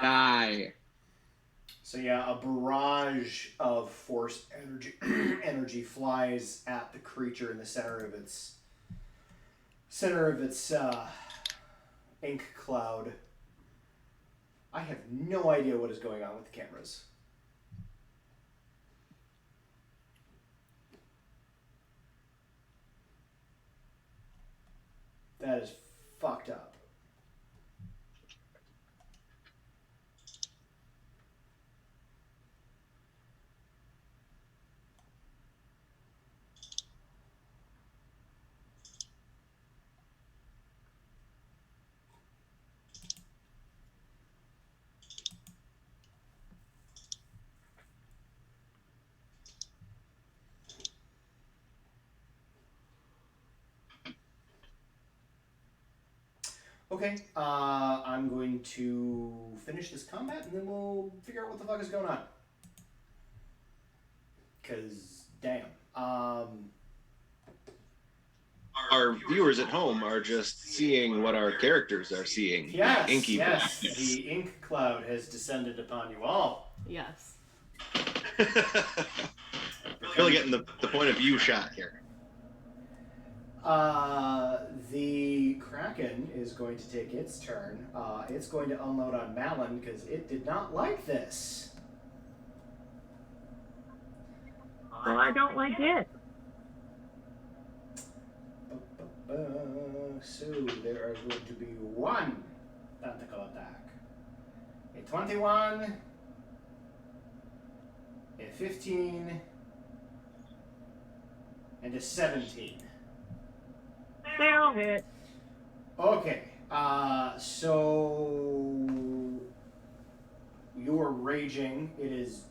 Die. So yeah, a barrage of force energy flies at the creature in the center of its ink cloud. I have no idea what is going on with the cameras. That is fucked up. Okay, I'm going to finish this combat and then we'll figure out what the fuck is going on. Cause damn. Our viewers at home are just seeing what our characters are seeing. Yes, Inky yes. blackness. The ink cloud has descended upon you all. Yes. Really getting the point of view shot here. The Kraken is going to take its turn. It's going to unload on Malin because it did not like this. Well, I don't like it. So there are going to be one tentacle attack. A 21, a 15, and a 17. They'll hit. Okay, so you're raging. It is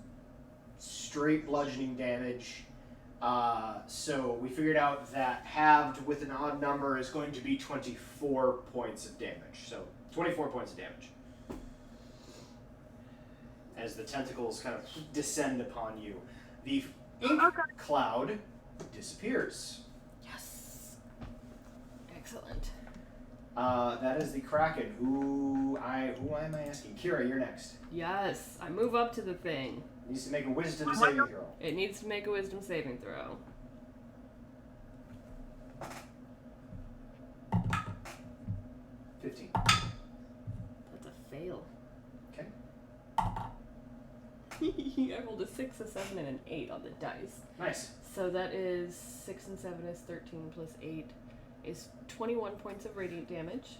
straight bludgeoning damage. So we figured out that halved with an odd number is going to be 24 points of damage. So 24 points of damage. As the tentacles kind of descend upon you. The ink cloud disappears. Yes. Excellent. That is the Kraken. Who am I asking? Kira, you're next. Yes. I move up to the thing. Needs to make a wisdom saving throw. It needs to make a wisdom saving throw. 15. That's a fail. Okay. I rolled a 6, a 7, and an 8 on the dice. Nice. So that is 6 and 7 is 13 plus 8 is 21 points of radiant damage.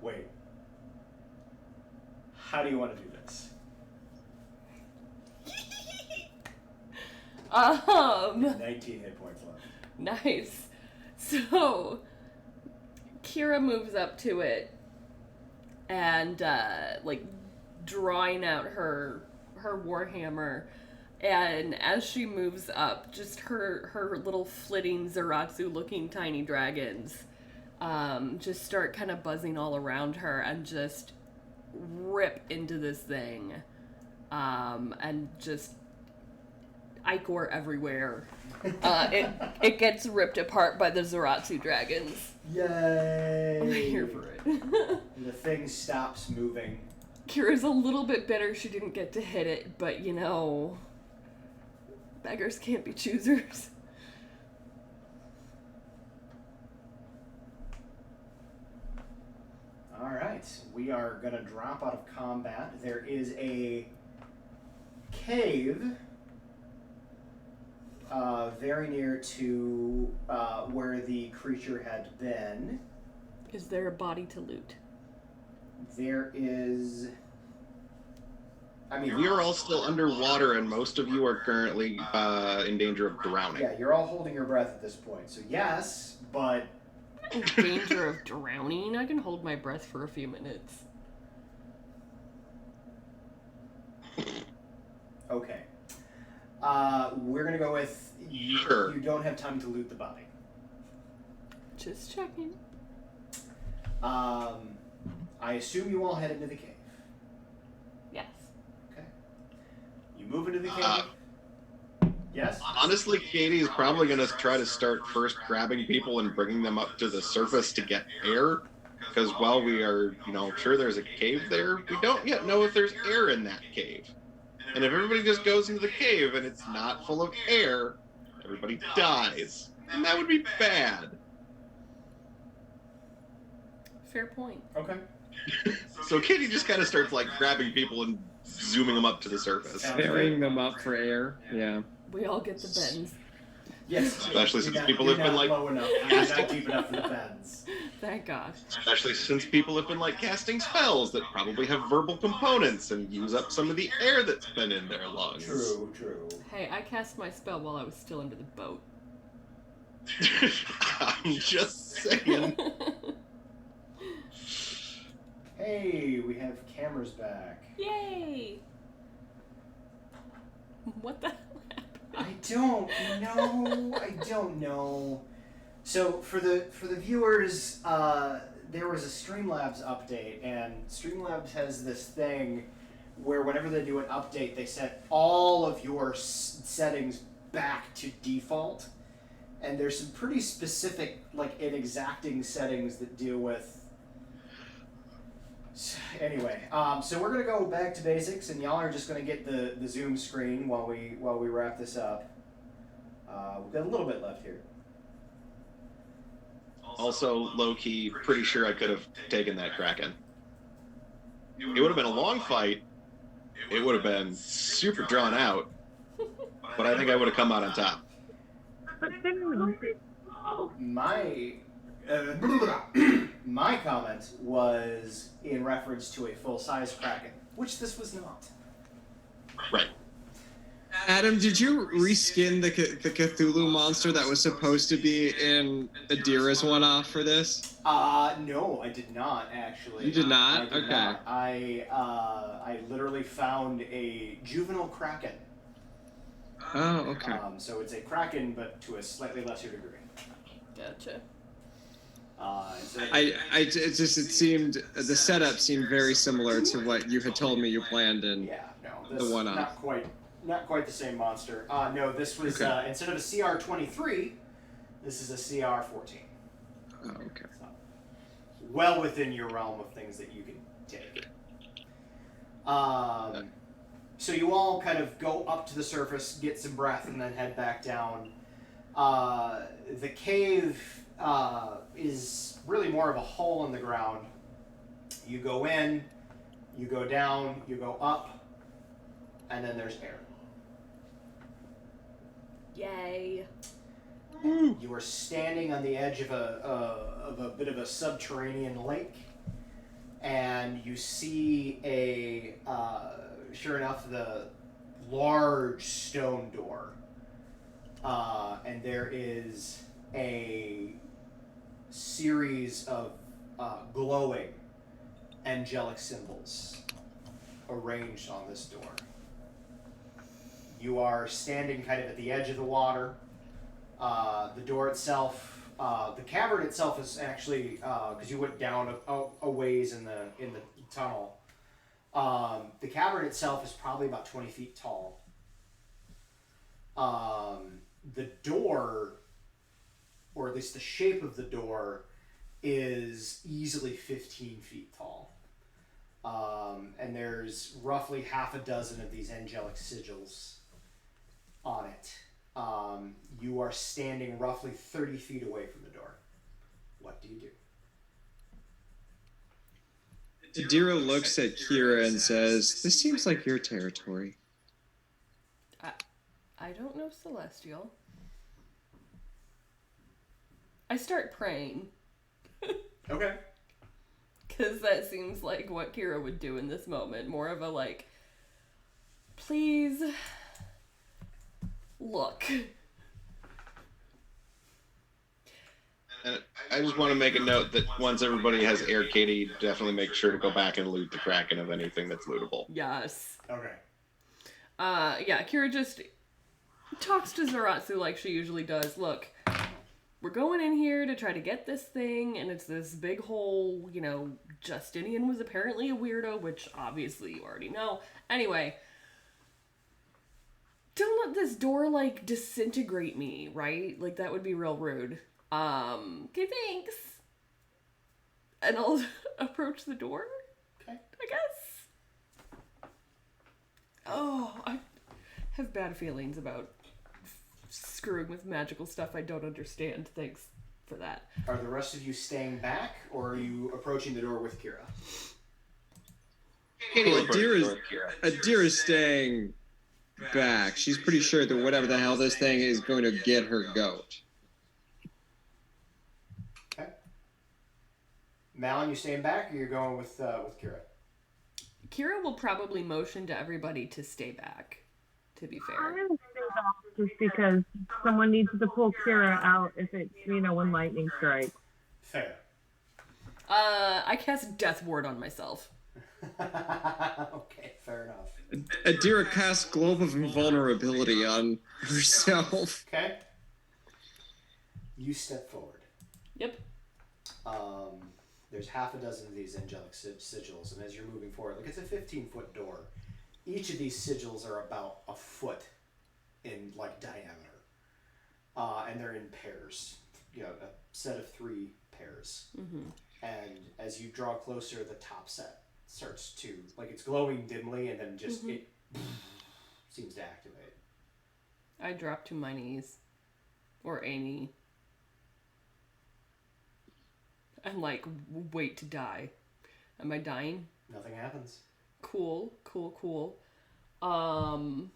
Wait. How do you want to do this? 19 hit points left. Nice. So, Kira moves up to it and, drawing out her warhammer. And as she moves up, just her little flitting Zaratsu-looking tiny dragons just start kind of buzzing all around her and just rip into this thing. And just ichor everywhere. It gets ripped apart by the Zaratsu dragons. Yay! I'm here for it. The thing stops moving. Kira's a little bit bitter she didn't get to hit it, but beggars can't be choosers. Alright, we are gonna drop out of combat. There is a cave very near to where the creature had been. Is there a body to loot? There is... We are all still underwater, and most of you are currently in danger of drowning. Yeah, you're all holding your breath at this point. So yes, but... In danger of drowning? I can hold my breath for a few minutes. Okay. We're gonna go with... Sure. You don't have time to loot the body. Just checking. I assume you all head into the cave. Yes. Okay. You move into the cave. Yes? Honestly, Katie is probably going to try to start first grabbing people and bringing them up to the surface to get air. Because while we are, sure there's a cave there, we don't yet know if there's air in that cave. And if everybody just goes into the cave and it's not full of air, everybody dies. And that would be bad. Fair point. Okay. So Katie just kind of starts, grabbing people and zooming them up to the surface. Carrying them up for air. Yeah. We all get the bends. Yes. Especially since people you're have been, not low enough. You're not deep enough for the bends. Thank God. Especially since people have been, casting spells that probably have verbal components and use up some of the air that's been in their lungs. True. Hey, I cast my spell while I was still under the boat. I'm just saying. Hey, we have cameras back. Yay! What the hell happened? I don't know. So for the viewers, there was a Streamlabs update, and Streamlabs has this thing where whenever they do an update, they set all of your settings back to default, and there's some pretty specific, like, exacting settings that deal with. Anyway, so we're gonna go back to basics, and y'all are just gonna get the Zoom screen while we wrap this up. We've got a little bit left here. Also, low-key, pretty sure I could have taken that Kraken. It would have been a long fight. It would have been super drawn out. But I think I would have come out on top. My comment was in reference to a full-size Kraken, which this was not. Right. Adam, did you reskin the Cthulhu monster that was supposed to be in Adira's one-off for this? No, I did not, actually. You did not? I did Okay. not. I literally found a juvenile Kraken. Oh, okay. So it's a Kraken, but to a slightly lesser degree. Gotcha. It seemed, the setup seemed very similar to what you had told me you planned in Yeah, no, this the one-off. not quite the same monster. No, this was, Okay. instead of a CR-23, this is a CR-14. Oh, okay. So, well within your realm of things that you can take. So you all kind of go up to the surface, get some breath, and then head back down. The cave is really more of a hole in the ground. You go in, you go down, you go up, and then there's air. Yay. You are standing on the edge of a bit of a subterranean lake, and you see sure enough, the large stone door, and there is a series of glowing angelic symbols arranged on this door. You are standing kind of at the edge of the water. The door itself, the cavern itself is actually, because you went down a ways in the tunnel. The cavern itself is probably about 20 feet tall. The door, or at least the shape of the door, is easily 15 feet tall. And there's roughly half a dozen of these angelic sigils on it. You are standing roughly 30 feet away from the door. What do you do? Adira looks at Kira and says, "This seems like your territory." I don't know Celestial. I start praying. Okay. Because that seems like what Kira would do in this moment. More of a like, please, look. And I just want to make a note that once everybody has Air Katie, definitely make sure to go back and loot the Kraken of anything that's lootable. Yes. Okay. Yeah, Kira just talks to Zaratsu like she usually does. Look, we're going in here to try to get this thing, and it's this big hole, you know, Justinian was apparently a weirdo, which obviously you already know. Anyway, don't let this door, like, disintegrate me, right? Like, that would be real rude. Okay, thanks. And I'll approach the door, Okay. I guess. Oh, I have bad feelings about screwing with magical stuff I don't understand. Thanks for that. Are the rest of you staying back, or are you approaching the door with Kira? Adira's staying back. She's pretty sure that whatever the hell this thing is going to get her goat. Okay. Malin, you staying back, or you're going with Kira? Kira will probably motion to everybody to stay back, to be fair. I'm gonna stay back just because someone needs to pull Kira out if it's, when lightning strikes. Fair. I cast Death Ward on myself. Okay, fair enough. Adira casts Globe of Invulnerability on herself. Okay. You step forward. Yep. There's half a dozen of these angelic sigils, and as you're moving forward, look, it's a 15-foot door. Each of these sigils are about a foot in diameter, and they're in pairs. You know, a set of 3 pairs. Mm-hmm. And as you draw closer, the top set starts to it's glowing dimly, and then just it seems to activate. I drop to my knees, or Amy. I'm wait to die. Am I dying? Nothing happens. Cool. I'll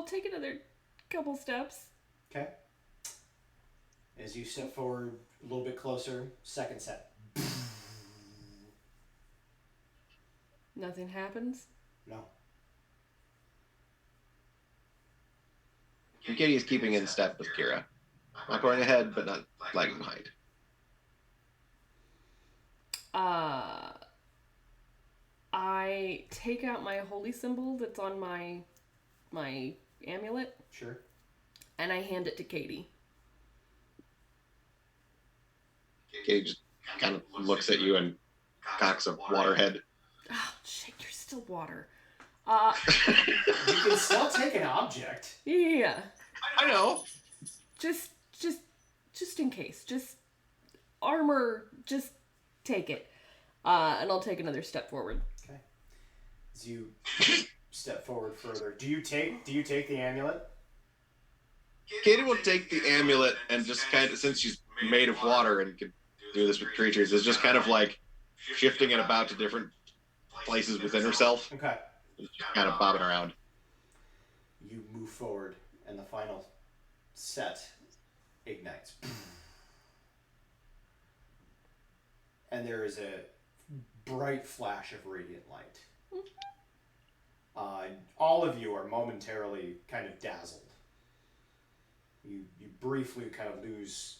take another couple steps. Okay. As you step forward a little bit closer, second set. Nothing happens? No. Katie is keeping in step with Kira. Not going ahead, but not lagging behind. I take out my holy symbol that's on my amulet. Sure. And I hand it to Katie. Katie just kind of looks at you and cocks a water head. Oh, shit, you're still water. You can still take an object. Yeah. I know. Just in case. Just armor, just take it. And I'll take another step forward. Okay. As you step forward further, do you take the amulet? Katie will take the amulet and just kind of, since she's made of water and can do this with creatures, is just kind of shifting it about to different places within herself. Okay. Just kind of bobbing around. You move forward, and the final set ignites. And there is a bright flash of radiant light. All of you are momentarily kind of dazzled. You briefly kind of lose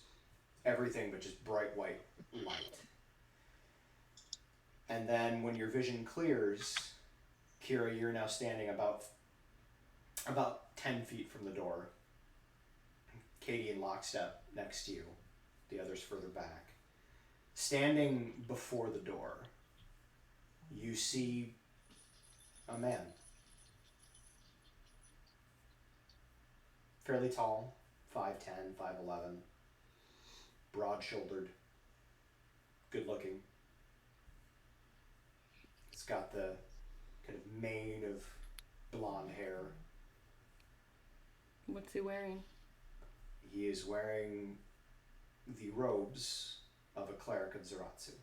everything but just bright white light. And then when your vision clears, Kira, you're now standing about 10 feet from the door. Katie in lockstep next to you, the others further back. Standing before the door, you see a man. Fairly tall, 5'10", 5'11", broad-shouldered, good-looking. He's got the kind of mane of blonde hair. What's he wearing? He is wearing the robes of a cleric of Zaratsu.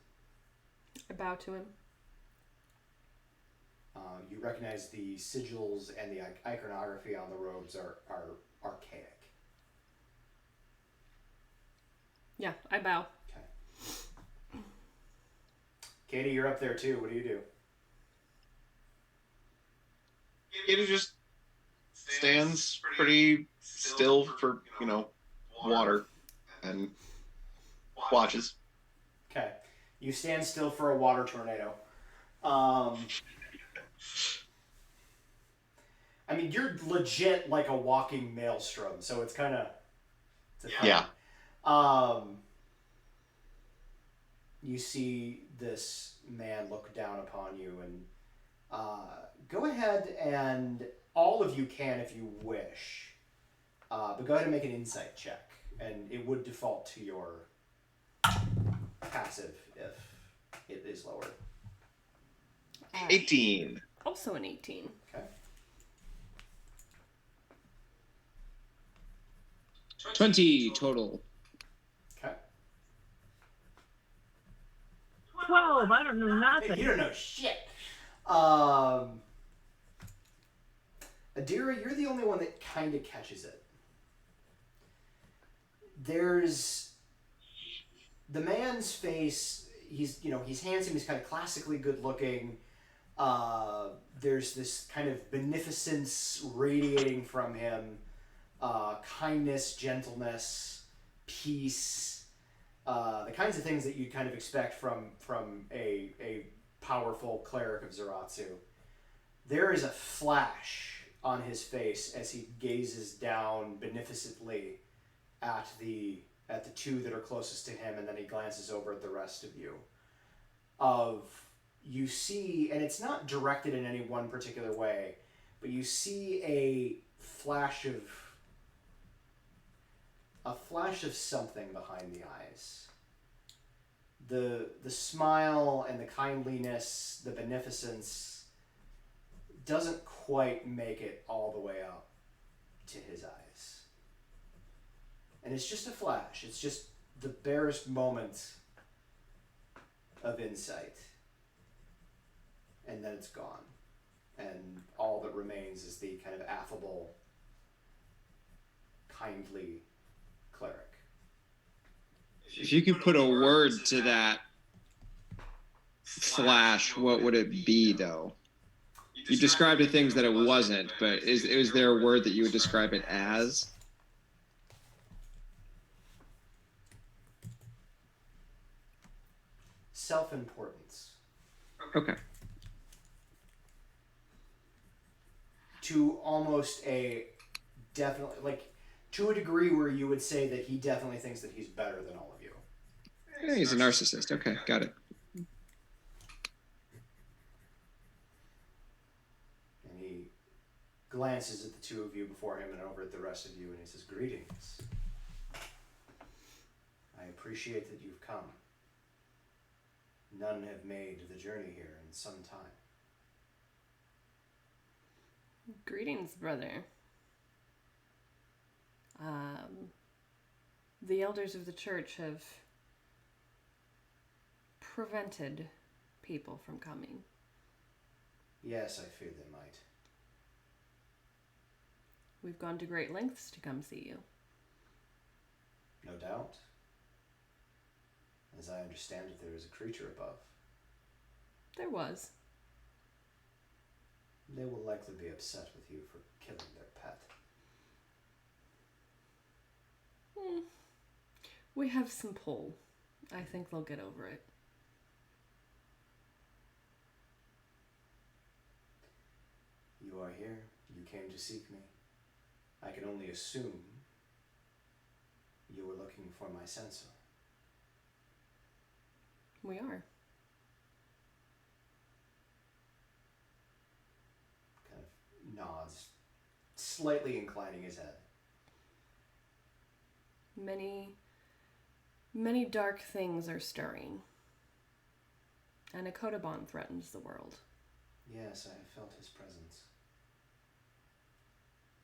I bow to him. You recognize the sigils and the iconography on the robes are archaic. Yeah, I bow. Okay. Katie, you're up there too. What do you do? Katie just stands pretty still for, water and watches. Okay. You stand still for a water tornado. I mean, you're legit like a walking maelstrom, so it's kind of... Yeah. You see this man look down upon you, and go ahead and all of you can if you wish, but go ahead and make an insight check, and it would default to your passive if it is lower. 18. Also an 18. Okay. 20 total. Okay. 12. I don't know nothing. You don't know shit. Adira, you're the only one that kind of catches it. There's the man's face. He's handsome. He's kind of classically good looking. There's this kind of beneficence radiating from him. Kindness, gentleness, peace, the kinds of things that you'd kind of expect from a powerful cleric of Zaratsu. There is a flash on his face as he gazes down beneficently at the two that are closest to him, and then he glances over at the rest of you. You see, and it's not directed in any one particular way, but you see a flash of something behind the eyes. The smile and the kindliness, the beneficence, doesn't quite make it all the way up to his eyes. And it's just a flash. It's just the barest moment of insight. And then it's gone. And all that remains is the kind of affable, kindly cleric. If you could put a word to that flash, what would it be, though? You described the things that it wasn't, but is there a word that you would describe it as? Self-importance. Okay. To almost a definitely, like, to a degree where you would say that he definitely thinks that he's better than all of you. Yeah, he's a narcissist. Okay, got it. And he glances at the two of you before him and over at the rest of you, and he says, "Greetings. I appreciate that you've come. None have made the journey here in some time." Greetings, brother. The elders of the church have prevented people from coming. Yes, I fear they might. We've gone to great lengths to come see you. No doubt. As I understand it, there is a creature above. There was. They will likely be upset with you for killing their pet. We have some pull. I think they'll get over it. You are here. You came to seek me. I can only assume you were looking for my censor. We are. Kind of nods, slightly inclining his head. Many dark things are stirring. And a Kodoban threatens the world. Yes, I have felt his presence.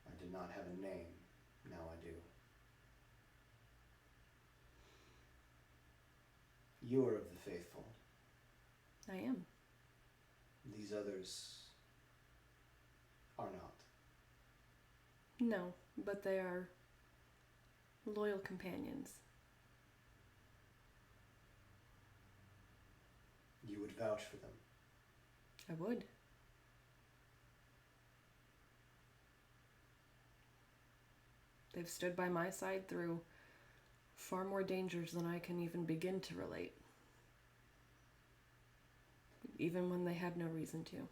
I did not have a name. Now I do. You are of the faithful. I am. These others are not. No, but they are loyal companions. You would vouch for them. I would. They've stood by my side through far more dangers than I can even begin to relate. Even when they had no reason to.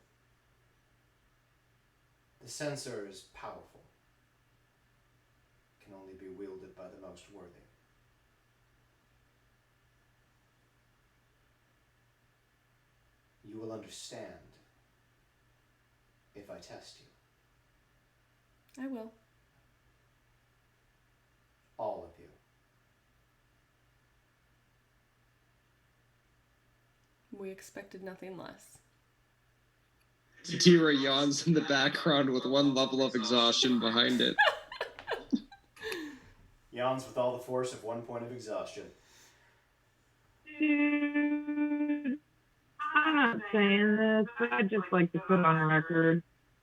The censor is powerful. Can only be wielded by the most worthy. You will understand if I test you. I will. All of you. We expected nothing less. Tira yawns in the background with one level of exhaustion behind it. Yawns with all the force of 1 point of exhaustion. Dude, I'm not saying this, but I'd just like to put on record.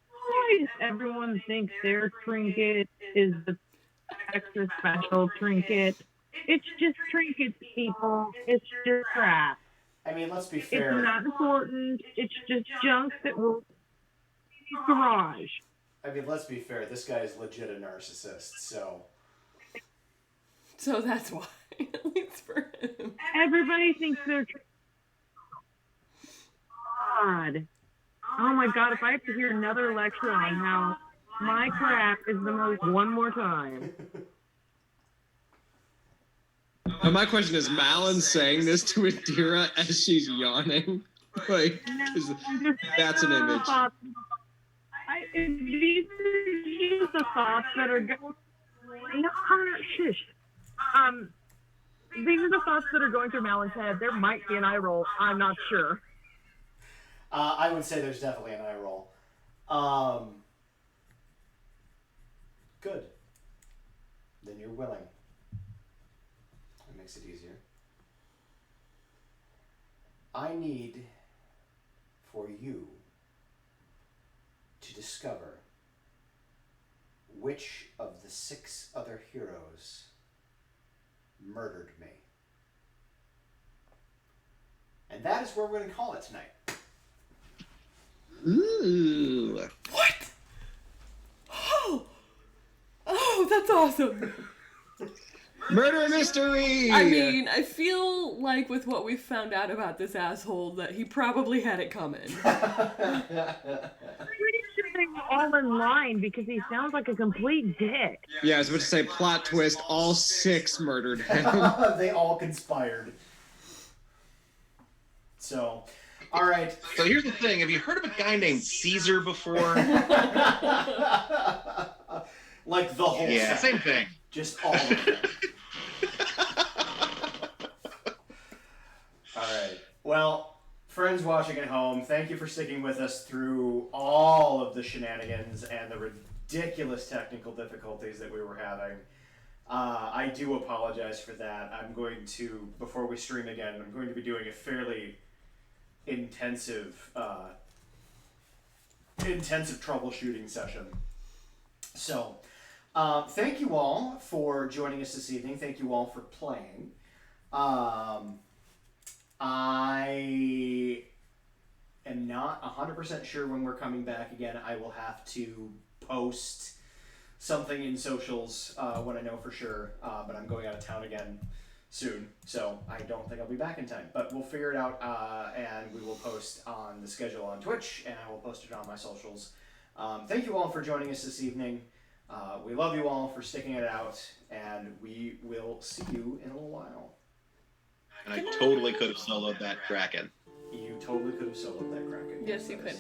Why does everyone think their trinket is the extra special trinket? It's just trinkets, people. It's just crap. I mean, let's be fair. It's not important. It's just junk that will garage. I mean, let's be fair. This guy is legit a narcissist, so. So that's why, at least for him. Everybody thinks they're. God. Oh my God! If I have to hear another lecture on how My crap is the most. One more time. Now my question is, Malin saying this to Adira as she's yawning? Like, 'cause that's an image. These are the thoughts that are going. No, shush. These are the thoughts that are going through Malin's head. There might be an eye roll. I'm not sure. I would say there's definitely an eye roll. Good. Then you're willing. That makes it easier. I need for you to discover which of the 6 other heroes murdered me. And that is where we're going to call it tonight. Ooh. What? Oh, that's awesome. Murder mystery! I mean, I feel like with what we've found out about this asshole that he probably had it coming. I'm pretty sure they were all in line because he sounds like a complete dick. Yeah, I was about to say, plot twist, all 6 murdered him. They all conspired. So, all right. So here's the thing. Have you heard of a guy named Caesar before? Like the whole Yeah, set. same thing. Just all of them. All right. Well, friends watching at home, thank you for sticking with us through all of the shenanigans and the ridiculous technical difficulties that we were having. I do apologize for that. I'm going to, before we stream again, I'm going to be doing a fairly intensive troubleshooting session. So, thank you all for joining us this evening. Thank you all for playing. I am not 100% sure when we're coming back again. I will have to post something in socials when I know for sure, but I'm going out of town again soon, so I don't think I'll be back in time. But we'll figure it out, and we will post on the schedule on Twitch, and I will post it on my socials. Thank you all for joining us this evening. We love you all for sticking it out, and we will see you in a little while. And I totally could have soloed that Kraken. You totally could have soloed that Kraken. Yes, you could.